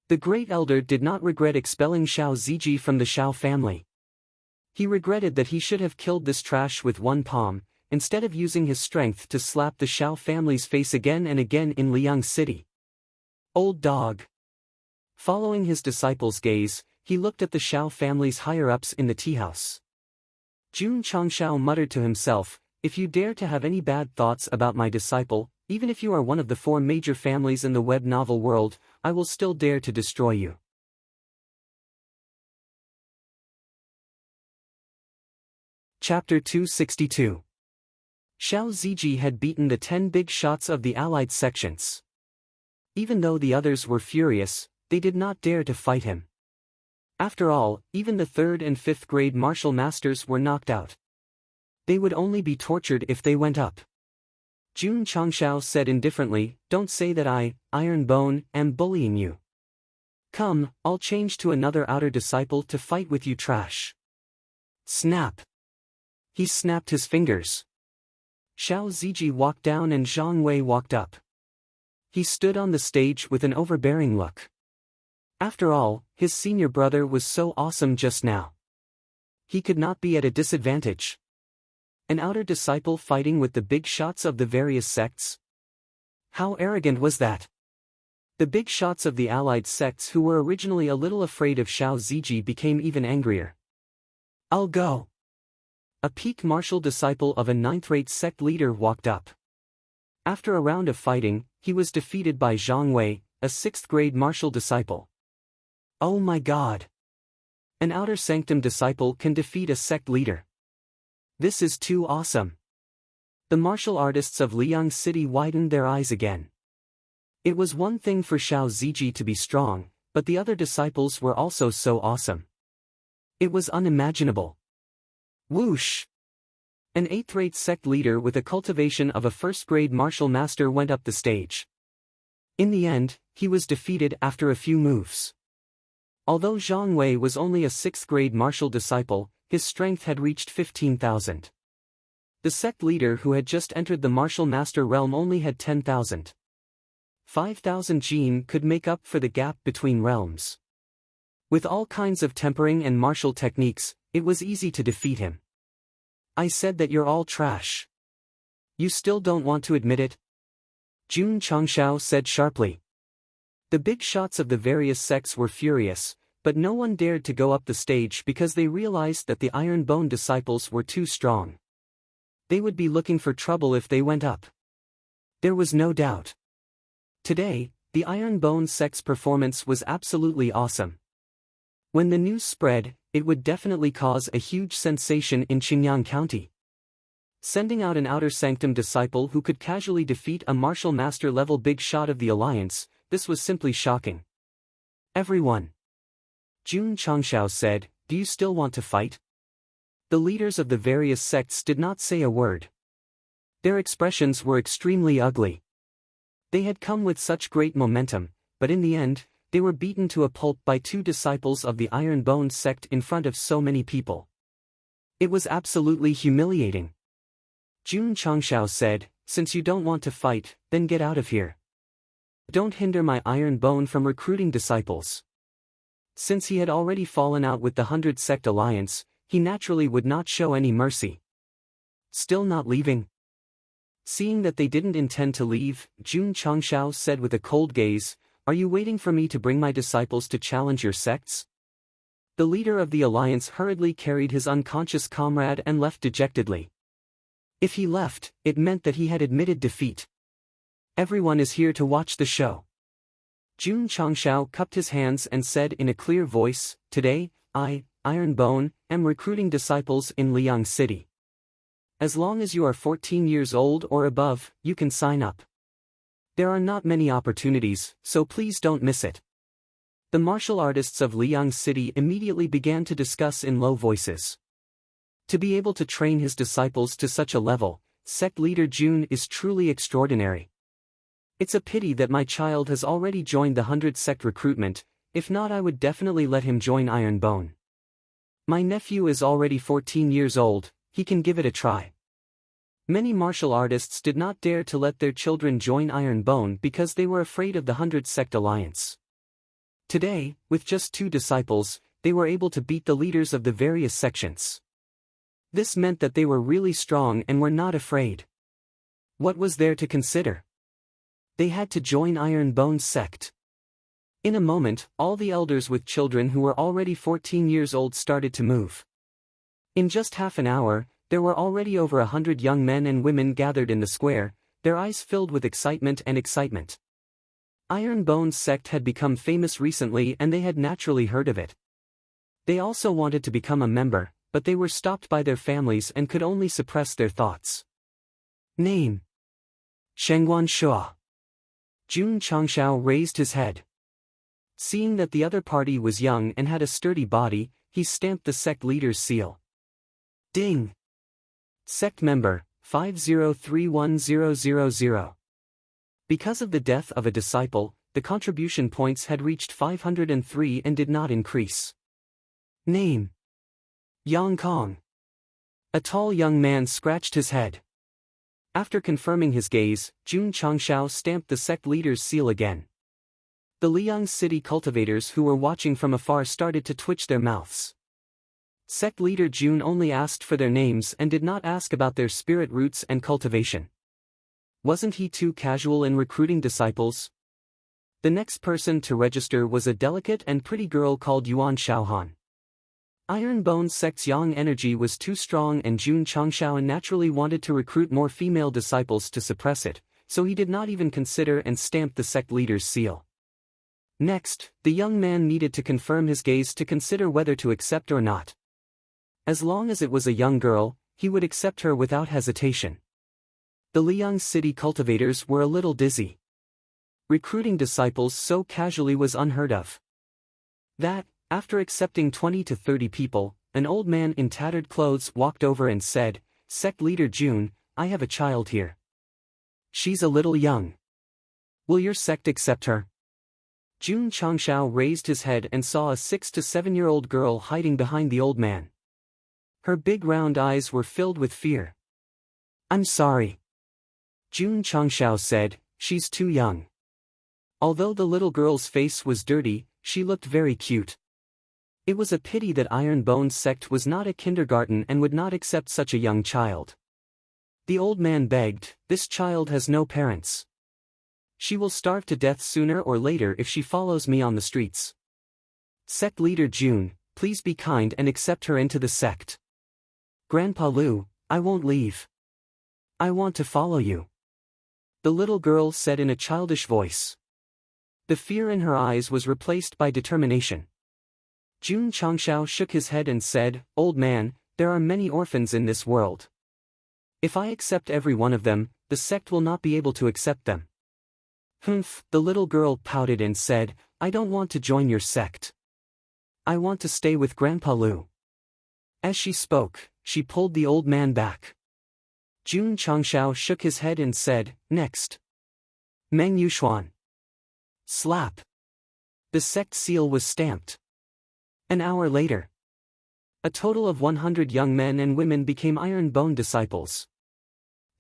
The great elder did not regret expelling Xiao Ziji from the Xiao family. He regretted that he should have killed this trash with one palm, instead of using his strength to slap the Xiao family's face again and again in Liang City. Old dog. Following his disciple's gaze, he looked at the Xiao family's higher-ups in the tea house. Jun Changshao muttered to himself, if you dare to have any bad thoughts about my disciple, even if you are one of the 4 major families in the web novel world, I will still dare to destroy you. Chapter 262. Xiao Ziji had beaten the 10 big shots of the allied sections. Even though the others were furious, they did not dare to fight him. After all, even the 3rd and 5th grade martial masters were knocked out. They would only be tortured if they went up. Jun Changshao said indifferently, don't say that I, Iron Bone, am bullying you. Come, I'll change to another outer disciple to fight with you trash. Snap. He snapped his fingers. Xiao Ziji walked down and Zhang Wei walked up. He stood on the stage with an overbearing look. After all, his senior brother was so awesome just now. He could not be at a disadvantage. An outer disciple fighting with the big shots of the various sects? How arrogant was that? The big shots of the allied sects who were originally a little afraid of Xiao Ziji became even angrier. I'll go. A peak martial disciple of a 9th-rate sect leader walked up. After a round of fighting, he was defeated by Zhang Wei, a 6th-grade martial disciple. Oh my god! An outer sanctum disciple can defeat a sect leader. This is too awesome. The martial artists of Liang City widened their eyes again. It was one thing for Xiao Ziji to be strong, but the other disciples were also so awesome. It was unimaginable. Whoosh! An 8th-rate sect leader with a cultivation of a 1st-grade martial master went up the stage. In the end, he was defeated after a few moves. Although Zhang Wei was only a 6th-grade martial disciple, his strength had reached 15,000. The sect leader who had just entered the martial master realm only had 10,000. 5,000 Jin could make up for the gap between realms. With all kinds of tempering and martial techniques, it was easy to defeat him. I said that you're all trash. You still don't want to admit it? Jun Changshao said sharply. The big shots of the various sects were furious, but no one dared to go up the stage because they realized that the Iron Bone disciples were too strong. They would be looking for trouble if they went up. There was no doubt. Today, the Iron Bone sect's performance was absolutely awesome. When the news spread, it would definitely cause a huge sensation in Qingyang County. Sending out an outer sanctum disciple who could casually defeat a martial master level big shot of the alliance, this was simply shocking. Everyone. Jun Changshao said, do you still want to fight? The leaders of the various sects did not say a word. Their expressions were extremely ugly. They had come with such great momentum, but in the end, they were beaten to a pulp by 2 disciples of the Iron Bone sect in front of so many people. It was absolutely humiliating. Jun Changshao said, since you don't want to fight, then get out of here. Don't hinder my Iron Bone from recruiting disciples. Since he had already fallen out with the 100 Sect Alliance, he naturally would not show any mercy. Still not leaving? Seeing that they didn't intend to leave, Jun Changshao said with a cold gaze, Are you waiting for me to bring my disciples to challenge your sects? The leader of the alliance hurriedly carried his unconscious comrade and left dejectedly. If he left, it meant that he had admitted defeat. Everyone is here to watch the show. Jun Changshao cupped his hands and said in a clear voice, "Today, I, Iron Bone, am recruiting disciples in Liang City. As long as you are 14 years old or above, you can sign up. There are not many opportunities, so please don't miss it." The martial artists of Liang City immediately began to discuss in low voices. To be able to train his disciples to such a level, sect leader Jun is truly extraordinary. It's a pity that my child has already joined the 100 sect recruitment, if not I would definitely let him join Iron Bone. My nephew is already 14 years old, he can give it a try. Many martial artists did not dare to let their children join Iron Bone because they were afraid of the 100 Sect Alliance. Today, with just 2 disciples, they were able to beat the leaders of the various sections. This meant that they were really strong and were not afraid. What was there to consider? They had to join Iron Bone's sect. In a moment, all the elders with children who were already 14 years old started to move. In just half an hour, there were already over 100 young men and women gathered in the square, their eyes filled with excitement and excitement. Iron Bone's sect had become famous recently and they had naturally heard of it. They also wanted to become a member, but they were stopped by their families and could only suppress their thoughts. Name: Shengguan Shua. Jun Changshao raised his head. Seeing that the other party was young and had a sturdy body, he stamped the sect leader's seal. Ding! Sect member, 5031000. Because of the death of a disciple, the contribution points had reached 503 and did not increase. Name: Yang Kong. A tall young man scratched his head. After confirming his gaze, Jun Changshao stamped the sect leader's seal again. The Liang City cultivators who were watching from afar started to twitch their mouths. Sect leader Jun only asked for their names and did not ask about their spirit roots and cultivation. Wasn't he too casual in recruiting disciples? The next person to register was a delicate and pretty girl called Yuan Xiaohan. Iron Bone sect's yang energy was too strong and Jun Changshao naturally wanted to recruit more female disciples to suppress it, so he did not even consider and stamped the sect leader's seal. Next, the young man needed to confirm his gaze to consider whether to accept or not. As long as it was a young girl, he would accept her without hesitation. The Liang City cultivators were a little dizzy. Recruiting disciples so casually was unheard of. That, after accepting 20 to 30 people, an old man in tattered clothes walked over and said, "Sect leader Jun, I have a child here. She's a little young. Will your sect accept her?" Jun Changshao raised his head and saw a 6 to 7-year-old girl hiding behind the old man. Her big round eyes were filled with fear. "I'm sorry," Jun Changshao said, "she's too young." Although the little girl's face was dirty, she looked very cute. It was a pity that Iron Bone's sect was not a kindergarten and would not accept such a young child. The old man begged, "This child has no parents. She will starve to death sooner or later if she follows me on the streets. Sect leader Jun, please be kind and accept her into the sect. Grandpa Lu, I won't leave. I want to follow you," the little girl said in a childish voice. The fear in her eyes was replaced by determination. Jun Changshao shook his head and said, "Old man, there are many orphans in this world. If I accept every one of them, the sect will not be able to accept them." "Humph," the little girl pouted and said, "I don't want to join your sect. I want to stay with Grandpa Lu." As she spoke, she pulled the old man back. Jun Changshao shook his head and said, "Next. Meng Yushuan." Slap. The sect seal was stamped. An hour later, a total of 100 young men and women became Iron Bone disciples.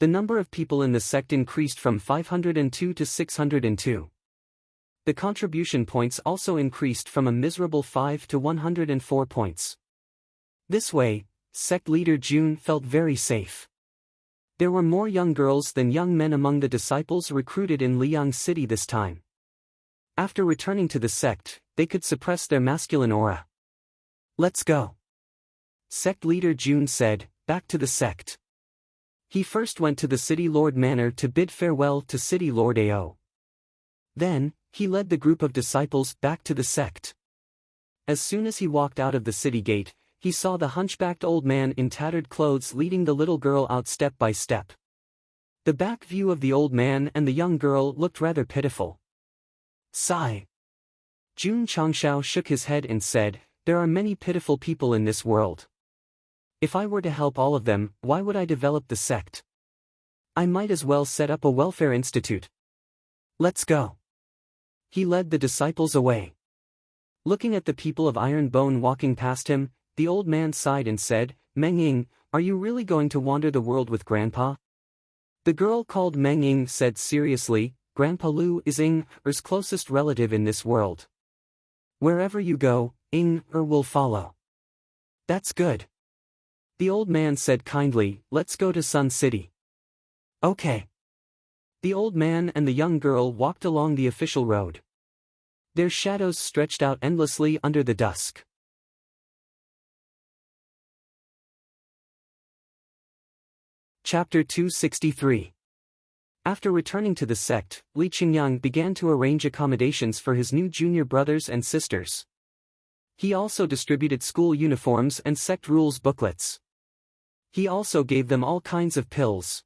The number of people in the sect increased from 502 to 602. The contribution points also increased from a miserable 5 to 104 points. This way, sect leader Jun felt very safe. There were more young girls than young men among the disciples recruited in Liang City this time. After returning to the sect, they could suppress their masculine aura. Let's go. Sect leader June said, back to the sect. He first went to the City Lord Manor to bid farewell to City Lord Ao. Then, he led the group of disciples back to the sect. As soon as he walked out of the city gate, he saw the hunchbacked old man in tattered clothes leading the little girl out step by step. The back view of the old man and the young girl looked rather pitiful. Sigh. Jun Changshao shook his head and said, there are many pitiful people in this world. If I were to help all of them, why would I develop the sect? I might as well set up a welfare institute. Let's go. He led the disciples away. Looking at the people of Iron Bone walking past him, the old man sighed and said, Meng Ying, are you really going to wander the world with Grandpa? The girl called Meng Ying said seriously, Grandpa Lu is Ying-er's closest relative in this world. Wherever you go, Ying-er will follow. That's good. The old man said kindly, let's go to Sun City. Okay. The old man and the young girl walked along the official road. Their shadows stretched out endlessly under the dusk. Chapter 263. After returning to the sect, Li Qingyang began to arrange accommodations for his new junior brothers and sisters. He also distributed school uniforms and sect rules booklets. He also gave them all kinds of pills.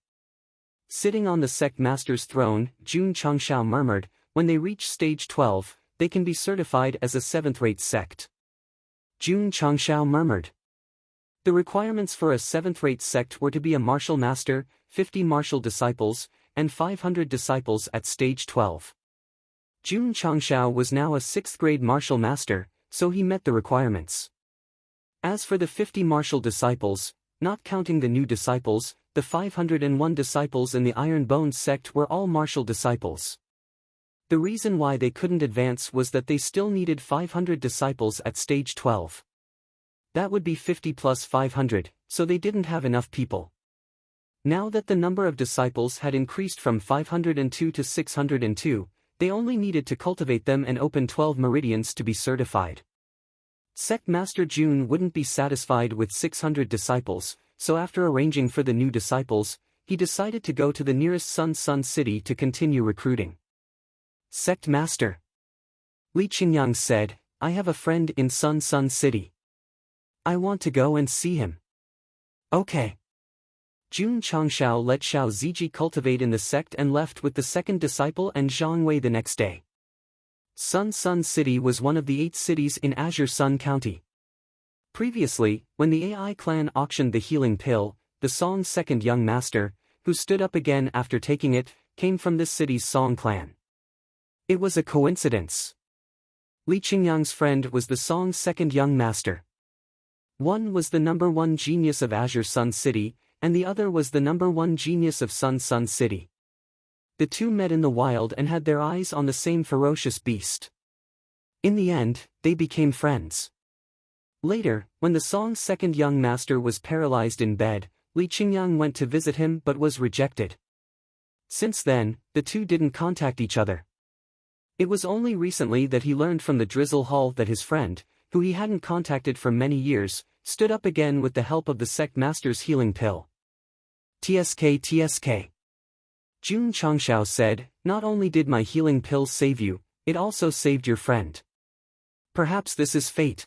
Sitting on the sect master's throne, Jun Changshao murmured, when they reach stage 12, they can be certified as a 7th-rate sect. Jun Changshao murmured. The requirements for a 7th-rate sect were to be a martial master, 50 martial disciples, and 500 disciples at stage 12. Jun Changshao was now a 6th-grade martial master, so he met the requirements. As for the 50 martial disciples, not counting the new disciples, the 501 disciples in the Iron Bone sect were all martial disciples. The reason why they couldn't advance was that they still needed 500 disciples at stage 12. That would be 50 plus 500, so they didn't have enough people. Now that the number of disciples had increased from 502 to 602, they only needed to cultivate them and open 12 meridians to be certified. Sect Master Jun wouldn't be satisfied with 600 disciples, so after arranging for the new disciples, he decided to go to the nearest Sun City to continue recruiting. Sect Master Li Qingyang said, I have a friend in Sun City. I want to go and see him. Okay. Jun Changshao let Xiao Ziji cultivate in the sect and left with the second disciple and Zhang Wei the next day. Sun City was one of the 8 cities in Azure Sun County. Previously, when the AI clan auctioned the healing pill, the Song's second young master, who stood up again after taking it, came from this city's Song clan. It was a coincidence. Li Qingyang's friend was the Song's second young master. One was the number 1 genius of Azure Sun City, and the other was the number 1 genius of Sun City. The two met in the wild and had their eyes on the same ferocious beast. In the end, they became friends. Later, when the Song's second young master was paralyzed in bed, Li Qingyang went to visit him but was rejected. Since then, the two didn't contact each other. It was only recently that he learned from the Drizzle Hall that his friend, who he hadn't contacted for many years, stood up again with the help of the sect master's healing pill. TSK. Jun Changshao said, not only did my healing pill save you, it also saved your friend. Perhaps this is fate.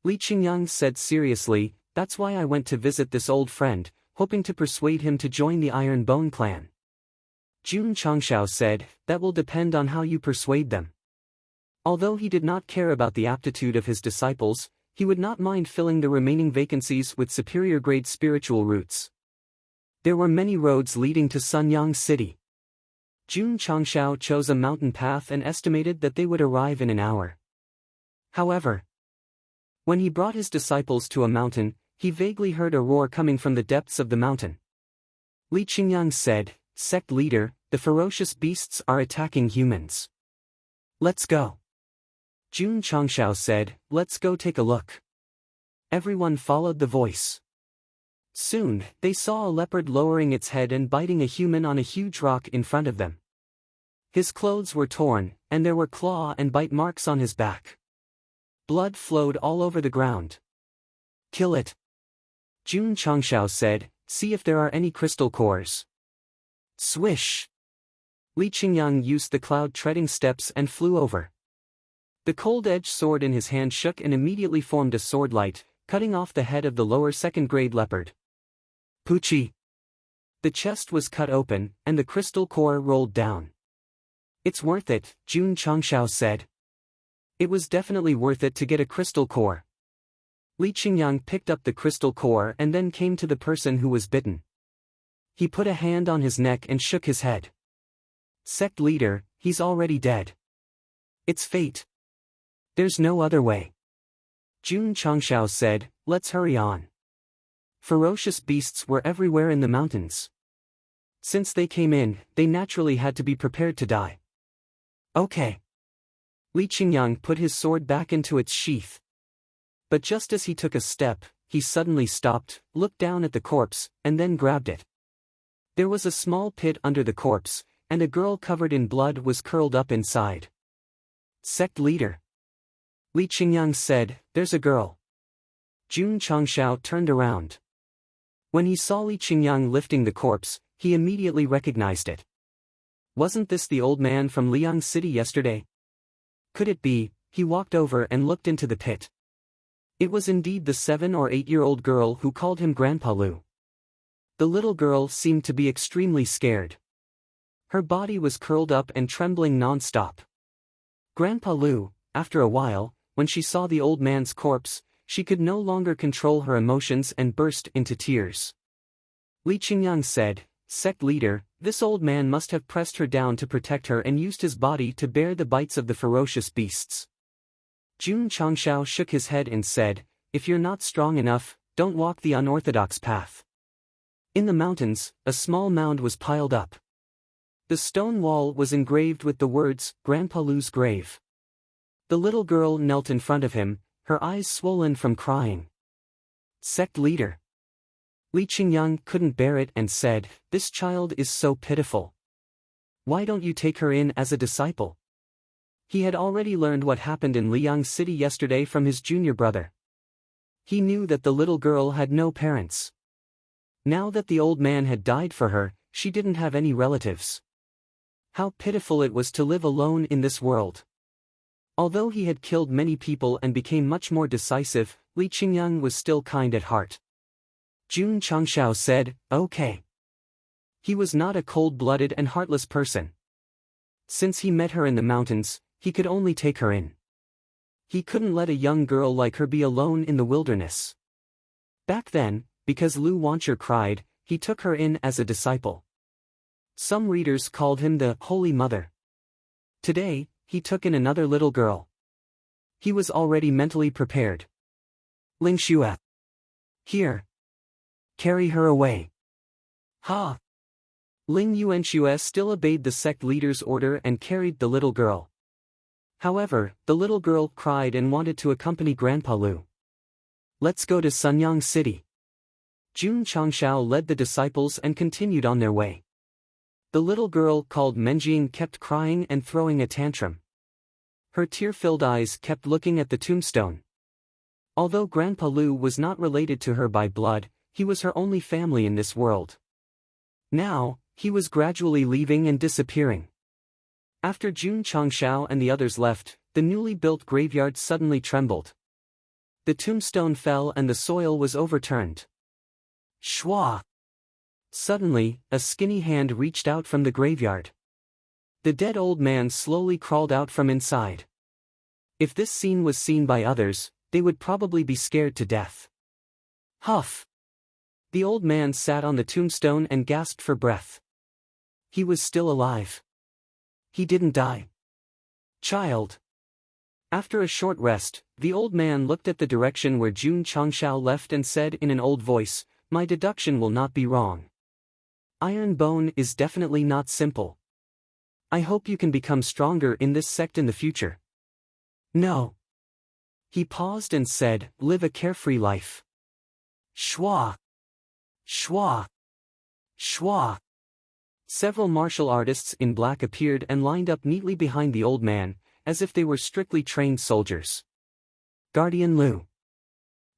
Li Qingyang said seriously, that's why I went to visit this old friend, hoping to persuade him to join the Iron Bone clan. Jun Changshao said, that will depend on how you persuade them. Although he did not care about the aptitude of his disciples, he would not mind filling the remaining vacancies with superior-grade spiritual roots. There were many roads leading to Sunyang City. Jun Changshao chose a mountain path and estimated that they would arrive in an hour. However, when he brought his disciples to a mountain, he vaguely heard a roar coming from the depths of the mountain. Li Qingyang said, Sect leader, the ferocious beasts are attacking humans. Let's go. Jun Changshao said, let's go take a look. Everyone followed the voice. Soon, they saw a leopard lowering its head and biting a human on a huge rock in front of them. His clothes were torn, and there were claw and bite marks on his back. Blood flowed all over the ground. Kill it. Jun Changshao said, see if there are any crystal cores. Swish. Li Qingyang used the cloud-treading steps and flew over. The cold-edged sword in his hand shook and immediately formed a sword light, cutting off the head of the lower second-grade leopard. Poochie. The chest was cut open, and the crystal core rolled down. It's worth it, Jun Changshao said. It was definitely worth it to get a crystal core. Li Qingyang picked up the crystal core and then came to the person who was bitten. He put a hand on his neck and shook his head. Sect leader, he's already dead. It's fate. There's no other way. Jun Changshao said, let's hurry on. Ferocious beasts were everywhere in the mountains. Since they came in, they naturally had to be prepared to die. Okay. Li Qingyang put his sword back into its sheath. But just as he took a step, he suddenly stopped, looked down at the corpse, and then grabbed it. There was a small pit under the corpse, and a girl covered in blood was curled up inside. Sect leader. Li Qingyang said, there's a girl. Jun Changshao turned around. When he saw Li Qingyang lifting the corpse, he immediately recognized it. Wasn't this the old man from Liang City yesterday? Could it be? He walked over and looked into the pit. It was indeed the 7 or 8-year-old girl who called him Grandpa Lu. The little girl seemed to be extremely scared. Her body was curled up and trembling non-stop. Grandpa Lu, after a while, when she saw the old man's corpse, she could no longer control her emotions and burst into tears. Li Qingyang said, Sect leader, this old man must have pressed her down to protect her and used his body to bear the bites of the ferocious beasts. Jun Changshao shook his head and said, if you're not strong enough, don't walk the unorthodox path. In the mountains, a small mound was piled up. The stone wall was engraved with the words, Grandpa Lu's grave. The little girl knelt in front of him, her eyes swollen from crying. Sect leader. Li Qingyang couldn't bear it and said, this child is so pitiful. Why don't you take her in as a disciple? He had already learned what happened in Liang City yesterday from his junior brother. He knew that the little girl had no parents. Now that the old man had died for her, she didn't have any relatives. How pitiful it was to live alone in this world. Although he had killed many people and became much more decisive, Li Qingyang was still kind at heart. Jun Changshao said, okay. He was not a cold-blooded and heartless person. Since he met her in the mountains, he could only take her in. He couldn't let a young girl like her be alone in the wilderness. Back then, because Lu Wancher cried, he took her in as a disciple. Some readers called him the Holy Mother. Today, he took in another little girl. He was already mentally prepared. Ling Xue. Here. Carry her away. Ha! Ling Yuanxue still obeyed the sect leader's order and carried the little girl. However, the little girl cried and wanted to accompany Grandpa Lu. Let's go to Sunyang City. Jun Changshao led the disciples and continued on their way. The little girl called Menjing kept crying and throwing a tantrum. Her tear-filled eyes kept looking at the tombstone. Although Grandpa Lu was not related to her by blood, he was her only family in this world. Now, he was gradually leaving and disappearing. After Jun Changshao and the others left, the newly built graveyard suddenly trembled. The tombstone fell and the soil was overturned. Shwa! Suddenly, a skinny hand reached out from the graveyard. The dead old man slowly crawled out from inside. If this scene was seen by others, they would probably be scared to death. Huff! The old man sat on the tombstone and gasped for breath. He was still alive. He didn't die. Child. After a short rest, the old man looked at the direction where Jun Changshao left and said in an old voice, my deduction will not be wrong. Iron bone is definitely not simple. I hope you can become stronger in this sect in the future. No. He paused and said, live a carefree life. Shwa. Shwa. Shwa. Several martial artists in black appeared and lined up neatly behind the old man, as if they were strictly trained soldiers. Guardian Lu.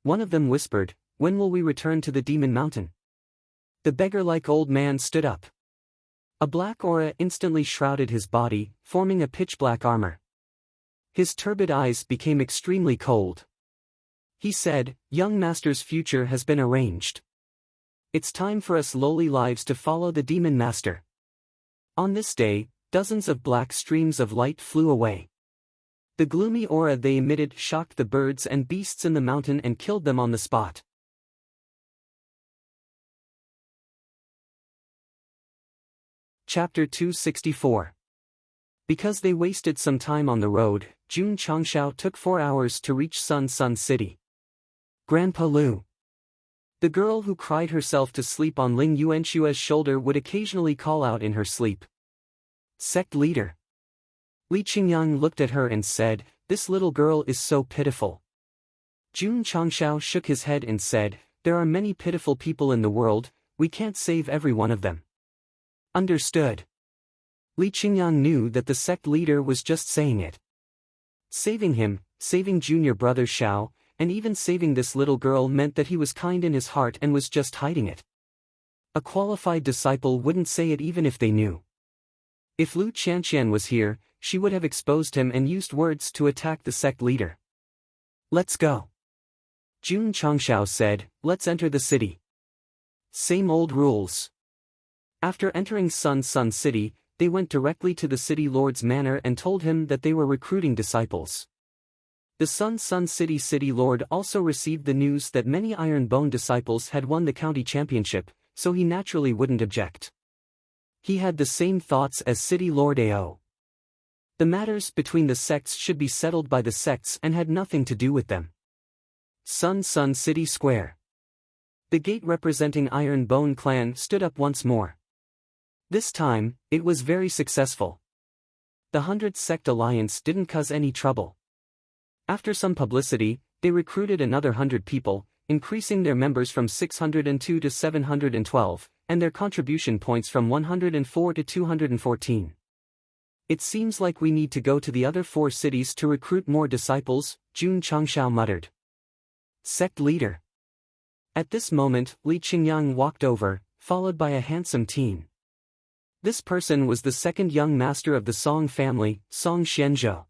One of them whispered, "When will we return to the Demon Mountain?" The beggar-like old man stood up. A black aura instantly shrouded his body, forming a pitch-black armor. His turbid eyes became extremely cold. He said, "Young master's future has been arranged. It's time for us lowly lives to follow the Demon Master." On this day, dozens of black streams of light flew away. The gloomy aura they emitted shocked the birds and beasts in the mountain and killed them on the spot. Chapter 264. Because they wasted some time on the road, Jun Changshao took 4 hours to reach Sun City. Grandpa Lu. The girl who cried herself to sleep on Ling Yuanshua's shoulder would occasionally call out in her sleep. Sect leader. Li Qingyang looked at her and said, "This little girl is so pitiful." Jun Changshao shook his head and said, "There are many pitiful people in the world, we can't save every one of them." Understood. Li Qingyang knew that the sect leader was just saying it. Saving him, saving junior brother Xiao, and even saving this little girl meant that he was kind in his heart and was just hiding it. A qualified disciple wouldn't say it even if they knew. If Lu Qianqian was here, she would have exposed him and used words to attack the sect leader. "Let's go." Jun Changshao said, "Let's enter the city." Same old rules. After entering Sun City, they went directly to the city lord's manor and told him that they were recruiting disciples. The Sun City lord also received the news that many Iron Bone disciples had won the county championship, so he naturally wouldn't object. He had the same thoughts as City Lord Ao. The matters between the sects should be settled by the sects and had nothing to do with them. Sun City Square. The gate representing Iron Bone clan stood up once more. This time, it was very successful. The 100 Sect Alliance didn't cause any trouble. After some publicity, they recruited another 100 people, increasing their members from 602 to 712, and their contribution points from 104 to 214. "It seems like we need to go to the other 4 cities to recruit more disciples," Jun Changshao muttered. Sect leader. At this moment, Li Qingyang walked over, followed by a handsome teen. This person was the second young master of the Song family, Song Xianzhou.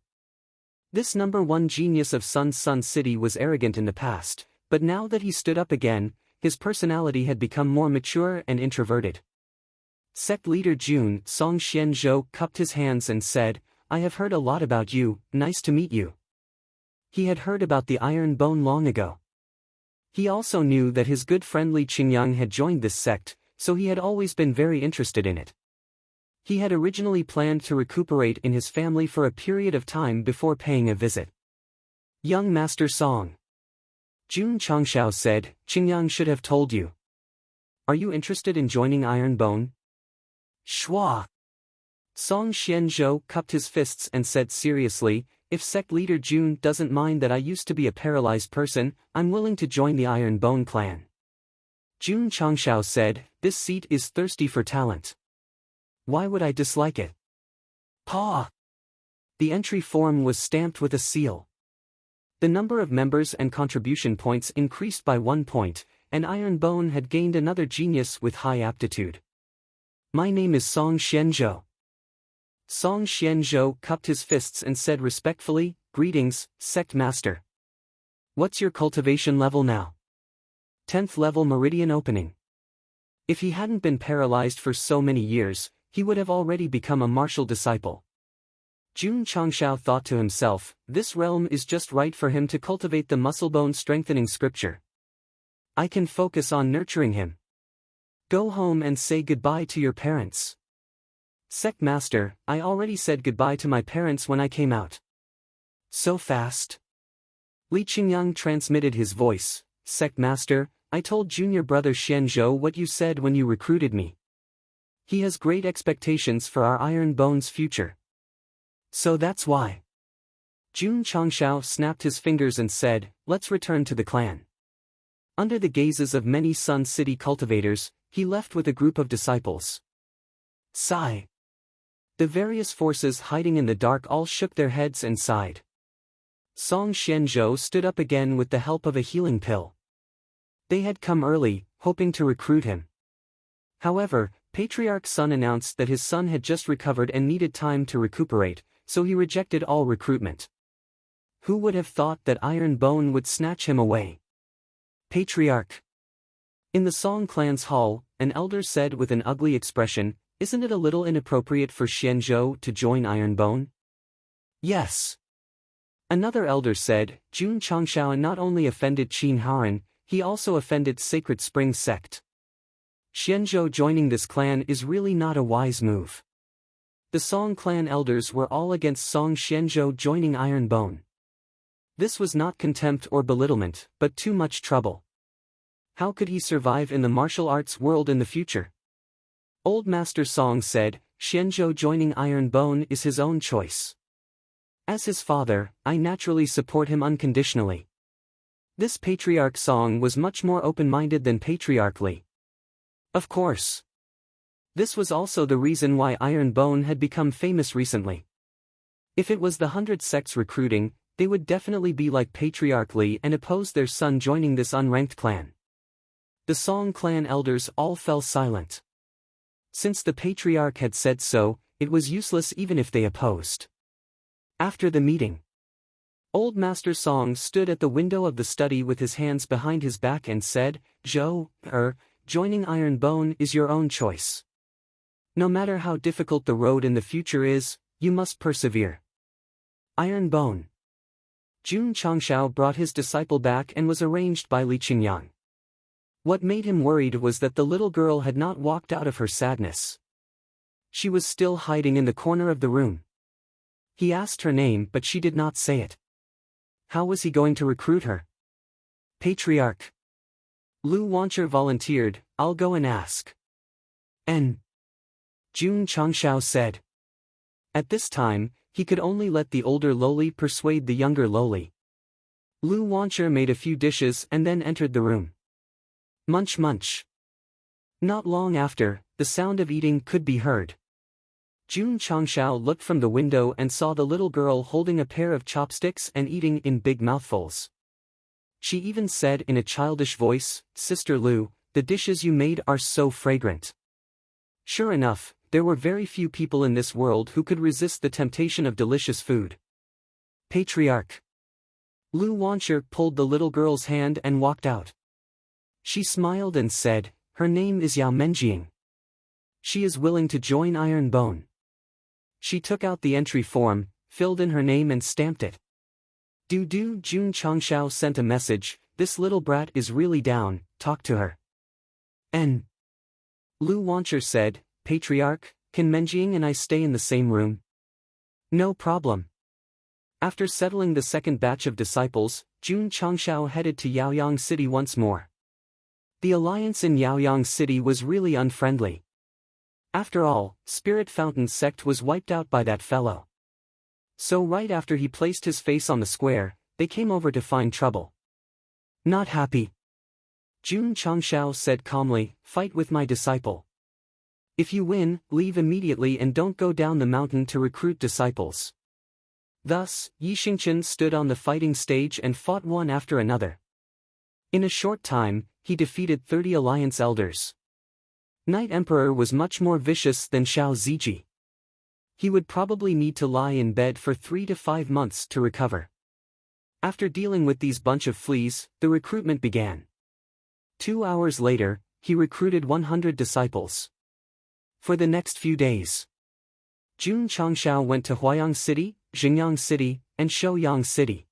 This number 1 genius of Sun City was arrogant in the past, but now that he stood up again, his personality had become more mature and introverted. Sect leader Jun Song Xianzhou cupped his hands and said, "I have heard a lot about you, nice to meet you." He had heard about the Iron Bone long ago. He also knew that his good friend Li Qingyang had joined this sect, so he had always been very interested in it. He had originally planned to recuperate in his family for a period of time before paying a visit. Young Master Song. Jun Changshao said, "Qingyang should have told you. Are you interested in joining Iron Bone?" Shua. Song Xianzhou cupped his fists and said seriously, "If sect leader Jun doesn't mind that I used to be a paralyzed person, I'm willing to join the Iron Bone clan." Jun Changshao said, "This seat is thirsty for talent. Why would I dislike it?" Paw. The entry form was stamped with a seal. The number of members and contribution points increased by 1 point, and Iron Bone had gained another genius with high aptitude. "My name is Song Xianzhou." Song Xianzhou cupped his fists and said respectfully, "Greetings, Sect Master. What's your cultivation level now?" 10th level meridian opening. If he hadn't been paralyzed for so many years, he would have already become a martial disciple. Jun Changshao thought to himself, this realm is just right for him to cultivate the muscle-bone strengthening scripture. I can focus on nurturing him. Go home and say goodbye to your parents. Sect Master, I already said goodbye to my parents when I came out. So fast? Li Qingyang transmitted his voice. Sect Master, I told junior brother Xianzhou what you said when you recruited me. He has great expectations for our Iron Bone's future. So that's why. Jun Changshao snapped his fingers and said, let's return to the clan. Under the gazes of many Sun City cultivators, he left with a group of disciples. Sigh. The various forces hiding in the dark all shook their heads and sighed. Song Xianzhou stood up again with the help of a healing pill. They had come early, hoping to recruit him. However, Patriarch Sun announced that his son had just recovered and needed time to recuperate, so he rejected all recruitment. Who would have thought that Iron Bone would snatch him away? Patriarch. In the Song clan's hall, an elder said with an ugly expression, "Isn't it a little inappropriate for Xianzhou to join Iron Bone?" Yes. Another elder said, Jun Changshao not only offended Qin Haran, he also offended Sacred Spring Sect. Xianzhou joining this clan is really not a wise move. The Song clan elders were all against Song Xianzhou joining Iron Bone. This was not contempt or belittlement, but too much trouble. How could he survive in the martial arts world in the future? Old Master Song said, Xianzhou joining Iron Bone is his own choice. As his father, I naturally support him unconditionally. This Patriarch Song was much more open-minded than Patriarch Li. Of course. This was also the reason why Iron Bone had become famous recently. If it was the 100 sects recruiting, they would definitely be like Patriarch Li and oppose their son joining this unranked clan. The Song clan elders all fell silent. Since the Patriarch had said so, it was useless even if they opposed. After the meeting, Old Master Song stood at the window of the study with his hands behind his back and said, joining Iron Bone is your own choice. No matter how difficult the road in the future is, you must persevere. Iron Bone. Jun Changshao brought his disciple back and was arranged by Li Qingyang. What made him worried was that the little girl had not walked out of her sadness. She was still hiding in the corner of the room. He asked her name but she did not say it. How was he going to recruit her? Patriarch. Lu Wancher volunteered, I'll go and ask. Jun Changshao said. At this time, he could only let the older Loli persuade the younger Loli. Lu Wancher made a few dishes and then entered the room. Munch munch. Not long after, the sound of eating could be heard. Jun Changshao looked from the window and saw the little girl holding a pair of chopsticks and eating in big mouthfuls. She even said in a childish voice, Sister Lu, the dishes you made are so fragrant. Sure enough, there were very few people in this world who could resist the temptation of delicious food. Patriarch. Lu Wancher pulled the little girl's hand and walked out. She smiled and said, her name is Yao Menjing. She is willing to join Iron Bone. She took out the entry form, filled in her name and stamped it. Jun Changshao sent a message, this little brat is really down, talk to her. Lu Wancher said, Patriarch, can Menjing and I stay in the same room? No problem. After settling the second batch of disciples, Jun Changshao headed to Yaoyang City once more. The alliance in Yaoyang City was really unfriendly. After all, Spirit Fountain Sect was wiped out by that fellow. So right after he placed his face on the square, they came over to find trouble. Not happy. Jun Changshao said calmly, fight with my disciple. If you win, leave immediately and don't go down the mountain to recruit disciples. Thus, Yi Xingchen stood on the fighting stage and fought one after another. In a short time, he defeated 30 alliance elders. Night Emperor was much more vicious than Xiao Ziji. He would probably need to lie in bed for 3 to 5 months to recover. After dealing with these bunch of fleas, the recruitment began. 2 hours later, he recruited 100 disciples. For the next few days, Jun Changshao went to Huayang City, Xingyang City, and Shouyang City.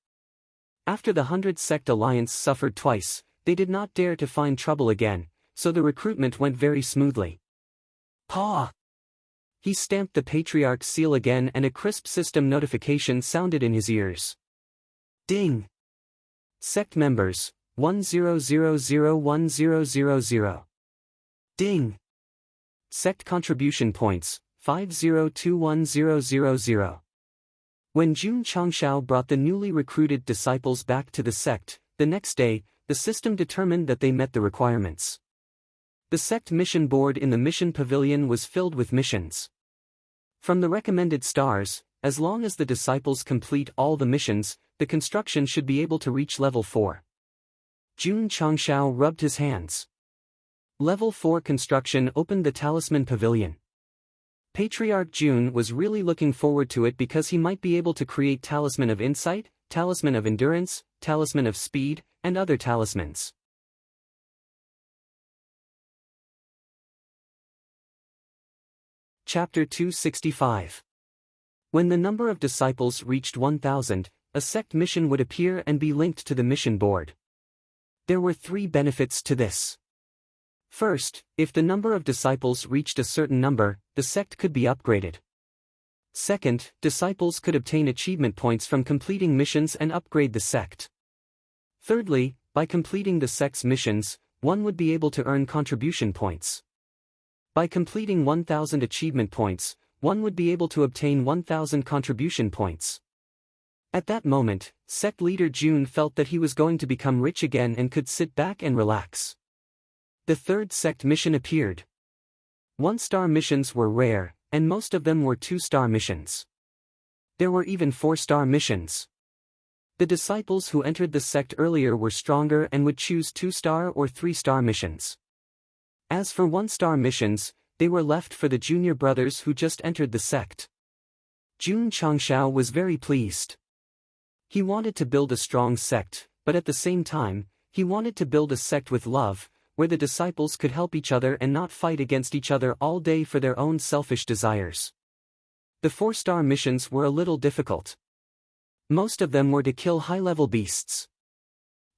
After the 100 Sect Alliance suffered twice, they did not dare to find trouble again, so the recruitment went very smoothly. Paw! He stamped the Patriarch's seal again and a crisp system notification sounded in his ears. Ding! Sect members, 10001000. Ding! Sect contribution points, 5021000. When Jun Changshao brought the newly recruited disciples back to the sect, the next day, the system determined that they met the requirements. The sect mission board in the mission pavilion was filled with missions. From the recommended stars, as long as the disciples complete all the missions, the construction should be able to reach level 4. Jun Changshao rubbed his hands. Level 4 construction opened the Talisman Pavilion. Patriarch Jun was really looking forward to it because he might be able to create Talisman of Insight, Talisman of Endurance, Talisman of Speed, and other talismans. Chapter 265. When the number of disciples reached 1,000, a sect mission would appear and be linked to the mission board. There were 3 benefits to this. First, if the number of disciples reached a certain number, the sect could be upgraded. Second, disciples could obtain achievement points from completing missions and upgrade the sect. Thirdly, by completing the sect's missions, one would be able to earn contribution points. By completing 1,000 achievement points, one would be able to obtain 1,000 contribution points. At that moment, sect leader Jun felt that he was going to become rich again and could sit back and relax. The third sect mission appeared. 1-star missions were rare, and most of them were 2-star missions. There were even 4-star missions. The disciples who entered the sect earlier were stronger and would choose 2-star or 3-star missions. As for 1-star missions, they were left for the junior brothers who just entered the sect. Jun Changshao was very pleased. He wanted to build a strong sect, but at the same time, he wanted to build a sect with love, where the disciples could help each other and not fight against each other all day for their own selfish desires. The 4-star missions were a little difficult. Most of them were to kill high-level beasts.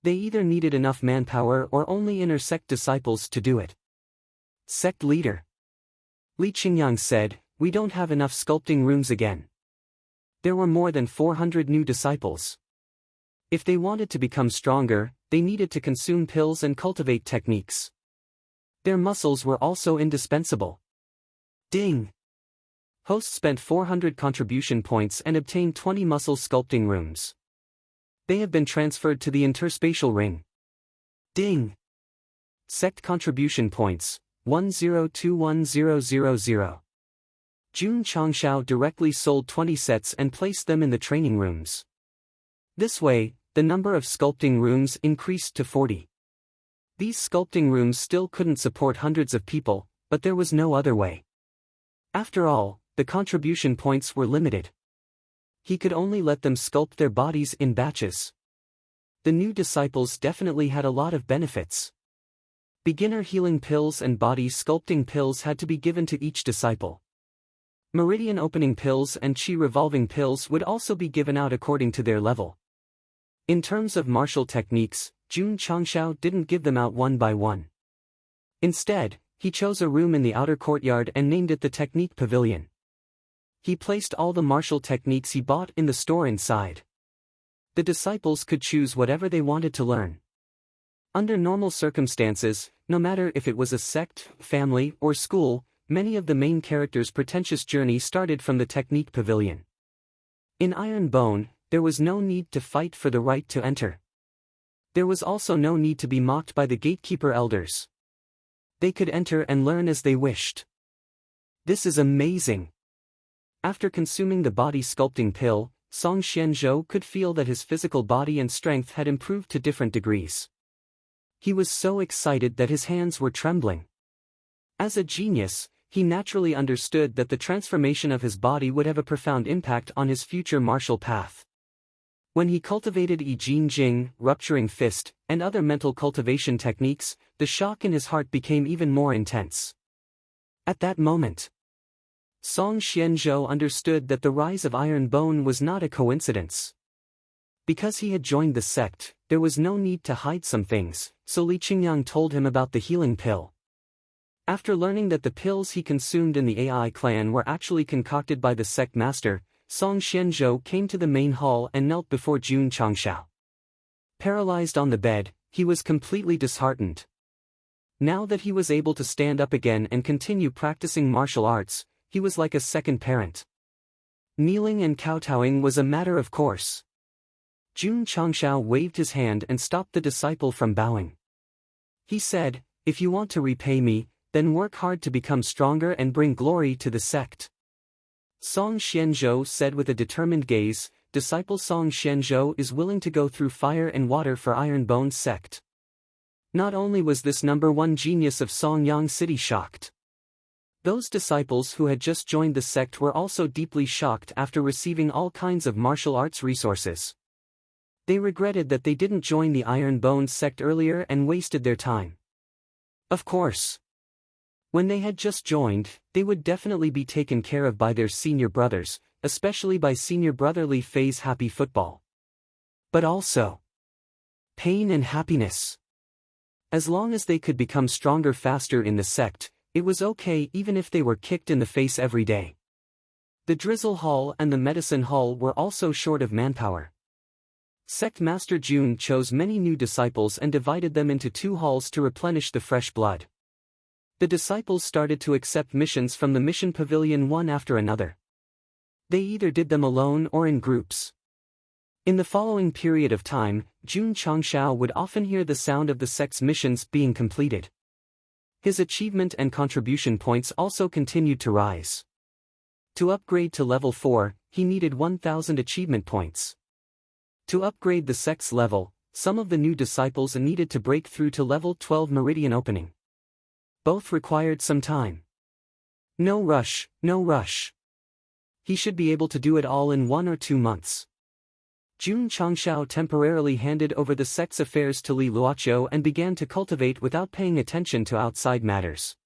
They either needed enough manpower or only inner sect disciples to do it. Sect leader Li Qingyang said, "We don't have enough sculpting rooms again." There were more than 400 new disciples. If they wanted to become stronger, they needed to consume pills and cultivate techniques. Their muscles were also indispensable. Ding! Host spent 400 contribution points and obtained 20 muscle sculpting rooms. They have been transferred to the interspatial ring. Ding! Sect contribution points, 1021000. Jun Changshao directly sold 20 sets and placed them in the training rooms. This way, the number of sculpting rooms increased to 40. These sculpting rooms still couldn't support hundreds of people, but there was no other way. After all, the contribution points were limited. He could only let them sculpt their bodies in batches. The new disciples definitely had a lot of benefits. Beginner healing pills and body sculpting pills had to be given to each disciple. Meridian opening pills and chi revolving pills would also be given out according to their level. In terms of martial techniques, Jun Changshao didn't give them out one by one. Instead, he chose a room in the outer courtyard and named it the Technique Pavilion. He placed all the martial techniques he bought in the store inside. The disciples could choose whatever they wanted to learn. Under normal circumstances, no matter if it was a sect, family, or school, many of the main characters' pretentious journey started from the Technique Pavilion. In Iron Bone, there was no need to fight for the right to enter. There was also no need to be mocked by the gatekeeper elders. They could enter and learn as they wished. This is amazing. After consuming the body sculpting pill, Song Xianzhou could feel that his physical body and strength had improved to different degrees. He was so excited that his hands were trembling. As a genius, he naturally understood that the transformation of his body would have a profound impact on his future martial path. When he cultivated I Jin Jing, rupturing fist, and other mental cultivation techniques, the shock in his heart became even more intense. At that moment, Song Xianzhou understood that the rise of Iron Bone was not a coincidence. Because he had joined the sect, there was no need to hide some things, so Li Qingyang told him about the healing pill. After learning that the pills he consumed in the AI clan were actually concocted by the sect master, Song Xianzhou came to the main hall and knelt before Jun Changshao. Paralyzed on the bed, he was completely disheartened. Now that he was able to stand up again and continue practicing martial arts, he was like a second parent. Kneeling and kowtowing was a matter of course. Jun Changshao waved his hand and stopped the disciple from bowing. He said, If you want to repay me, then work hard to become stronger and bring glory to the sect. Song Xianzhou said with a determined gaze. Disciple Song Xianzhou is willing to go through fire and water for Iron Bone's sect. Not only was this #1 genius of Songyang City shocked. Those disciples who had just joined the sect were also deeply shocked after receiving all kinds of martial arts resources. They regretted that they didn't join the Iron Bones sect earlier and wasted their time. Of course. When they had just joined, they would definitely be taken care of by their senior brothers, especially by senior brother Li Fei's Happy Football. But also pain and happiness. As long as they could become stronger faster in the sect, it was okay even if they were kicked in the face every day. The Drizzle Hall and the Medicine Hall were also short of manpower. Sect Master Jun chose many new disciples and divided them into 2 halls to replenish the fresh blood. The disciples started to accept missions from the mission pavilion one after another. They either did them alone or in groups. In the following period of time, Jun Changshao would often hear the sound of the sect's missions being completed. His achievement and contribution points also continued to rise. To upgrade to level 4, he needed 1,000 achievement points. To upgrade the sect's level, some of the new disciples needed to break through to level 12 Meridian Opening. Both required some time. No rush, no rush. He should be able to do it all in 1 or 2 months. Jun Changshao temporarily handed over the sect's affairs to Li Luoqiu and began to cultivate without paying attention to outside matters.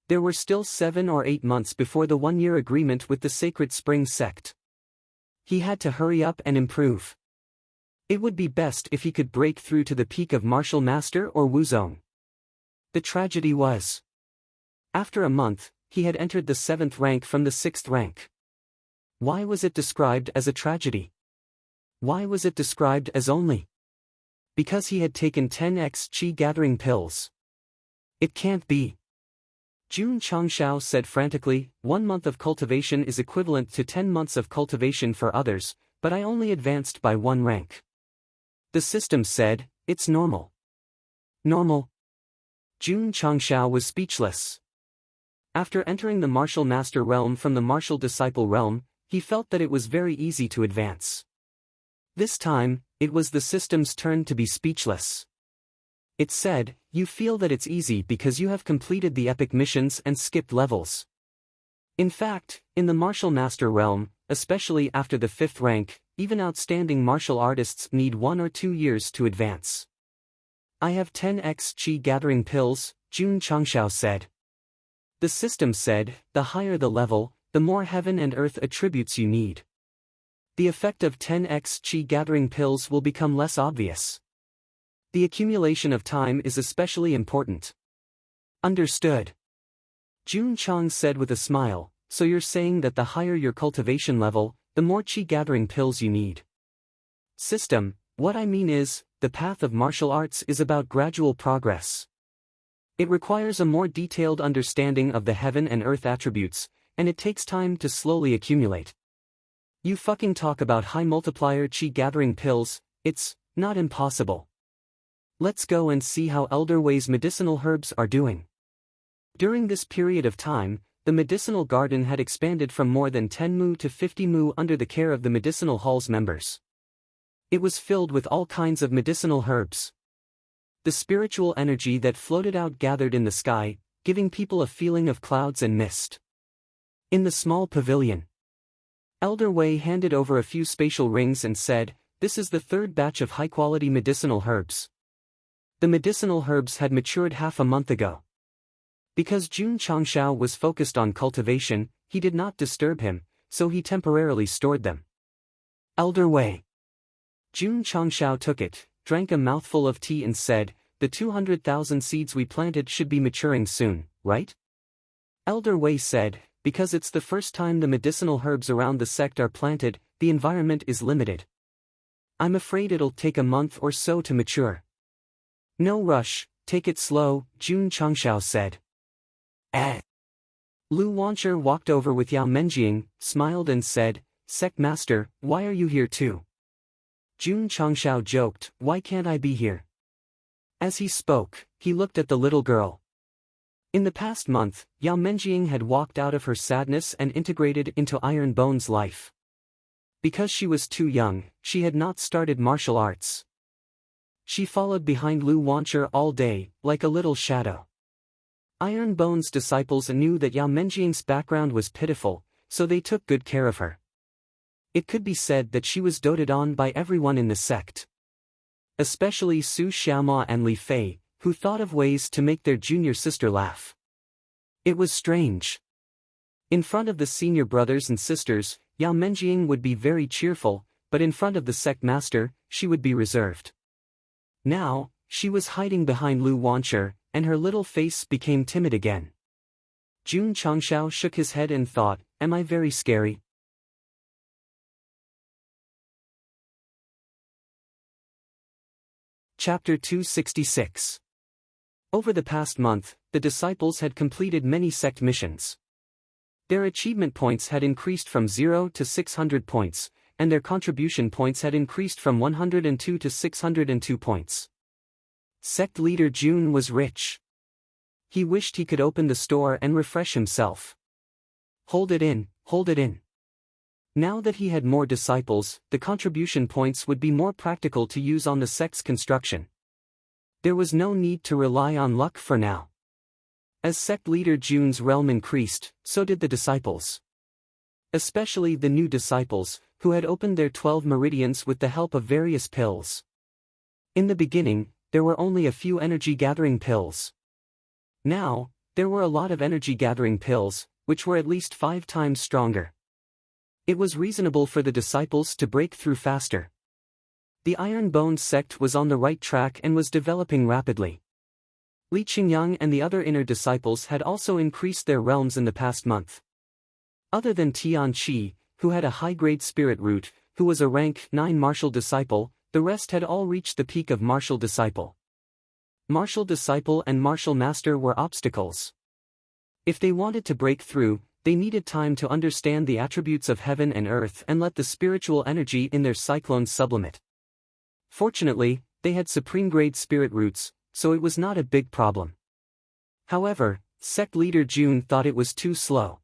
There were still 7 or 8 months before the 1-year agreement with the Sacred Spring sect. He had to hurry up and improve. It would be best if he could break through to the peak of Martial Master or Wuzong. The tragedy was, after a month, he had entered the 7th rank from the 6th rank. Why was it described as a tragedy? Why was it described as only? Because he had taken 10x Qi gathering pills. It can't be. Jun Changshao said frantically, 1 month of cultivation is equivalent to 10 months of cultivation for others, but I only advanced by 1 rank. The system said, it's normal. Normal? Jun Changshao was speechless. After entering the Martial Master realm from the Martial Disciple realm, he felt that it was very easy to advance. This time, it was the system's turn to be speechless. It said, you feel that it's easy because you have completed the epic missions and skipped levels. In fact, in the Martial Master realm, especially after the 5th rank, even outstanding martial artists need 1 or 2 years to advance. I have 10x Qi gathering pills, Jun Changshao said. The system said, the higher the level, the more heaven and earth attributes you need. The effect of 10x Qi gathering pills will become less obvious. The accumulation of time is especially important. Understood. Jun Chang said with a smile, so you're saying that the higher your cultivation level, the more Qi gathering pills you need. System, what I mean is, the path of martial arts is about gradual progress. It requires a more detailed understanding of the heaven and earth attributes, and it takes time to slowly accumulate. You fucking talk about high multiplier Qi gathering pills, it's not impossible. Let's go and see how Elder Wei's medicinal herbs are doing. During this period of time, the medicinal garden had expanded from more than 10 mu to 50 mu under the care of the medicinal hall's members. It was filled with all kinds of medicinal herbs. The spiritual energy that floated out gathered in the sky, giving people a feeling of clouds and mist. In the small pavilion, Elder Wei handed over a few spatial rings and said, this is the 3rd batch of high-quality medicinal herbs. The medicinal herbs had matured half a month ago. Because Jun Changshao was focused on cultivation, he did not disturb him, so he temporarily stored them. Elder Wei. Jun Changshao took it, drank a mouthful of tea and said, the 200,000 seeds we planted should be maturing soon, right? Elder Wei said, because it's the first time the medicinal herbs around the sect are planted, the environment is limited. I'm afraid it'll take a month or so to mature. No rush, take it slow, Jun Changshao said. Lu Wancher walked over with Yao Menjing, smiled and said, Sect Master, why are you here too? Jun Changshao joked, why can't I be here? As he spoke, he looked at the little girl. In the past month, Yao Menjing had walked out of her sadness and integrated into Iron Bone's life. Because she was too young, she had not started martial arts. She followed behind Lu Wancher all day, like a little shadow. Iron Bone's disciples knew that Yao Menjing's background was pitiful, so they took good care of her. It could be said that she was doted on by everyone in the sect. Especially Su Xiaoma and Li Fei, who thought of ways to make their junior sister laugh. It was strange. In front of the senior brothers and sisters, Yao Menjing would be very cheerful, but in front of the sect master, she would be reserved. Now, she was hiding behind Lu Wancher, and her little face became timid again. Jun Changshao shook his head and thought, "Am I very scary?" Chapter 266. Over the past month, the disciples had completed many sect missions. Their achievement points had increased from 0 to 600 points, and their contribution points had increased from 102 to 602 points. Sect leader Jun was rich. He wished he could open the store and refresh himself. Hold it in, hold it in. Now that he had more disciples, the contribution points would be more practical to use on the sect's construction. There was no need to rely on luck for now. As sect leader Jun's realm increased, so did the disciples. Especially the new disciples, who had opened their 12 meridians with the help of various pills. In the beginning, there were only a few energy-gathering pills. Now, there were a lot of energy-gathering pills, which were at least 5 times stronger. It was reasonable for the disciples to break through faster. The Iron Bone sect was on the right track and was developing rapidly. Li Qingyang and the other inner disciples had also increased their realms in the past month. Other than Tian Qi, who had a high-grade spirit root, who was a rank 9 martial disciple, the rest had all reached the peak of martial disciple. Martial disciple and martial master were obstacles. If they wanted to break through, they needed time to understand the attributes of heaven and earth and let the spiritual energy in their cyclones sublimate. Fortunately, they had supreme-grade spirit roots, so it was not a big problem. However, sect leader Jun thought it was too slow.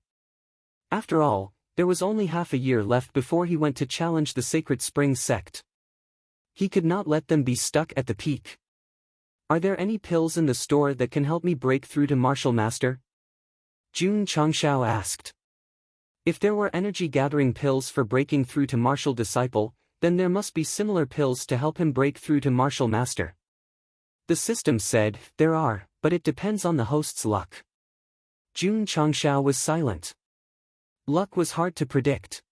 After all, there was only half a year left before he went to challenge the Sacred Spring sect. He could not let them be stuck at the peak. Are there any pills in the store that can help me break through to martial master? Jun Changshao asked. If there were energy-gathering pills for breaking through to martial disciple, then there must be similar pills to help him break through to martial master. The system said, there are, but it depends on the host's luck. Jun Changshao was silent. Luck was hard to predict.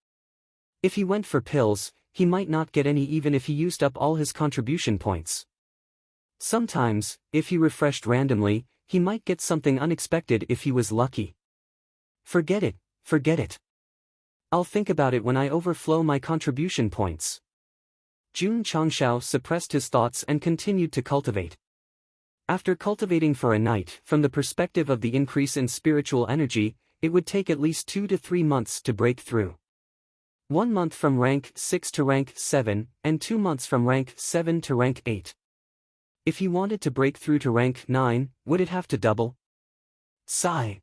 If he went for pills, he might not get any even if he used up all his contribution points. Sometimes, if he refreshed randomly, he might get something unexpected if he was lucky. Forget it, forget it. I'll think about it when I overflow my contribution points. Jun Changshao suppressed his thoughts and continued to cultivate. After cultivating for a night, from the perspective of the increase in spiritual energy, it would take at least 2 to 3 months to break through. 1 month from rank 6 to rank 7, and 2 months from rank 7 to rank 8. If he wanted to break through to rank 9, would it have to double? Sigh.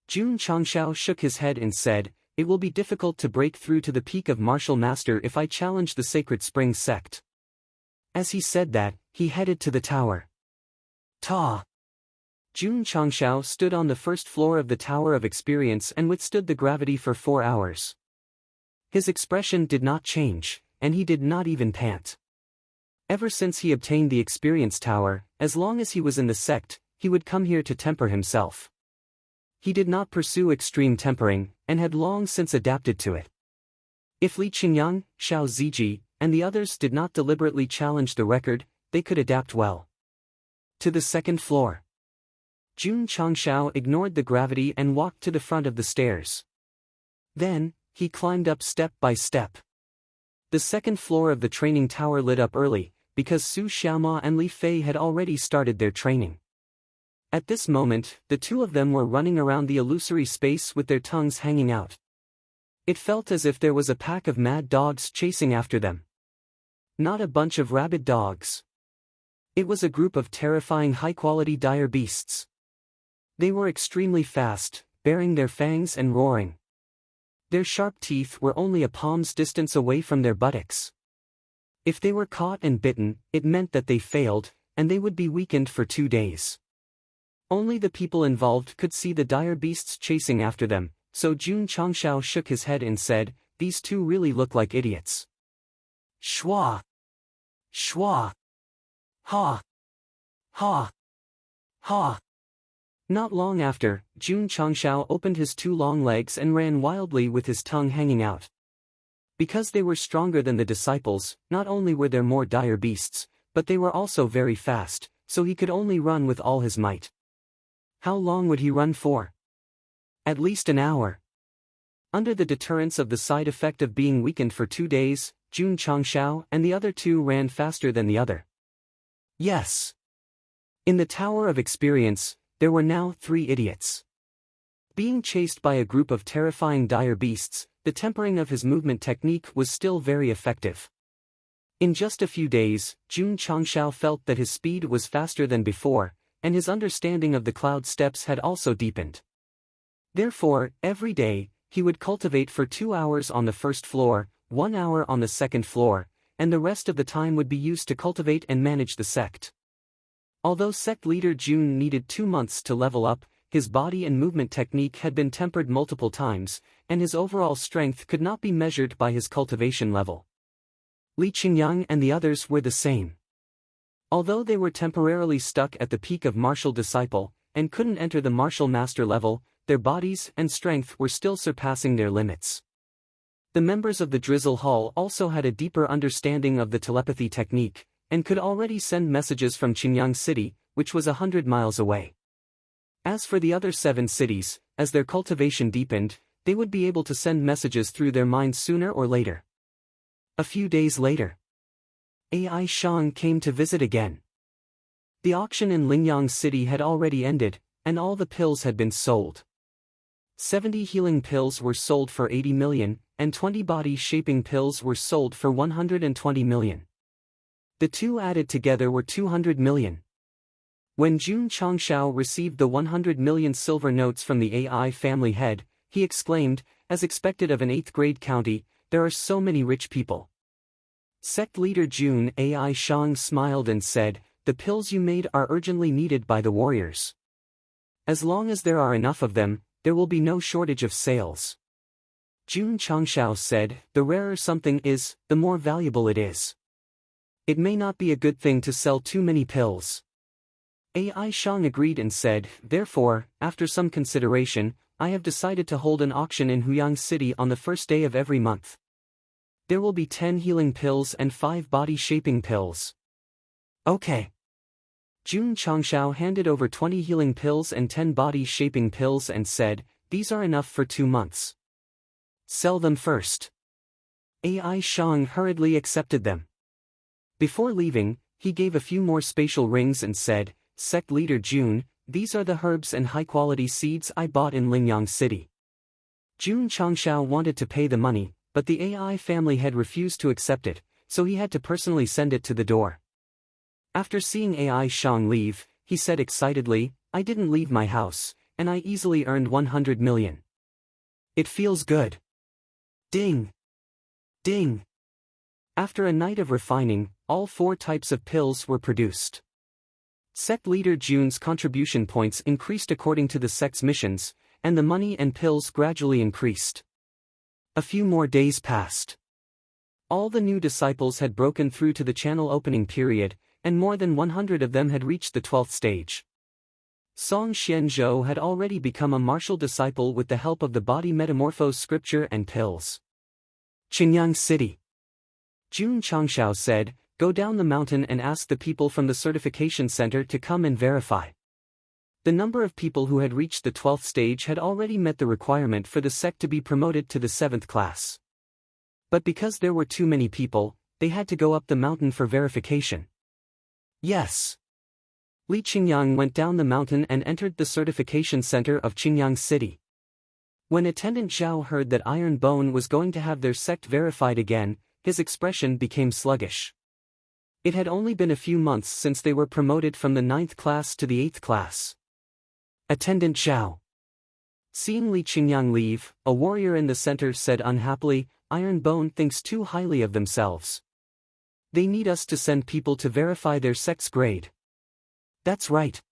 Jun Changshao shook his head and said, it will be difficult to break through to the peak of martial master if I challenge the Sacred Spring sect. As he said that, he headed to the tower. Ta! Jun Changshao stood on the first floor of the Tower of Experience and withstood the gravity for 4 hours. His expression did not change, and he did not even pant. Ever since he obtained the Experience Tower, as long as he was in the sect, he would come here to temper himself. He did not pursue extreme tempering, and had long since adapted to it. If Li Qingyang, Xiao Ziji, and the others did not deliberately challenge the record, they could adapt well. To the second floor. Jun Changshao ignored the gravity and walked to the front of the stairs. Then, he climbed up step by step. The second floor of the training tower lit up early, because Su Xiaoma and Li Fei had already started their training. At this moment, the two of them were running around the illusory space with their tongues hanging out. It felt as if there was a pack of mad dogs chasing after them. Not a bunch of rabid dogs. It was a group of terrifying high-quality dire beasts. They were extremely fast, baring their fangs and roaring. Their sharp teeth were only a palm's distance away from their buttocks. If they were caught and bitten, it meant that they failed, and they would be weakened for 2 days. Only the people involved could see the dire beasts chasing after them, so Jun Changshao shook his head and said, "These two really look like idiots." Shwa! Shwa! Ha! Ha! Ha! Not long after, Jun Changshao opened his 2 long legs and ran wildly with his tongue hanging out. Because they were stronger than the disciples, not only were there more dire beasts, but they were also very fast, so he could only run with all his might. How long would he run for? At least an hour. Under the deterrence of the side effect of being weakened for 2 days, Jun Changshao and the other 2 ran faster than the other. Yes. In the Tower of Experience, there were now 3 idiots. Being chased by a group of terrifying dire beasts, the tempering of his movement technique was still very effective. In just a few days, Jun Changshao felt that his speed was faster than before, and his understanding of the cloud steps had also deepened. Therefore, every day, he would cultivate for 2 hours on the first floor, 1 hour on the second floor, and the rest of the time would be used to cultivate and manage the sect. Although sect leader Jun needed 2 months to level up, his body and movement technique had been tempered multiple times, and his overall strength could not be measured by his cultivation level. Li Qingyang and the others were the same. Although they were temporarily stuck at the peak of martial disciple, and couldn't enter the martial master level, their bodies and strength were still surpassing their limits. The members of the Drizzle Hall also had a deeper understanding of the telepathy technique, and could already send messages from Qingyang City, which was 100 miles away. As for the other 7 cities, as their cultivation deepened, they would be able to send messages through their minds sooner or later. A few days later, Ai Shang came to visit again. The auction in Lingyang City had already ended, and all the pills had been sold. 70 healing pills were sold for 80 million, and 20 body-shaping pills were sold for 120 million. The 2 added together were 200 million. When Jun Changshao received the 100 million silver notes from the AI family head, he exclaimed, as expected of an 8th-grade county, "There are so many rich people." Sect leader Jun Ai Shang smiled and said, "The pills you made are urgently needed by the warriors. As long as there are enough of them, there will be no shortage of sales." Jun Changshao said, "The rarer something is, the more valuable it is. It may not be a good thing to sell too many pills." Ai Shang agreed and said, "Therefore, after some consideration, I have decided to hold an auction in Huyang City on the first day of every month. There will be 10 healing pills and 5 body-shaping pills." Okay. Jun Changshao handed over 20 healing pills and 10 body-shaping pills and said, "These are enough for 2 months. Sell them first." Ai Shang hurriedly accepted them. Before leaving, he gave a few more spatial rings and said, "Sect leader Jun, these are the herbs and high-quality seeds I bought in Lingyang City." Jun Changshao wanted to pay the money, but the AI family had refused to accept it, so he had to personally send it to the door. After seeing Ai Shang leave, he said excitedly, "I didn't leave my house, and I easily earned 100 million. It feels good. Ding! Ding!" After a night of refining, all 4 types of pills were produced. Sect leader Jun's contribution points increased according to the sect's missions, and the money and pills gradually increased. A few more days passed. All the new disciples had broken through to the channel opening period, and more than 100 of them had reached the 12th stage. Song Xianzhou had already become a martial disciple with the help of the body metamorphose scripture and pills. Qingyang City. Jun Changshao said, "Go down the mountain and ask the people from the certification center to come and verify." The number of people who had reached the 12th stage had already met the requirement for the sect to be promoted to the 7th class. But because there were too many people, they had to go up the mountain for verification. Yes. Li Qingyang went down the mountain and entered the certification center of Qingyang City. When attendant Zhao heard that Iron Bone was going to have their sect verified again, his expression became sluggish. It had only been a few months since they were promoted from the 9th class to the 8th class. Attendant Zhao. Seeing Li Qingyang leave, a warrior in the center said unhappily, Iron Bone thinks too highly of themselves. They need us to send people to verify their sect's grade. That's right.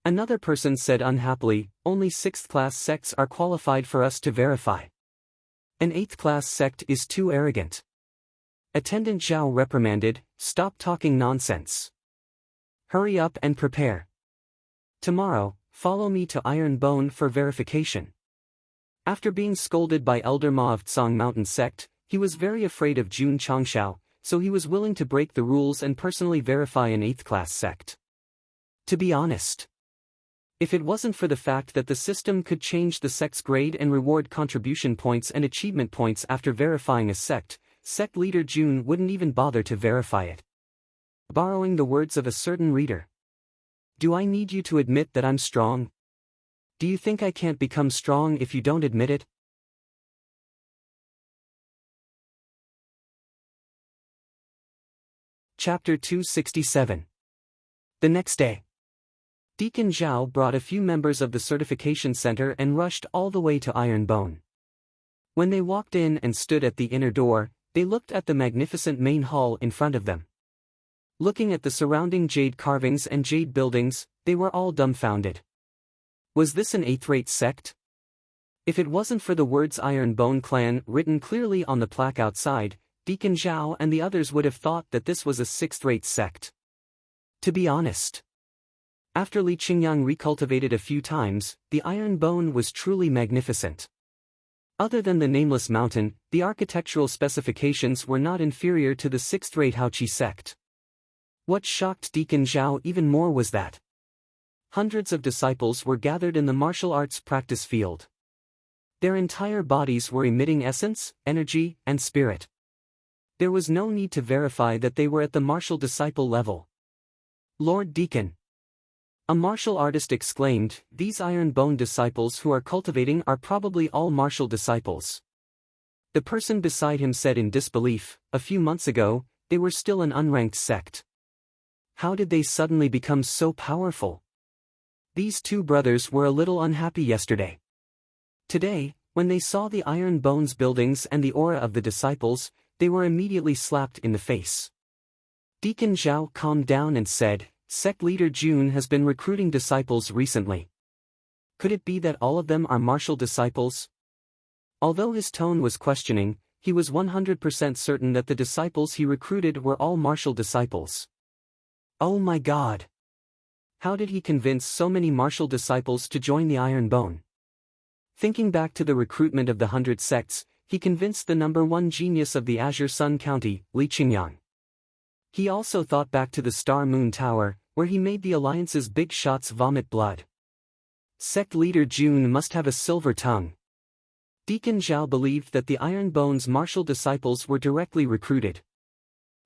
Another person said unhappily, only 6th class sects are qualified for us to verify. An 8th class sect is too arrogant. Attendant Zhao reprimanded, stop talking nonsense. Hurry up and prepare. Tomorrow, follow me to Iron Bone for verification. After being scolded by Elder Ma of Tsang Mountain Sect, he was very afraid of Jun Changshao, so he was willing to break the rules and personally verify an 8th class sect. To be honest, if it wasn't for the fact that the system could change the sect's grade and reward contribution points and achievement points after verifying a sect leader Jun wouldn't even bother to verify it. Borrowing the words of a certain reader. Do I need you to admit that I'm strong? Do you think I can't become strong if you don't admit it? Chapter 267. The next day, Deacon Zhao brought a few members of the certification center and rushed all the way to Iron Bone. When they walked in and stood at the inner door, they looked at the magnificent main hall in front of them. Looking at the surrounding jade carvings and jade buildings, they were all dumbfounded. Was this an 8th-rate sect? If it wasn't for the words Iron Bone Clan written clearly on the plaque outside, Deacon Zhao and the others would have thought that this was a 6th-rate sect. To be honest, after Li Qingyang recultivated a few times, the Iron Bone was truly magnificent. Other than the nameless mountain, the architectural specifications were not inferior to the 6th-rate Haoqi sect. What shocked Deacon Zhao even more was that hundreds of disciples were gathered in the martial arts practice field. Their entire bodies were emitting essence, energy, and spirit. There was no need to verify that they were at the martial disciple level. Lord Deacon, a martial artist exclaimed, these Iron Bone disciples who are cultivating are probably all martial disciples. The person beside him said in disbelief, a few months ago, they were still an unranked sect. How did they suddenly become so powerful? These two brothers were a little unhappy yesterday. Today, when they saw the Iron Bone's buildings and the aura of the disciples, they were immediately slapped in the face. Deacon Zhao calmed down and said, Sect leader Jun has been recruiting disciples recently. Could it be that all of them are martial disciples? Although his tone was questioning, he was 100% certain that the disciples he recruited were all martial disciples. Oh my God! How did he convince so many martial disciples to join the Iron Bone? Thinking back to the recruitment of the 100 sects, he convinced the #1 genius of the Azure Sun County, Li Qingyang. He also thought back to the Star Moon Tower, where he made the Alliance's big shots vomit blood. Sect leader Jun must have a silver tongue. Deacon Zhao believed that the Iron Bone's martial disciples were directly recruited.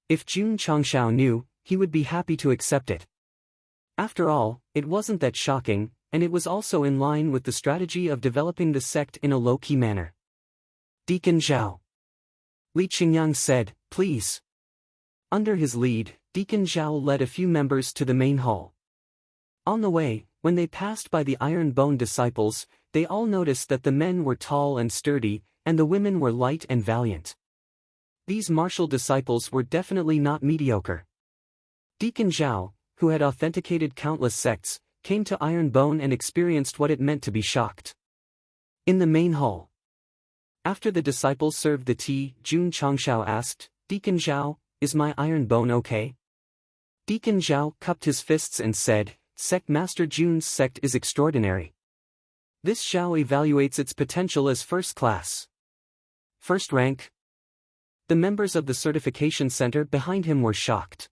If Jun Changshao knew, he would be happy to accept it. After all, it wasn't that shocking, and it was also in line with the strategy of developing the sect in a low-key manner. Deacon Zhao, Li Qingyang said, please. Under his lead, Deacon Zhao led a few members to the main hall. On the way, when they passed by the Iron Bone disciples, they all noticed that the men were tall and sturdy, and the women were light and valiant. These martial disciples were definitely not mediocre. Deacon Zhao, who had authenticated countless sects, came to Iron Bone and experienced what it meant to be shocked. In the main hall, after the disciples served the tea, Jun Changshao asked, Deacon Zhao, is my Iron Bone okay? Deacon Zhao cupped his fists and said, Sect Master Jun's sect is extraordinary. This Zhao evaluates its potential as first class. First rank? The members of the certification center behind him were shocked.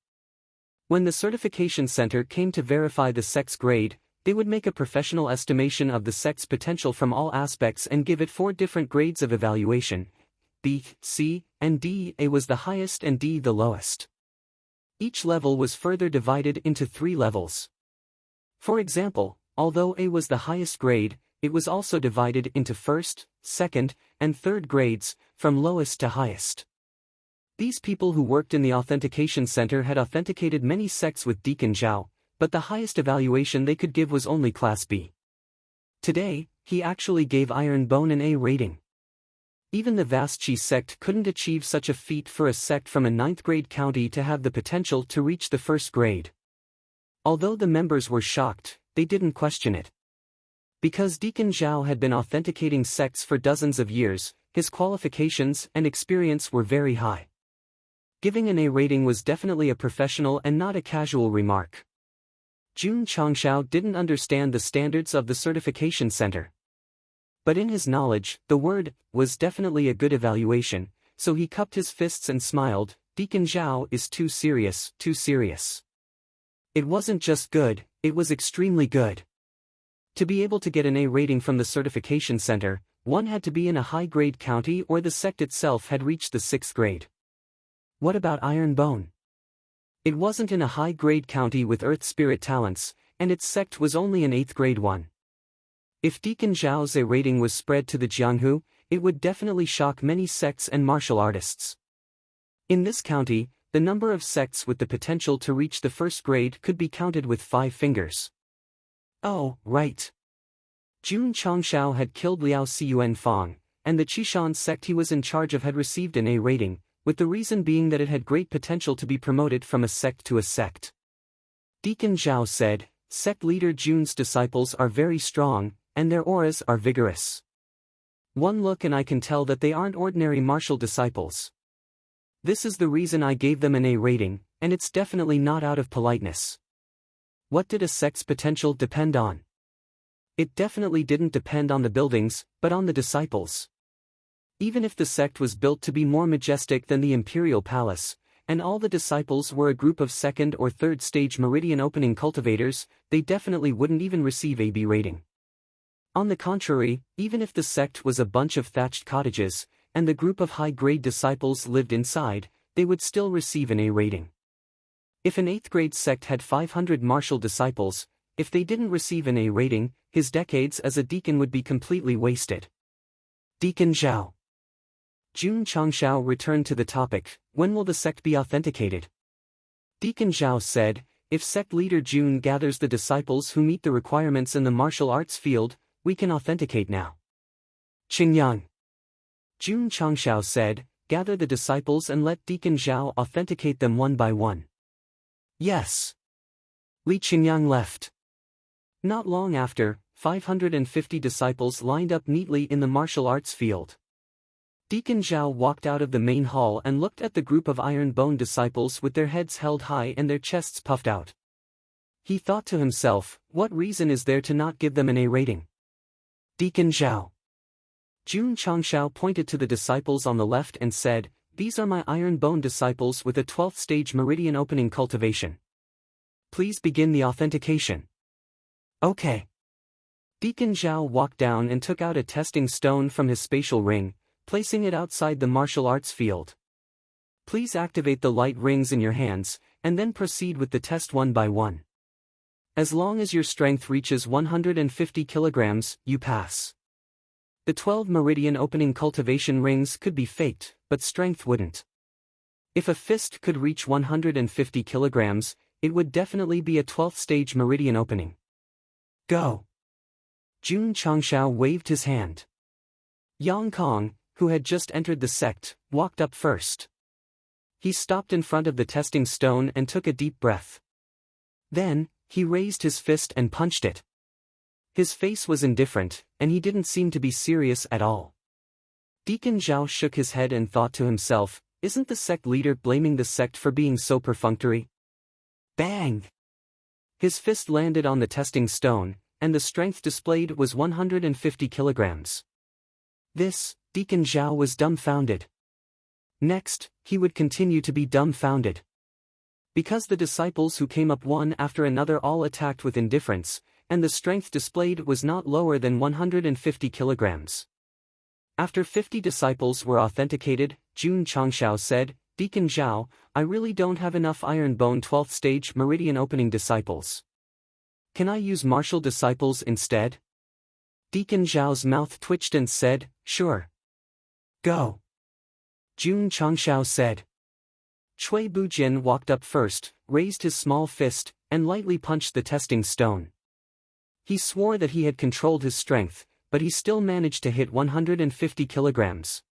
When the certification center came to verify the sect's grade, they would make a professional estimation of the sect's potential from all aspects and give it 4 different grades of evaluation. B, C, and D. A was the highest and D the lowest. Each level was further divided into 3 levels. For example, although A was the highest grade, it was also divided into first, second, and third grades, from lowest to highest. These people who worked in the authentication center had authenticated many sects with Deacon Zhao, but the highest evaluation they could give was only Class B. Today, he actually gave Iron Bone an A rating. Even the vast Qi sect couldn't achieve such a feat for a sect from a 9th grade county to have the potential to reach the 1st grade. Although the members were shocked, they didn't question it. Because Deacon Zhao had been authenticating sects for dozens of years, his qualifications and experience were very high. Giving an A rating was definitely a professional and not a casual remark. Jun Changshao didn't understand the standards of the certification center. But in his knowledge, the word was definitely a good evaluation, so he cupped his fists and smiled. Deacon Zhao is too serious, too serious. It wasn't just good, it was extremely good. To be able to get an A rating from the certification center, one had to be in a high-grade county or the sect itself had reached the 6th grade. What about Iron Bone? It wasn't in a high-grade county with earth spirit talents, and its sect was only an 8th grade one. If Deacon Zhao's A rating was spread to the Jianghu, it would definitely shock many sects and martial artists. In this county, the number of sects with the potential to reach the 1st grade could be counted with 5 fingers. Oh, right. Jun Changshao had killed Liao Cunfang, and the Qishan sect he was in charge of had received an A rating, with the reason being that it had great potential to be promoted from a sect to a sect. Deacon Zhao said, "Sect leader Jun's disciples are very strong, and their auras are vigorous. One look and I can tell that they aren't ordinary martial disciples. This is the reason I gave them an A rating, and it's definitely not out of politeness." What did a sect's potential depend on? It definitely didn't depend on the buildings, but on the disciples. Even if the sect was built to be more majestic than the imperial palace, and all the disciples were a group of 2nd or 3rd stage meridian opening cultivators, they definitely wouldn't even receive a B rating. On the contrary, even if the sect was a bunch of thatched cottages, and the group of high-grade disciples lived inside, they would still receive an A rating. If an 8th grade sect had 500 martial disciples, if they didn't receive an A rating, his decades as a deacon would be completely wasted. Deacon Zhao. Jun Changshao returned to the topic, when will the sect be authenticated? Deacon Zhao said, if sect leader Jun gathers the disciples who meet the requirements in the martial arts field, we can authenticate now. Qingyang. Jun Changshao said, gather the disciples and let Deacon Zhao authenticate them one by one. Yes. Li Qingyang left. Not long after, 550 disciples lined up neatly in the martial arts field. Deacon Zhao walked out of the main hall and looked at the group of Iron Bone disciples with their heads held high and their chests puffed out. He thought to himself, what reason is there to not give them an A rating? Deacon Zhao. Jun Changshao pointed to the disciples on the left and said, these are my Iron Bone disciples with a 12th stage meridian opening cultivation. Please begin the authentication. Okay. Deacon Zhao walked down and took out a testing stone from his spatial ring, placing it outside the martial arts field. Please activate the light rings in your hands, and then proceed with the test one by one. As long as your strength reaches 150 kilograms, you pass. The 12 meridian opening cultivation rings could be faked, but strength wouldn't. If a fist could reach 150 kilograms, it would definitely be a 12th stage meridian opening. Go. Jun Changshao waved his hand. Yang Kong, who had just entered the sect, walked up first. He stopped in front of the testing stone and took a deep breath. Then, he raised his fist and punched it. His face was indifferent, and he didn't seem to be serious at all. Deacon Zhao shook his head and thought to himself, isn't the sect leader blaming the sect for being so perfunctory? Bang! His fist landed on the testing stone, and the strength displayed was 150 kilograms. This, Deacon Zhao was dumbfounded. Next, he would continue to be dumbfounded. Because the disciples who came up one after another all attacked with indifference, and the strength displayed was not lower than 150 kilograms. After 50 disciples were authenticated, Jun Changshao said, Deacon Zhao, I really don't have enough Iron Bone 12th stage meridian opening disciples. Can I use martial disciples instead? Deacon Zhao's mouth twitched and said, sure. Go. Jun Changshao said. Cui Bujin walked up first, raised his small fist, and lightly punched the testing stone. He swore that he had controlled his strength, but he still managed to hit 150 kilograms.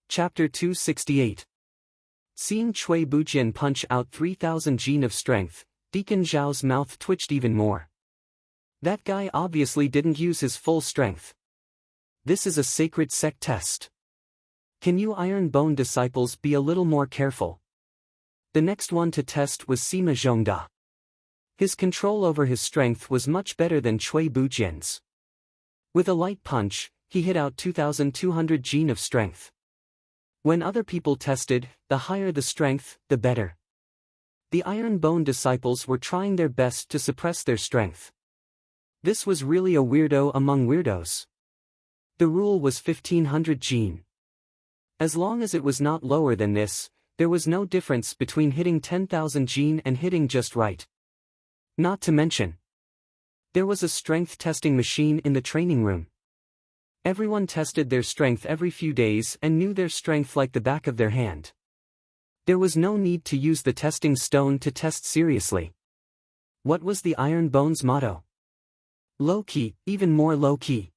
Chapter 268. Seeing Cui Bujin punch out 3,000 gene of strength, Deacon Zhao's mouth twitched even more. That guy obviously didn't use his full strength. This is a sacred sect test. Can you Iron Bone disciples be a little more careful? The next one to test was Sima Zhongda. His control over his strength was much better than Cui Bujin's. With a light punch, he hit out 2,200 gene of strength. When other people tested, the higher the strength, the better. The Iron Bone disciples were trying their best to suppress their strength. This was really a weirdo among weirdos. The rule was 1,500 gene. As long as it was not lower than this, there was no difference between hitting 10,000 gene and hitting just right. Not to mention, there was a strength testing machine in the training room. Everyone tested their strength every few days and knew their strength like the back of their hand. There was no need to use the testing stone to test seriously. What was the Iron Bone's motto? Low-key, even more low-key.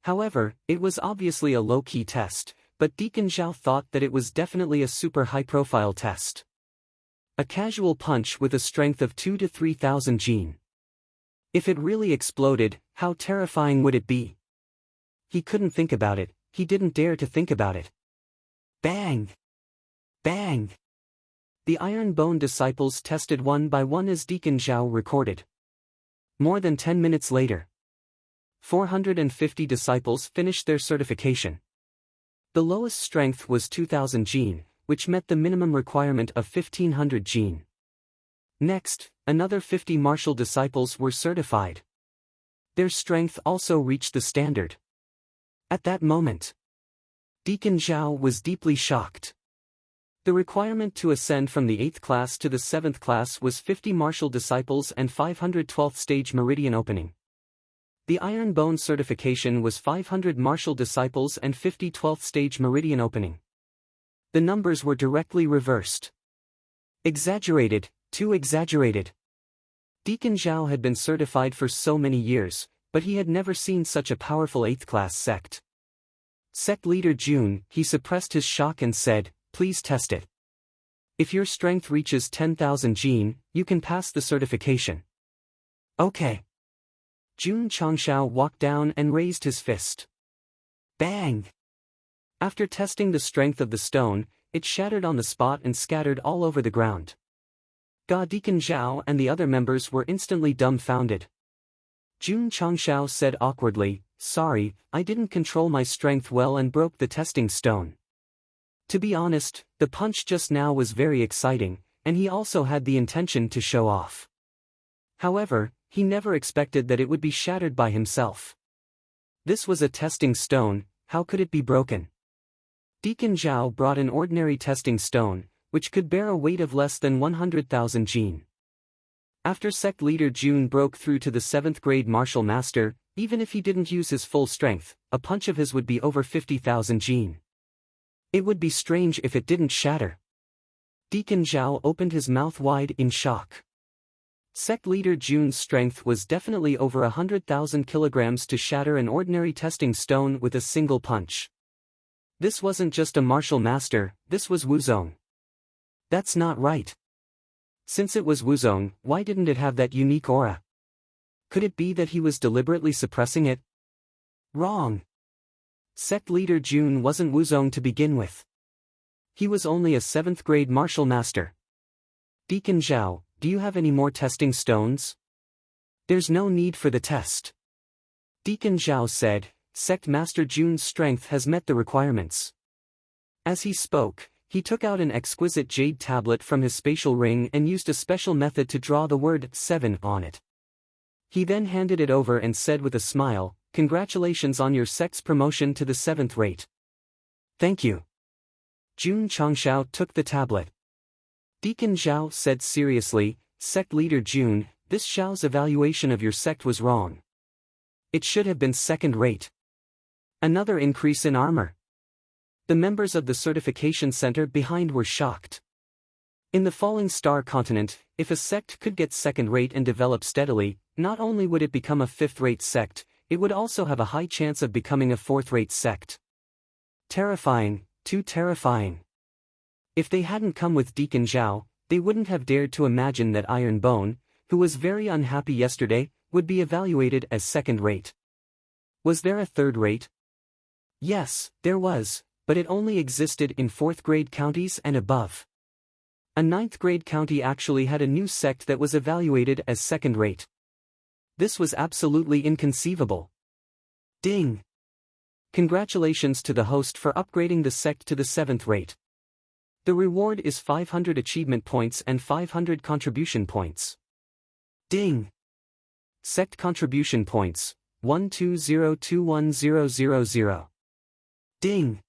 However, it was obviously a low-key test, but Deacon Zhao thought that it was definitely a super high-profile test. A casual punch with a strength of 2 to 3,000 gene. If it really exploded, how terrifying would it be? He couldn't think about it, he didn't dare to think about it. Bang! Bang! The Iron Bone disciples tested one by one as Deacon Zhao recorded. More than 10 minutes later, 450 disciples finished their certification. The lowest strength was 2,000 gene, which met the minimum requirement of 1,500 gene. Next, another 50 martial disciples were certified. Their strength also reached the standard. At that moment, Deacon Zhao was deeply shocked. The requirement to ascend from the 8th class to the 7th class was 50 martial disciples and 512th stage meridian opening. The Iron Bone certification was 500 martial disciples and 50 12th stage meridian opening. The numbers were directly reversed. Exaggerated, too exaggerated. Deacon Zhao had been certified for so many years, but he had never seen such a powerful 8th class sect. Sect leader Jun, he suppressed his shock and said, "Please test it. If your strength reaches 10,000 gene, you can pass the certification." Okay. Jun Changshao walked down and raised his fist. Bang! After testing the strength of the stone, it shattered on the spot and scattered all over the ground. Deacon Zhao and the other members were instantly dumbfounded. Jun Changshao said awkwardly, "Sorry, I didn't control my strength well and broke the testing stone." To be honest, the punch just now was very exciting, and he also had the intention to show off. However, he never expected that it would be shattered by himself. This was a testing stone, how could it be broken? Deacon Zhao brought an ordinary testing stone, which could bear a weight of less than 100,000 gene. After sect leader Jun broke through to the 7th grade martial master, even if he didn't use his full strength, a punch of his would be over 50,000 gene. It would be strange if it didn't shatter. Deacon Zhao opened his mouth wide in shock. Sect leader Jun's strength was definitely over 100,000 kilograms to shatter an ordinary testing stone with a single punch. This wasn't just a martial master, this was Wuzong. That's not right. Since it was Wuzong, why didn't it have that unique aura? Could it be that he was deliberately suppressing it? Wrong. Sect leader Jun wasn't Wuzong to begin with. He was only a 7th grade martial master. Deacon Zhao, do you have any more testing stones? There's no need for the test. Deacon Zhao said, Sect Master Jun's strength has met the requirements. As he spoke, he took out an exquisite jade tablet from his spatial ring and used a special method to draw the word 7 on it. He then handed it over and said with a smile, "Congratulations on your sect's promotion to the 7th rate." "Thank you." Jun Changshao took the tablet. Deacon Zhao said seriously, "Sect leader Jun, this Zhao's evaluation of your sect was wrong. It should have been 2nd rate. Another increase in armor. The members of the certification center behind were shocked. In the Falling Star continent, if a sect could get second-rate and develop steadily, not only would it become a fifth-rate sect, it would also have a high chance of becoming a fourth-rate sect. Terrifying, too terrifying. If they hadn't come with Deacon Zhao, they wouldn't have dared to imagine that Iron Bone, who was very unhappy yesterday, would be evaluated as second-rate. Was there a third-rate? Yes, there was, but it only existed in fourth-grade counties and above. A ninth-grade county actually had a new sect that was evaluated as second-rate. This was absolutely inconceivable. Ding! Congratulations to the host for upgrading the sect to the 7th rate. The reward is 500 achievement points and 500 contribution points. Ding! Sect contribution points, 120210000. Ding!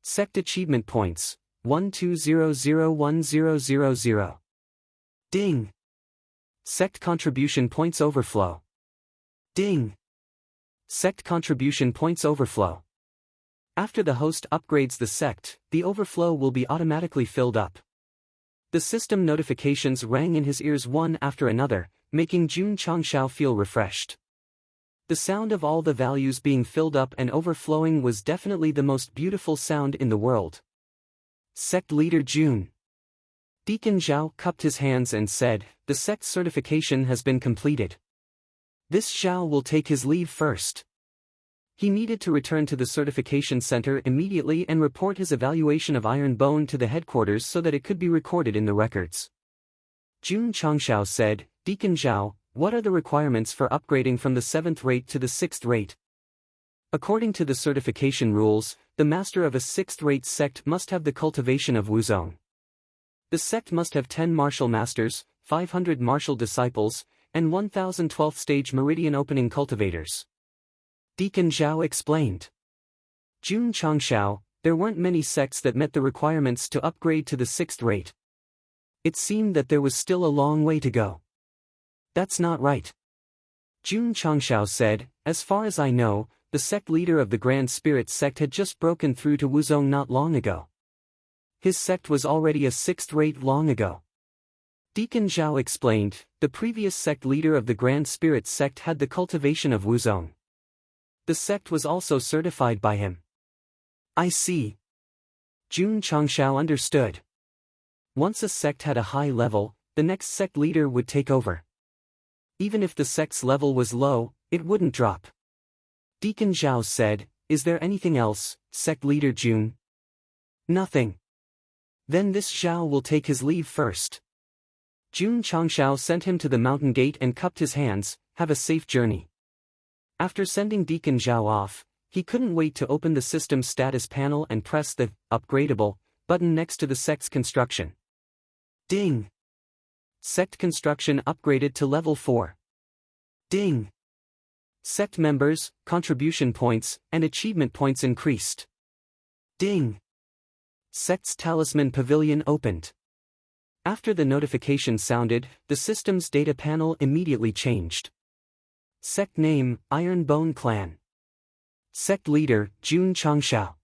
Sect achievement points, 120010000. Ding! Sect contribution points overflow. Ding! Sect contribution points overflow. After the host upgrades the sect, the overflow will be automatically filled up. The system notifications rang in his ears one after another, making Jun Changshao feel refreshed. The sound of all the values being filled up and overflowing was definitely the most beautiful sound in the world. Sect Leader Jun. Deacon Zhao cupped his hands and said, "The sect certification has been completed. This Zhao will take his leave first." He needed to return to the certification center immediately and report his evaluation of Iron Bone to the headquarters so that it could be recorded in the records. Jun Changshao said, "Deacon Zhao, what are the requirements for upgrading from the 7th rate to the 6th rate?" According to the certification rules, the master of a 6th-rate sect must have the cultivation of Wuzong. The sect must have 10 martial masters, 500 martial disciples, and 1012th stage meridian opening cultivators. Deacon Zhao explained. Jun Changshao, there weren't many sects that met the requirements to upgrade to the 6th rate. It seemed that there was still a long way to go. That's not right. Jun Changshao said, "As far as I know, the sect leader of the Grand Spirit sect had just broken through to Wuzong not long ago. His sect was already a 6th rate long ago." Deacon Zhao explained, the previous sect leader of the Grand Spirit sect had the cultivation of Wuzong. The sect was also certified by him. I see. Jun Changshao understood. Once a sect had a high level, the next sect leader would take over. Even if the sect's level was low, it wouldn't drop. Deacon Zhao said, "Is there anything else, sect leader Jun?" "Nothing." "Then this Zhao will take his leave first." Jun Changshao sent him to the mountain gate and cupped his hands, "Have a safe journey." After sending Deacon Zhao off, he couldn't wait to open the system status panel and press the upgradable button next to the sect's construction. Ding! Sect construction upgraded to level 4. Ding! Sect members, contribution points, and achievement points increased. Ding! Sect's Talisman Pavilion opened. After the notification sounded, the system's data panel immediately changed. Sect name, Iron Bone Clan. Sect leader, Jun Changshao.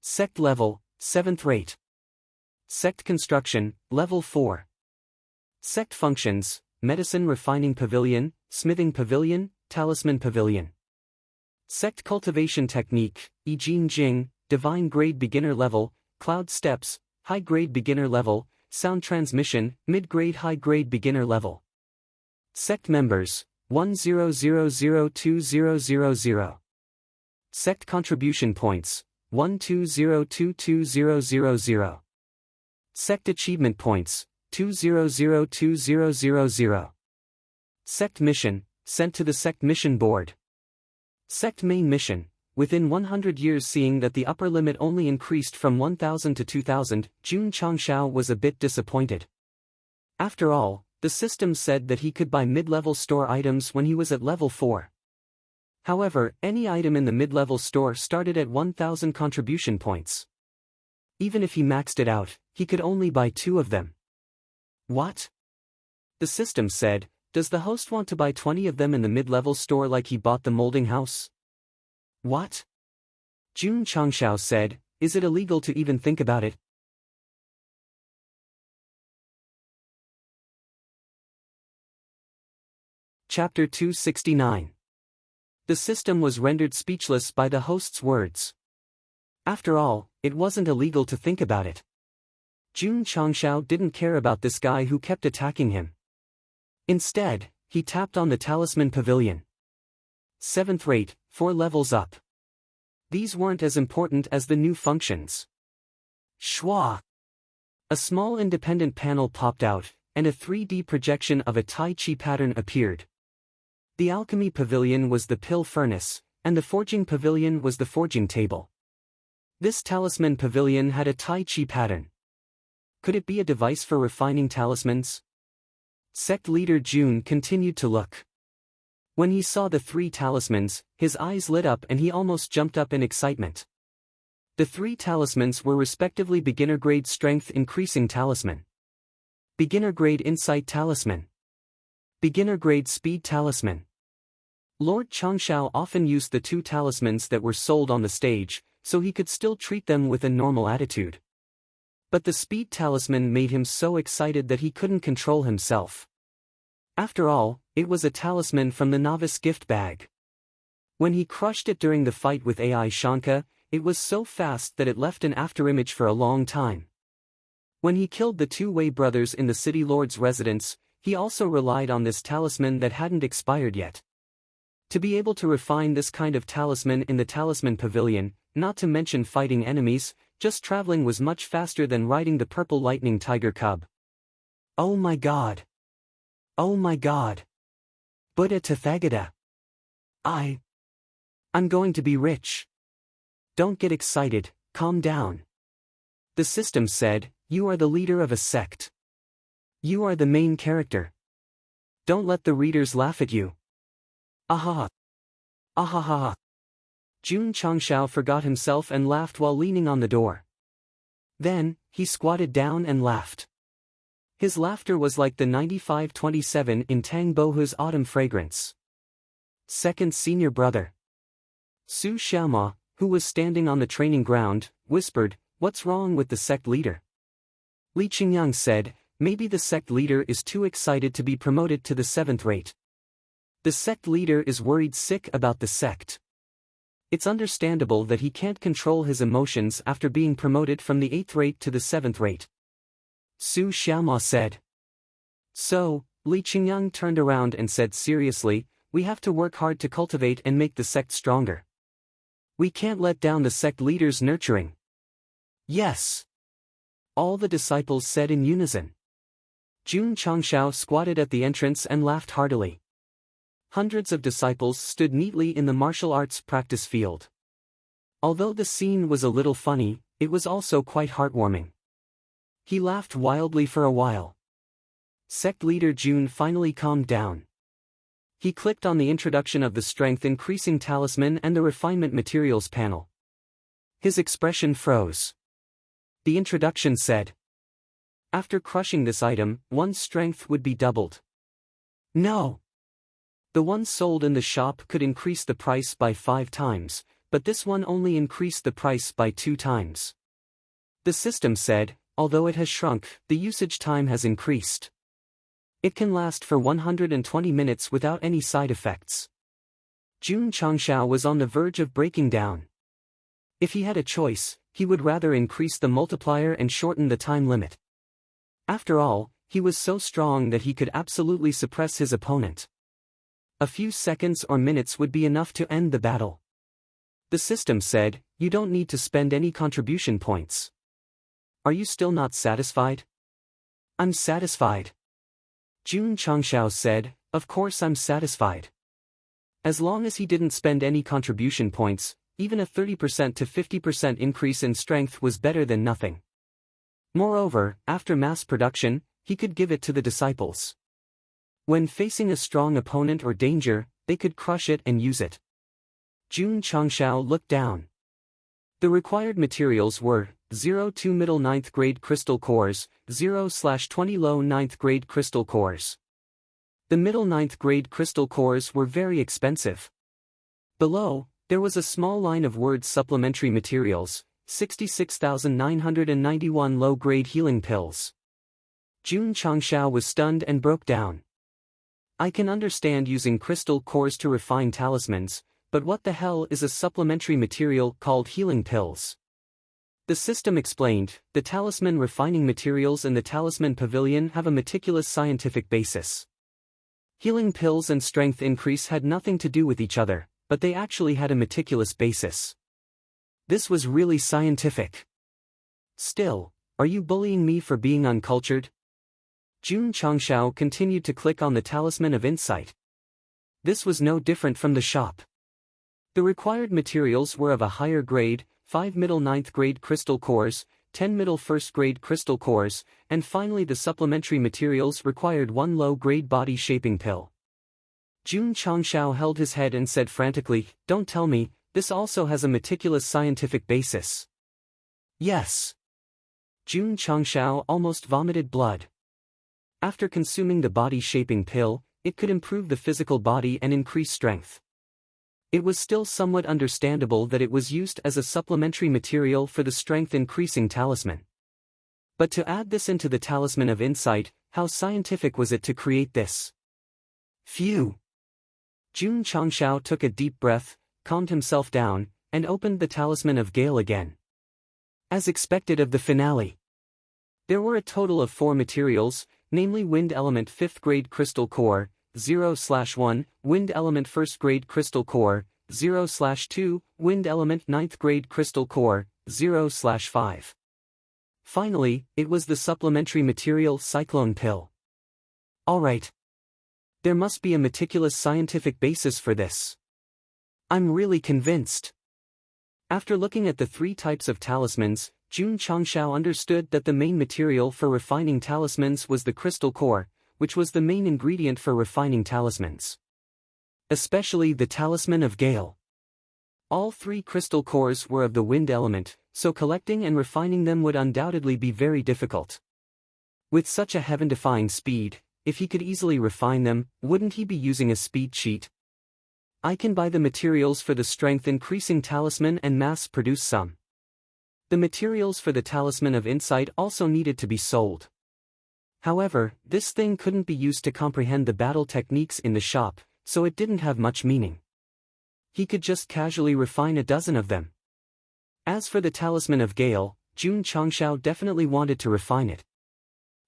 Sect level, 7th rate. Sect construction, level 4. Sect functions, Medicine Refining Pavilion, Smithing Pavilion, Talisman Pavilion. Sect cultivation technique, Yijing Jing, Divine Grade Beginner Level, Cloud Steps, High Grade Beginner Level, Sound Transmission, Mid-Grade High Grade Beginner Level. Sect members, 100020000. Sect contribution points, 120220000. Sect achievement points, 2002000. Sect mission, sent to the Sect mission board. Sect main mission, within 100 years. Seeing that the upper limit only increased from 1000 to 2000, Jun Changshao was a bit disappointed. After all, the system said that he could buy mid-level store items when he was at level 4. However, any item in the mid-level store started at 1000 contribution points. Even if he maxed it out, he could only buy 2 of them. What? The system said, "Does the host want to buy 20 of them in the mid-level store like he bought the molding house?" What? Jun Changshao said, is it illegal to even think about it? Chapter 269. The system was rendered speechless by the host's words. After all, it wasn't illegal to think about it. Jun Changshao didn't care about this guy who kept attacking him. Instead, he tapped on the talisman pavilion. 7th rate, 4 levels up. These weren't as important as the new functions. Shwa! A small independent panel popped out, and a 3D projection of a Tai Chi pattern appeared. The alchemy pavilion was the pill furnace, and the forging pavilion was the forging table. This talisman pavilion had a Tai Chi pattern. Could it be a device for refining talismans? Sect leader Jun continued to look. When he saw the 3 talismans, his eyes lit up and he almost jumped up in excitement. The 3 talismans were respectively beginner-grade strength increasing talisman, beginner-grade insight talisman, beginner-grade speed talisman. Lord Changshao often used the 2 talismans that were sold on the stage, so he could still treat them with a normal attitude. But the speed talisman made him so excited that he couldn't control himself. After all, it was a talisman from the novice gift bag. When he crushed it during the fight with AI Shanka, it was so fast that it left an afterimage for a long time. When he killed the 2 Wei brothers in the city lord's residence, he also relied on this talisman that hadn't expired yet. To be able to refine this kind of talisman in the talisman pavilion, not to mention fighting enemies, just traveling was much faster than riding the purple lightning tiger cub. Oh my god! Oh my god! Buddha Tathagata! I'm going to be rich. Don't get excited, calm down. The system said, you are the leader of a sect. You are the main character. Don't let the readers laugh at you. Ahaha. Ahaha. Jun Changshao forgot himself and laughed while leaning on the door. Then, he squatted down and laughed. His laughter was like the 9527 in Tang Bohu's Autumn Fragrance. Second senior brother. Su Xiaoma, who was standing on the training ground, whispered, what's wrong with the sect leader? Li Qingyang said, maybe the sect leader is too excited to be promoted to the 7th rate. The sect leader is worried sick about the sect. It's understandable that he can't control his emotions after being promoted from the 8th rate to the 7th rate. Su Xiaoma said. So, Li Qingyang turned around and said seriously, we have to work hard to cultivate and make the sect stronger. We can't let down the sect leader's nurturing. Yes. All the disciples said in unison. Jun Changshao squatted at the entrance and laughed heartily. Hundreds of disciples stood neatly in the martial arts practice field. Although the scene was a little funny, it was also quite heartwarming. He laughed wildly for a while. Sect leader Jun finally calmed down. He clicked on the introduction of the strength-increasing talisman and the refinement materials panel. His expression froze. The introduction said, after crushing this item, one's strength would be doubled. No! The one sold in the shop could increase the price by 5 times, but this one only increased the price by 2 times. The system said, although it has shrunk, the usage time has increased. It can last for 120 minutes without any side effects. Jun Changshao was on the verge of breaking down. If he had a choice, he would rather increase the multiplier and shorten the time limit. After all, he was so strong that he could absolutely suppress his opponent. A few seconds or minutes would be enough to end the battle. The system said, you don't need to spend any contribution points. Are you still not satisfied? I'm satisfied. Jun Changshao said, of course I'm satisfied. As long as he didn't spend any contribution points, even a 30% to 50% increase in strength was better than nothing. Moreover, after mass production, he could give it to the disciples. When facing a strong opponent or danger, they could crush it and use it. Jun Changshao looked down. The required materials were 0-2 middle 9th grade crystal cores, 0/20 low 9th grade crystal cores. The middle 9th grade crystal cores were very expensive. Below, There was a small line of words: supplementary materials, 66,991 low-grade healing pills. Jun Changshao was stunned and broke down. I can understand using crystal cores to refine talismans, but what the hell is a supplementary material called healing pills? The system explained, the talisman refining materials in the talisman pavilion have a meticulous scientific basis. Healing pills and strength increase had nothing to do with each other, but they actually had a meticulous basis. This was really scientific. Still, are you bullying me for being uncultured? Jun Changshao continued to click on the Talisman of Insight. This was no different from the shop. The required materials were of a higher grade, 5 middle 9th grade crystal cores, 10 middle 1st grade crystal cores, and finally the supplementary materials required 1 low grade body shaping pill. Jun Changshao held his head and said frantically, "Don't tell me, this also has a meticulous scientific basis." Yes. Jun Changshao almost vomited blood. After consuming the body-shaping pill, it could improve the physical body and increase strength. It was still somewhat understandable that it was used as a supplementary material for the strength-increasing talisman. But to add this into the Talisman of Insight, how scientific was it to create this? Phew! Jun Changshao took a deep breath, calmed himself down, and opened the Talisman of Gale again. As expected of the finale, there were a total of 4 materials, namely Wind Element 5th Grade Crystal Core, 0/1, Wind Element 1st Grade Crystal Core, 0/2, Wind Element 9th Grade Crystal Core, 0/5. Finally, it was the supplementary material Cyclone Pill. Alright. There must be a meticulous scientific basis for this. I'm really convinced. After looking at the 3 types of talismans, Jun Changshao understood that the main material for refining talismans was the crystal core, which was the main ingredient for refining talismans. Especially the Talisman of Gale. All 3 crystal cores were of the wind element, so collecting and refining them would undoubtedly be very difficult. With such a heaven-defying speed, if he could easily refine them, wouldn't he be using a speed cheat? I can buy the materials for the strength-increasing talisman and mass-produce some. The materials for the Talisman of Insight also needed to be sold. However, this thing couldn't be used to comprehend the battle techniques in the shop, so it didn't have much meaning. He could just casually refine a dozen of them. As for the Talisman of Gale, Jun Changshao definitely wanted to refine it.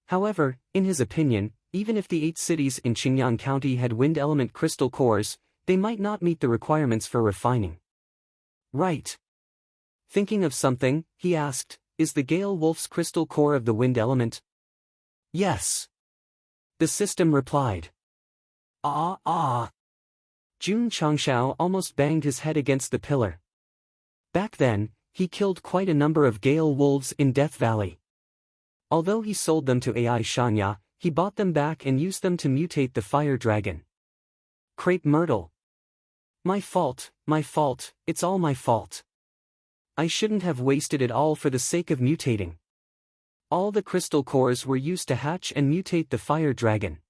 However, in his opinion, even if the 8 cities in Qingyang County had wind element crystal cores, they might not meet the requirements for refining. Right. Thinking of something, he asked, "Is the Gale Wolf's crystal core of the wind element?" "Yes." The system replied. Jun Changshao almost banged his head against the pillar. Back then, he killed quite a number of Gale Wolves in Death Valley. Although he sold them to AI Shanya, he bought them back and used them to mutate the fire dragon. Crepe Myrtle. My fault, it's all my fault. I shouldn't have wasted it all for the sake of mutating. All the crystal cores were used to hatch and mutate the fire dragon.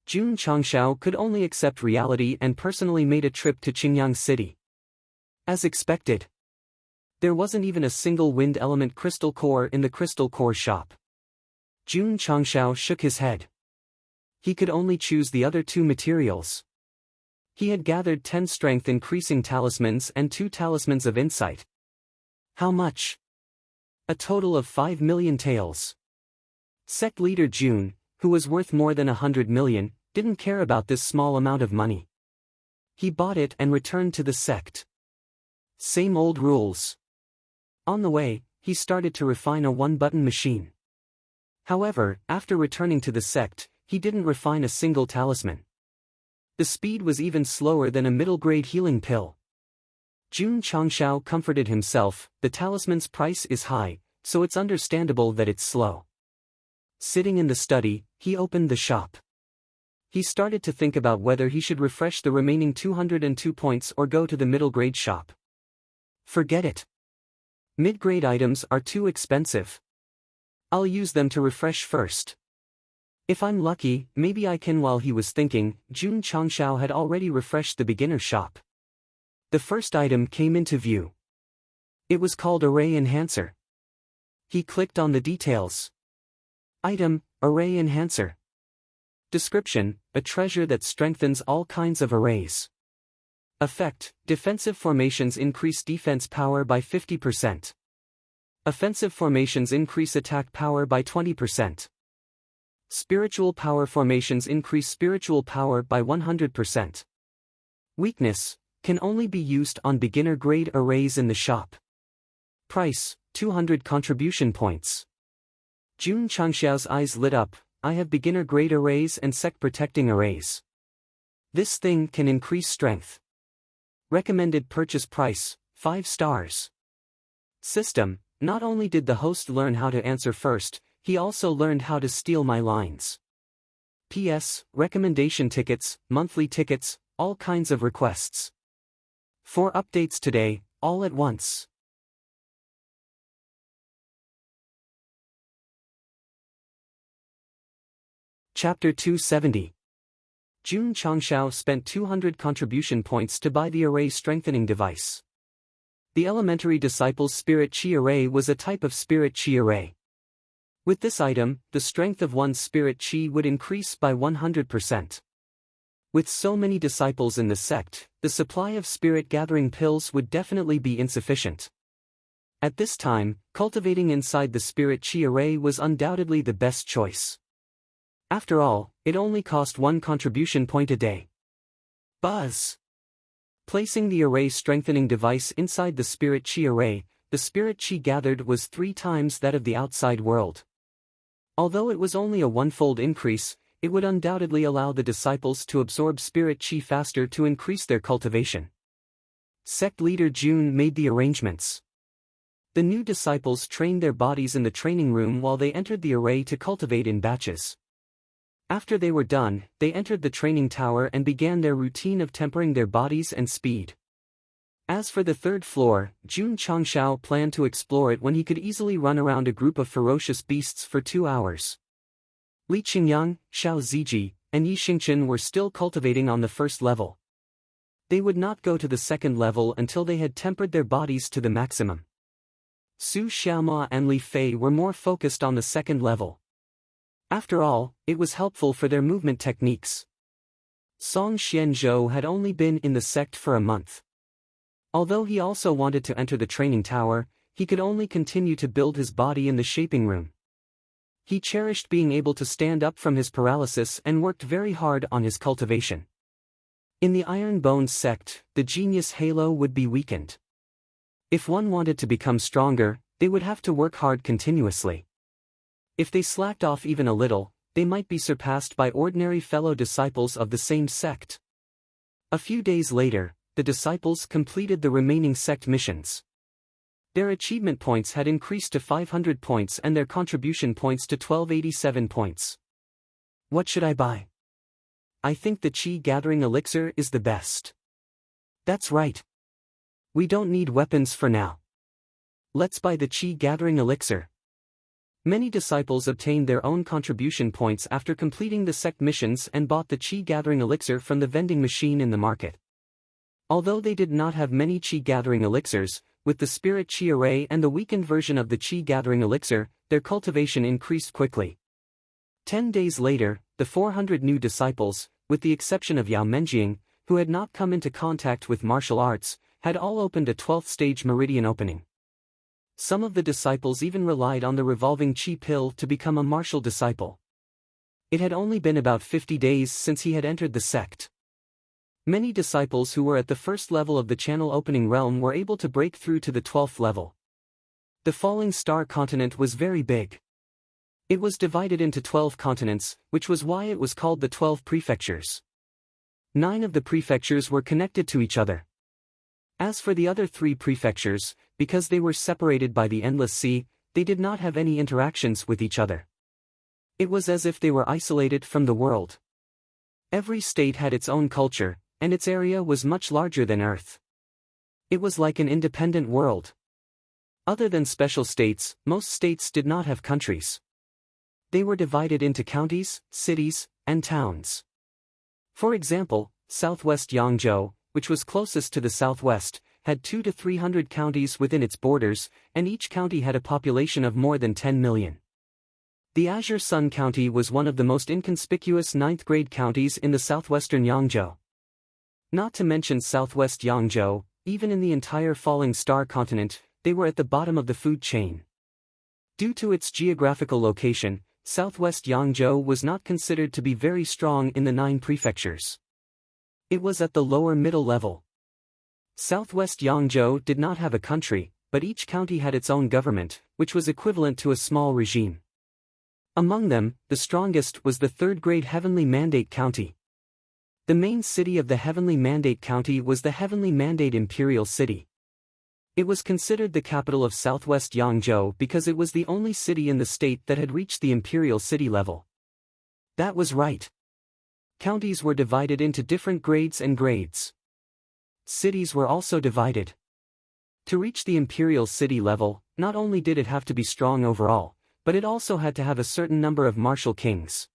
Jun Changshao could only accept reality and personally made a trip to Qingyang City. As expected, there wasn't even a single wind element crystal core in the crystal core shop. Jun Changshao shook his head. He could only choose the other 2 materials. He had gathered 10 strength-increasing talismans and 2 talismans of insight. How much? A total of 5 million taels. Sect leader Jun, who was worth more than 100 million, didn't care about this small amount of money. He bought it and returned to the sect. Same old rules. On the way, he started to refine a 1-button machine. However, after returning to the sect, he didn't refine a single talisman. The speed was even slower than a middle-grade healing pill. Jun Changshao comforted himself, the talisman's price is high, so it's understandable that it's slow. Sitting in the study, he opened the shop. He started to think about whether he should refresh the remaining 202 points or go to the middle-grade shop. Forget it. Mid-grade items are too expensive. I'll use them to refresh first. If I'm lucky, maybe I can. While he was thinking, Jun Changshao had already refreshed the beginner shop. The first item came into view. It was called Array Enhancer. He clicked on the details. Item, Array Enhancer. Description, a treasure that strengthens all kinds of arrays. Effect, defensive formations increase defense power by 50%. Offensive formations increase attack power by 20%. Spiritual power formations increase spiritual power by 100%. Weakness, can only be used on beginner-grade arrays in the shop. Price, 200 contribution points. Jun Changxiao's eyes lit up. I have beginner-grade arrays and sect protecting arrays. This thing can increase strength. Recommended purchase price, 5 stars. System, not only did the host learn how to answer first, he also learned how to steal my lines. PS, recommendation tickets, monthly tickets, all kinds of requests. 4 updates today, all at once. Chapter 270. Jun Changxiao spent 200 contribution points to buy the array strengthening device. The elementary disciple's spirit chi array was a type of spirit chi array. With this item, the strength of one's spirit chi would increase by 100%. With so many disciples in the sect, the supply of spirit gathering pills would definitely be insufficient. At this time, cultivating inside the spirit chi array was undoubtedly the best choice. After all, it only cost 1 contribution point a day. Buzz! Placing the array strengthening device inside the spirit chi array, the spirit chi gathered was 3 times that of the outside world. Although it was only a 1-fold increase, it would undoubtedly allow the disciples to absorb spirit chi faster to increase their cultivation. Sect leader Jun made the arrangements. The new disciples trained their bodies in the training room while they entered the array to cultivate in batches. After they were done, they entered the training tower and began their routine of tempering their bodies and speed. As for the 3rd floor, Jun Changxiao planned to explore it when he could easily run around a group of ferocious beasts for 2 hours. Li Qingyang, Xiao Ziji, and Yi Xingchen were still cultivating on the 1st level. They would not go to the 2nd level until they had tempered their bodies to the maximum. Su Xiaoma and Li Fei were more focused on the 2nd level. After all, it was helpful for their movement techniques. Song Xianzhou had only been in the sect for a month. Although he also wanted to enter the training tower, he could only continue to build his body in the shaping room. He cherished being able to stand up from his paralysis and worked very hard on his cultivation. In the Iron Bones sect, the genius halo would be weakened. If one wanted to become stronger, they would have to work hard continuously. If they slacked off even a little, they might be surpassed by ordinary fellow disciples of the same sect. A few days later, the disciples completed the remaining sect missions. Their achievement points had increased to 500 points and their contribution points to 1287 points. What should I buy? I think the Qi Gathering Elixir is the best. That's right. We don't need weapons for now. Let's buy the Qi Gathering Elixir. Many disciples obtained their own contribution points after completing the sect missions and bought the Qi Gathering Elixir from the vending machine in the market. Although they did not have many Qi Gathering Elixirs, with the Spirit Qi Array and the weakened version of the Qi Gathering Elixir, their cultivation increased quickly. 10 days later, the 400 new disciples, with the exception of Yao Menjing, who had not come into contact with martial arts, had all opened a 12th stage meridian opening. Some of the disciples even relied on the revolving Qi pill to become a martial disciple. It had only been about 50 days since he had entered the sect. Many disciples who were at the 1st level of the channel opening realm were able to break through to the 12th level. The Falling Star continent was very big. It was divided into 12 continents, which was why it was called the 12 prefectures. 9 of the prefectures were connected to each other. As for the other 3 prefectures, because they were separated by the Endless Sea, they did not have any interactions with each other. It was as if they were isolated from the world. Every state had its own culture, and its area was much larger than Earth. It was like an independent world. Other than special states, most states did not have countries. They were divided into counties, cities, and towns. For example, Southwest Yangzhou, which was closest to the southwest, had 200 to 300 counties within its borders, and each county had a population of more than 10 million. The Azure Sun County was one of the most inconspicuous ninth-grade counties in the southwestern Yangzhou. Not to mention southwest Yangzhou, even in the entire Falling Star continent, they were at the bottom of the food chain. Due to its geographical location, southwest Yangzhou was not considered to be very strong in the 9 prefectures. It was at the lower middle level. Southwest Yangzhou did not have a country, but each county had its own government, which was equivalent to a small regime. Among them, the strongest was the third-grade Heavenly Mandate County. The main city of the Heavenly Mandate County was the Heavenly Mandate Imperial City. It was considered the capital of southwest Yangzhou because it was the only city in the state that had reached the imperial city level. That was right. Counties were divided into different grades and grades. Cities were also divided. To reach the imperial city level, not only did it have to be strong overall, but it also had to have a certain number of martial kings.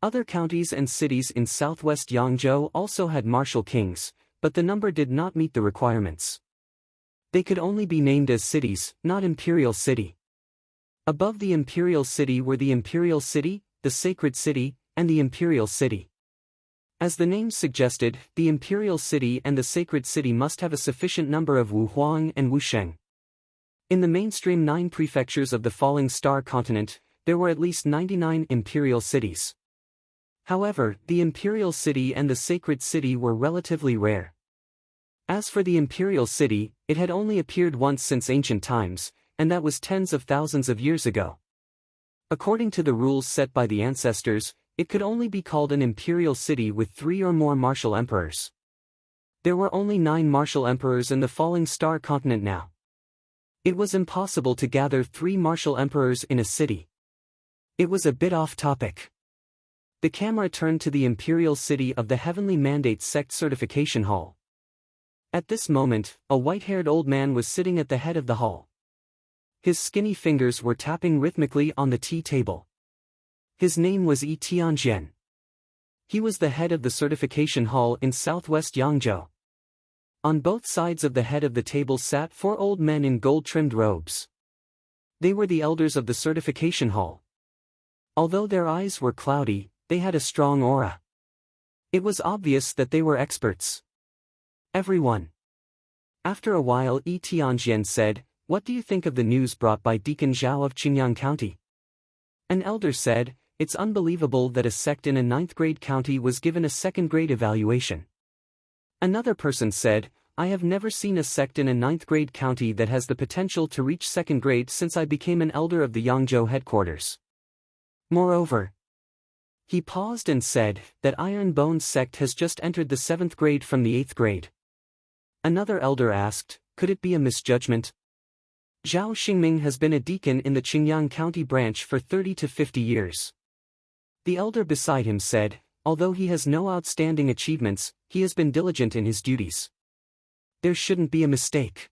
Other counties and cities in southwest Yangzhou also had martial kings, but the number did not meet the requirements. They could only be named as cities, not imperial city. Above the imperial city were the imperial city, the sacred city, and the imperial city. As the name suggested, the imperial city and the sacred city must have a sufficient number of Wuhuang and Wusheng. In the mainstream 9 prefectures of the Falling Star continent, there were at least 99 imperial cities. However, the imperial city and the sacred city were relatively rare. As for the imperial city, it had only appeared once since ancient times, and that was tens of thousands of years ago. According to the rules set by the ancestors, it could only be called an imperial city with 3 or more martial emperors. There were only 9 martial emperors in the Falling Star continent now. It was impossible to gather 3 martial emperors in a city. It was a bit off topic. The camera turned to the imperial city of the Heavenly Mandate Sect certification hall. At this moment, a white-haired old man was sitting at the head of the hall. His skinny fingers were tapping rhythmically on the tea table. His name was Yi Tianjian. He was the head of the certification hall in southwest Yangzhou. On both sides of the head of the table sat 4 old men in gold-trimmed robes. They were the elders of the certification hall. Although their eyes were cloudy, they had a strong aura. It was obvious that they were experts. Everyone. After a while, Yi Tianjian said, "What do you think of the news brought by Deacon Zhao of Qingyang County?" An elder said, "It's unbelievable that a sect in a 9th-grade county was given a 2nd-grade evaluation." Another person said, "I have never seen a sect in a 9th-grade county that has the potential to reach 2nd grade since I became an elder of the Yangzhou headquarters. Moreover," he paused and said, "that Iron Bones sect has just entered the 7th grade from the 8th grade." Another elder asked, "Could it be a misjudgment? Zhao Xingming has been a deacon in the Qingyang County branch for 30 to 50 years. The elder beside him said, "Although he has no outstanding achievements, he has been diligent in his duties. There shouldn't be a mistake."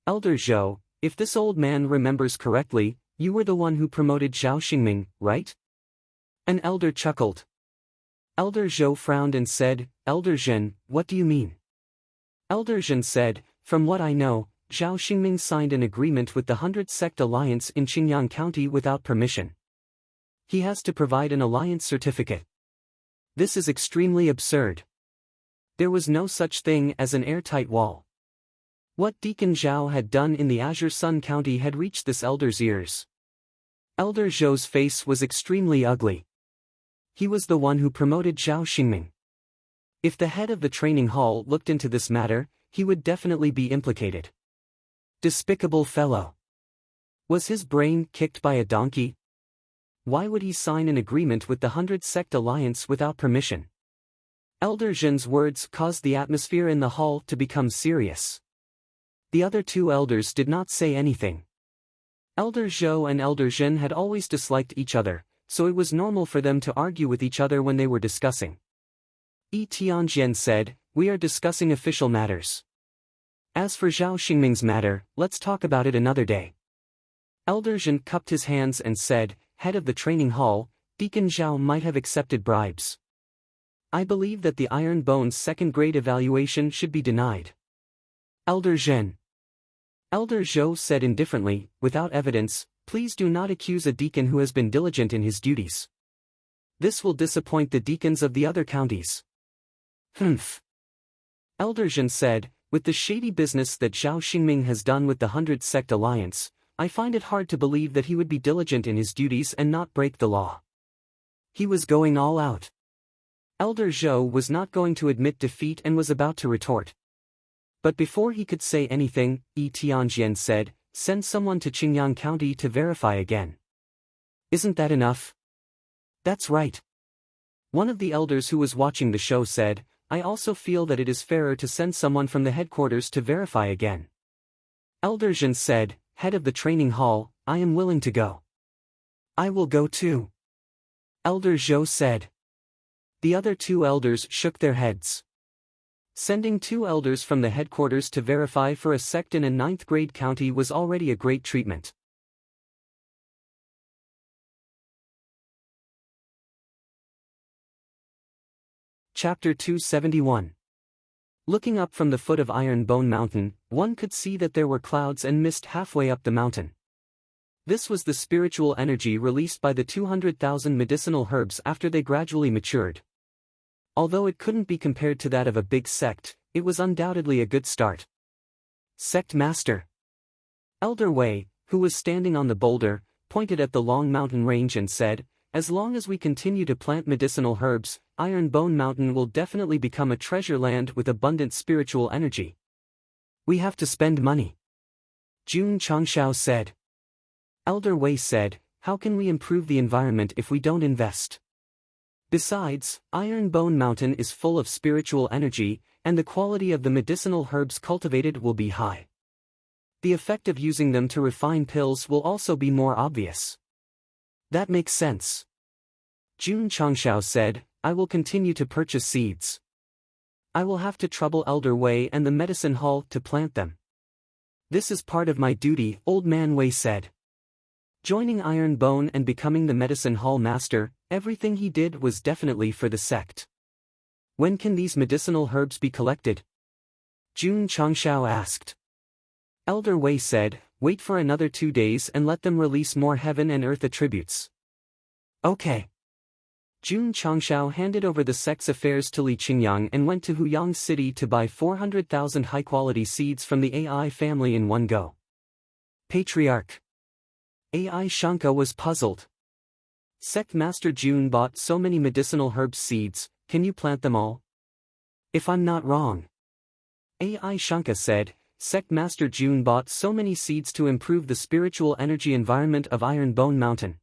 "Elder Zhou, if this old man remembers correctly, you were the one who promoted Zhao Xingming, right?" An elder chuckled. Elder Zhou frowned and said, "Elder Zhen, what do you mean?" Elder Zhen said, "From what I know, Zhao Xingming signed an agreement with the 100 Sect Alliance in Qingyang County without permission. He has to provide an alliance certificate. This is extremely absurd. There was no such thing as an airtight wall." What Deacon Zhao had done in the Azure Sun County had reached this elder's ears. Elder Zhou's face was extremely ugly. He was the one who promoted Zhao Xingming. If the head of the training hall looked into this matter, he would definitely be implicated. Despicable fellow. Was his brain kicked by a donkey? Why would he sign an agreement with the 100 Sect Alliance without permission? Elder Zhen's words caused the atmosphere in the hall to become serious. The other 2 elders did not say anything. Elder Zhou and Elder Zhen had always disliked each other, so it was normal for them to argue with each other when they were discussing. Yi Tianjian said, "We are discussing official matters. As for Zhao Xingming's matter, let's talk about it another day." Elder Zhen cupped his hands and said, "Head of the training hall, Deacon Zhao might have accepted bribes. I believe that the Iron Bone's second-grade evaluation should be denied. Elder Zhen. Elder Zhou said indifferently, without evidence, please do not accuse a deacon who has been diligent in his duties. This will disappoint the deacons of the other counties. Humph. Elder Zhen said, with the shady business that Zhao Xingming has done with the 100 Sect Alliance, I find it hard to believe that he would be diligent in his duties and not break the law. He was going all out. Elder Zhou was not going to admit defeat and was about to retort. But before he could say anything, Yi Tianjian said, send someone to Qingyang County to verify again. Isn't that enough? That's right. One of the elders who was watching the show said, I also feel that it is fairer to send someone from the headquarters to verify again. Elder Zhen said, head of the training hall, I am willing to go. I will go too. Elder Zhou said. The other two elders shook their heads. Sending two elders from the headquarters to verify for a sect in a 9th-grade county was already a great treatment. Chapter 271. Looking up from the foot of Iron Bone Mountain, one could see that there were clouds and mist halfway up the mountain. This was the spiritual energy released by the 200,000 medicinal herbs after they gradually matured. Although it couldn't be compared to that of a big sect, it was undoubtedly a good start. Sect Master. Elder Wei, who was standing on the boulder, pointed at the long mountain range and said, as long as we continue to plant medicinal herbs, Iron Bone Mountain will definitely become a treasure land with abundant spiritual energy. We have to spend money. Jun Changshao said. Elder Wei said, how can we improve the environment if we don't invest? Besides, Iron Bone Mountain is full of spiritual energy, and the quality of the medicinal herbs cultivated will be high. The effect of using them to refine pills will also be more obvious. That makes sense. Jun Changshao said, I will continue to purchase seeds. I will have to trouble Elder Wei and the medicine hall to plant them. This is part of my duty, Old Man Wei said. Joining Iron Bone and becoming the medicine hall master, everything he did was definitely for the sect. When can these medicinal herbs be collected? Jun Changshao asked. Elder Wei said, wait for another 2 days and let them release more heaven and earth attributes. Okay. Jun Changshao handed over the sect's affairs to Li Qingyang and went to Huyang City to buy 400,000 high-quality seeds from the AI family in one go. Patriarch. AI Shanka was puzzled. Sect Master Jun bought so many medicinal herb seeds, can you plant them all? If I'm not wrong. AI Shanka said, Sect Master Jun bought so many seeds to improve the spiritual energy environment of Iron Bone Mountain.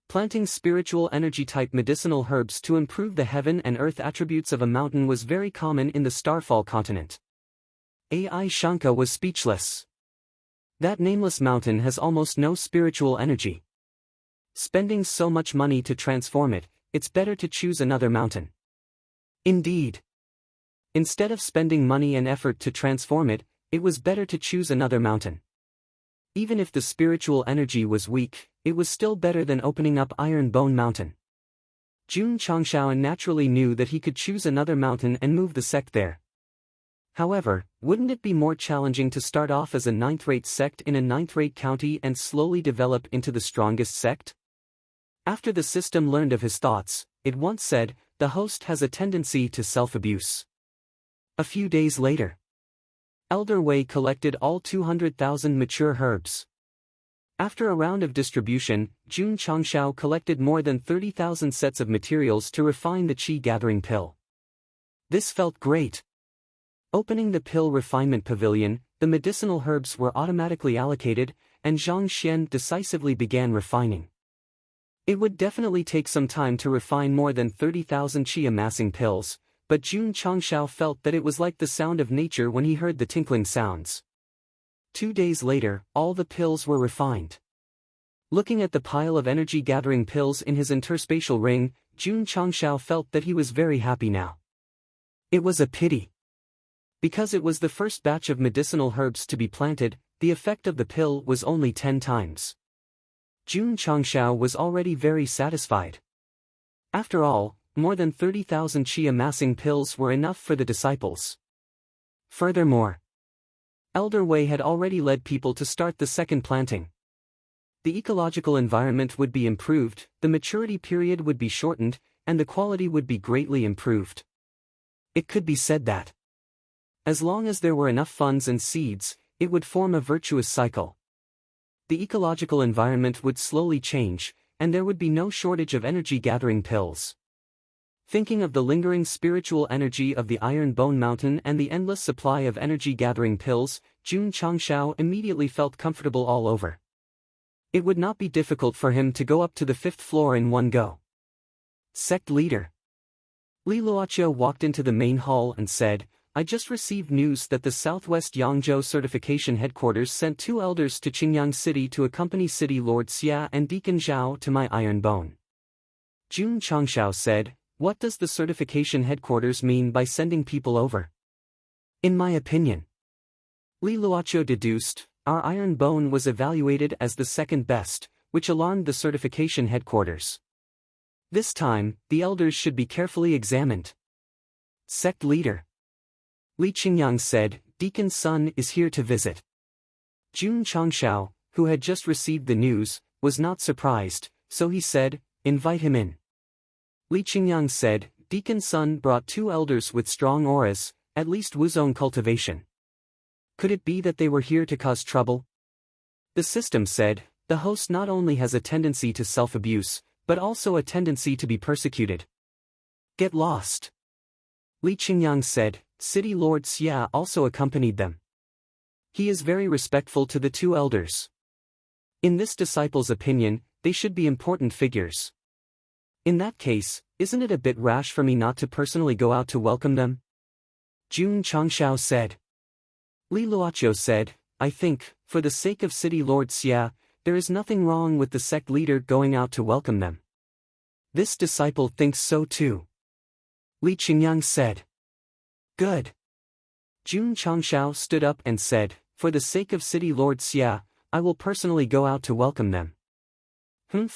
Planting spiritual energy-type medicinal herbs to improve the heaven and earth attributes of a mountain was very common in the Starfall continent. AI Shanka was speechless. That nameless mountain has almost no spiritual energy. Spending so much money to transform it, it's better to choose another mountain. Indeed. Instead of spending money and effort to transform it, it was better to choose another mountain. Even if the spiritual energy was weak, it was still better than opening up Iron Bone Mountain. Jun Changshao naturally knew that he could choose another mountain and move the sect there. However, wouldn't it be more challenging to start off as a 9th-rate sect in a 9th-rate county and slowly develop into the strongest sect? After the system learned of his thoughts, it once said, the host has a tendency to self-abuse. A few days later, Elder Wei collected all 200,000 mature herbs. After a round of distribution, Jun Changshao collected more than 30,000 sets of materials to refine the qi-gathering pill. This felt great. Opening the pill refinement pavilion, the medicinal herbs were automatically allocated, and Zhang Xian decisively began refining. It would definitely take some time to refine more than 30,000 qi-amassing pills, but Jun Changshao felt that it was like the sound of nature when he heard the tinkling sounds. 2 days later, all the pills were refined. Looking at the pile of energy-gathering pills in his interspatial ring, Jun Changshao felt that he was very happy now. It was a pity. Because it was the first batch of medicinal herbs to be planted, the effect of the pill was only 10 times. Jun Changshao was already very satisfied. After all, More than 30,000 chi amassing pills were enough for the disciples. Furthermore, Elder Wei had already led people to start the second planting. The ecological environment would be improved, the maturity period would be shortened, and the quality would be greatly improved. It could be said that, as long as there were enough funds and seeds, it would form a virtuous cycle. The ecological environment would slowly change, and there would be no shortage of energy-gathering pills. Thinking of the lingering spiritual energy of the Iron Bone Mountain and the endless supply of energy-gathering pills, Jun Changshao immediately felt comfortable all over. It would not be difficult for him to go up to the 5th floor in one go. Sect leader Li Luoqiu walked into the main hall and said, "I just received news that the Southwest Yangzhou Certification Headquarters sent 2 elders to Qingyang City to accompany City Lord Xia and Deacon Zhao to my Iron Bone." Jun Changshao said, "What does the certification headquarters mean by sending people over?" "In my opinion," Li Luoqiu deduced, "our Iron Bone was evaluated as the second best, which alarmed the certification headquarters. This time, the elders should be carefully examined." Sect leader Li Qingyang said, "Deacon's son is here to visit." Jun Changshao, who had just received the news, was not surprised, so he said, "Invite him in." Li Qingyang said, "Deacon's son brought 2 elders with strong auras, at least Wuzong cultivation. Could it be that they were here to cause trouble?" The system said, "The host not only has a tendency to self-abuse, but also a tendency to be persecuted. Get lost." Li Qingyang said, "City Lord Xia also accompanied them. He is very respectful to the 2 elders. In this disciple's opinion, they should be important figures. In that case, isn't it a bit rash for me not to personally go out to welcome them?" Jun Changshao said. Li Luoqiu said, "I think, for the sake of City Lord Xia, there is nothing wrong with the sect leader going out to welcome them." "This disciple thinks so too," Li Qingyang said. "Good." Jun Changshao stood up and said, "For the sake of City Lord Xia, I will personally go out to welcome them."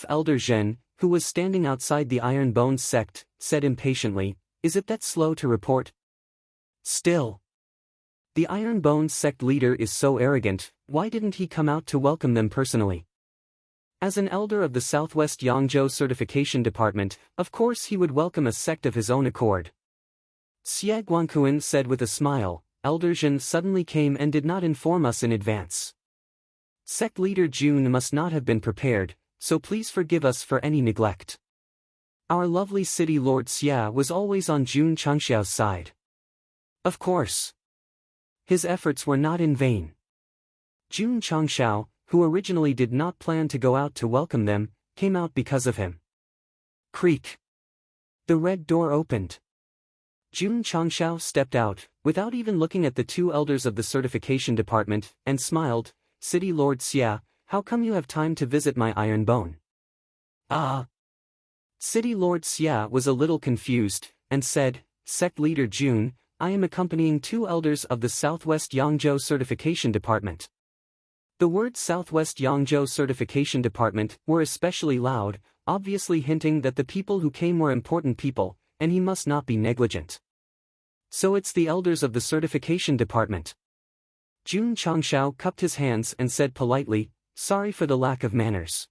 Elder Zhen, who was standing outside the Iron Bone sect, said impatiently, "Is it that slow to report? Still, the Iron Bone sect leader is so arrogant, why didn't he come out to welcome them personally? As an elder of the Southwest Yangzhou Certification Department, of course he would welcome a sect of his own accord." Xie Guangquan said with a smile, "Elder Zhen suddenly came and did not inform us in advance. Sect leader Jun must not have been prepared, so please forgive us for any neglect." Our lovely City Lord Xia was always on Jun Changshao's side. Of course, his efforts were not in vain. Jun Changshao, who originally did not plan to go out to welcome them, came out because of him. Creak. The red door opened. Jun Changshao stepped out, without even looking at the 2 elders of the certification department, and smiled, "City Lord Xia, how come you have time to visit my Iron Bone?" "Ah." City Lord Xia was a little confused, and said, "Sect leader Jun, I am accompanying 2 elders of the Southwest Yangzhou Certification Department." The words Southwest Yangzhou Certification Department were especially loud, obviously hinting that the people who came were important people, and he must not be negligent. "So it's the elders of the certification department." Jun Changshao cupped his hands and said politely, "Sorry for the lack of manners."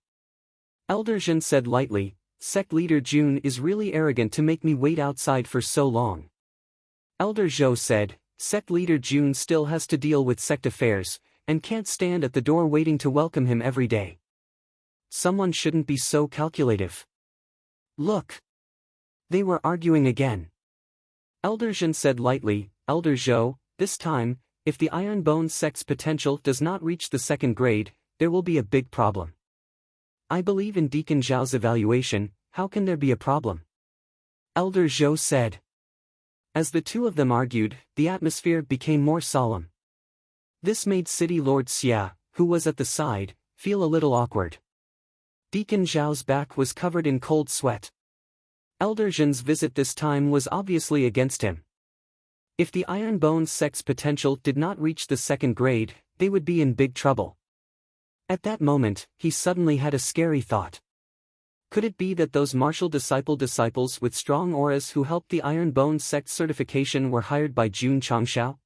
Elder Zhen said lightly, "Sect leader Jun is really arrogant to make me wait outside for so long." Elder Zhou said, "Sect leader Jun still has to deal with sect affairs, and can't stand at the door waiting to welcome him every day. Someone shouldn't be so calculative." "Look." They were arguing again. Elder Zhen said lightly, "Elder Zhou, this time, if the Iron Bone sect's potential does not reach the 2nd grade, there will be a big problem. I believe in Deacon Zhao's evaluation, how can there be a problem?" Elder Zhou said. As the 2 of them argued, the atmosphere became more solemn. This made City Lord Xia, who was at the side, feel a little awkward. Deacon Zhao's back was covered in cold sweat. Elder Zhen's visit this time was obviously against him. If the Iron Bone sect's potential did not reach the 2nd grade, they would be in big trouble. At that moment, he suddenly had a scary thought. Could it be that those martial disciples with strong auras who helped the Iron Bone Sect certification were hired by Jun Changshao?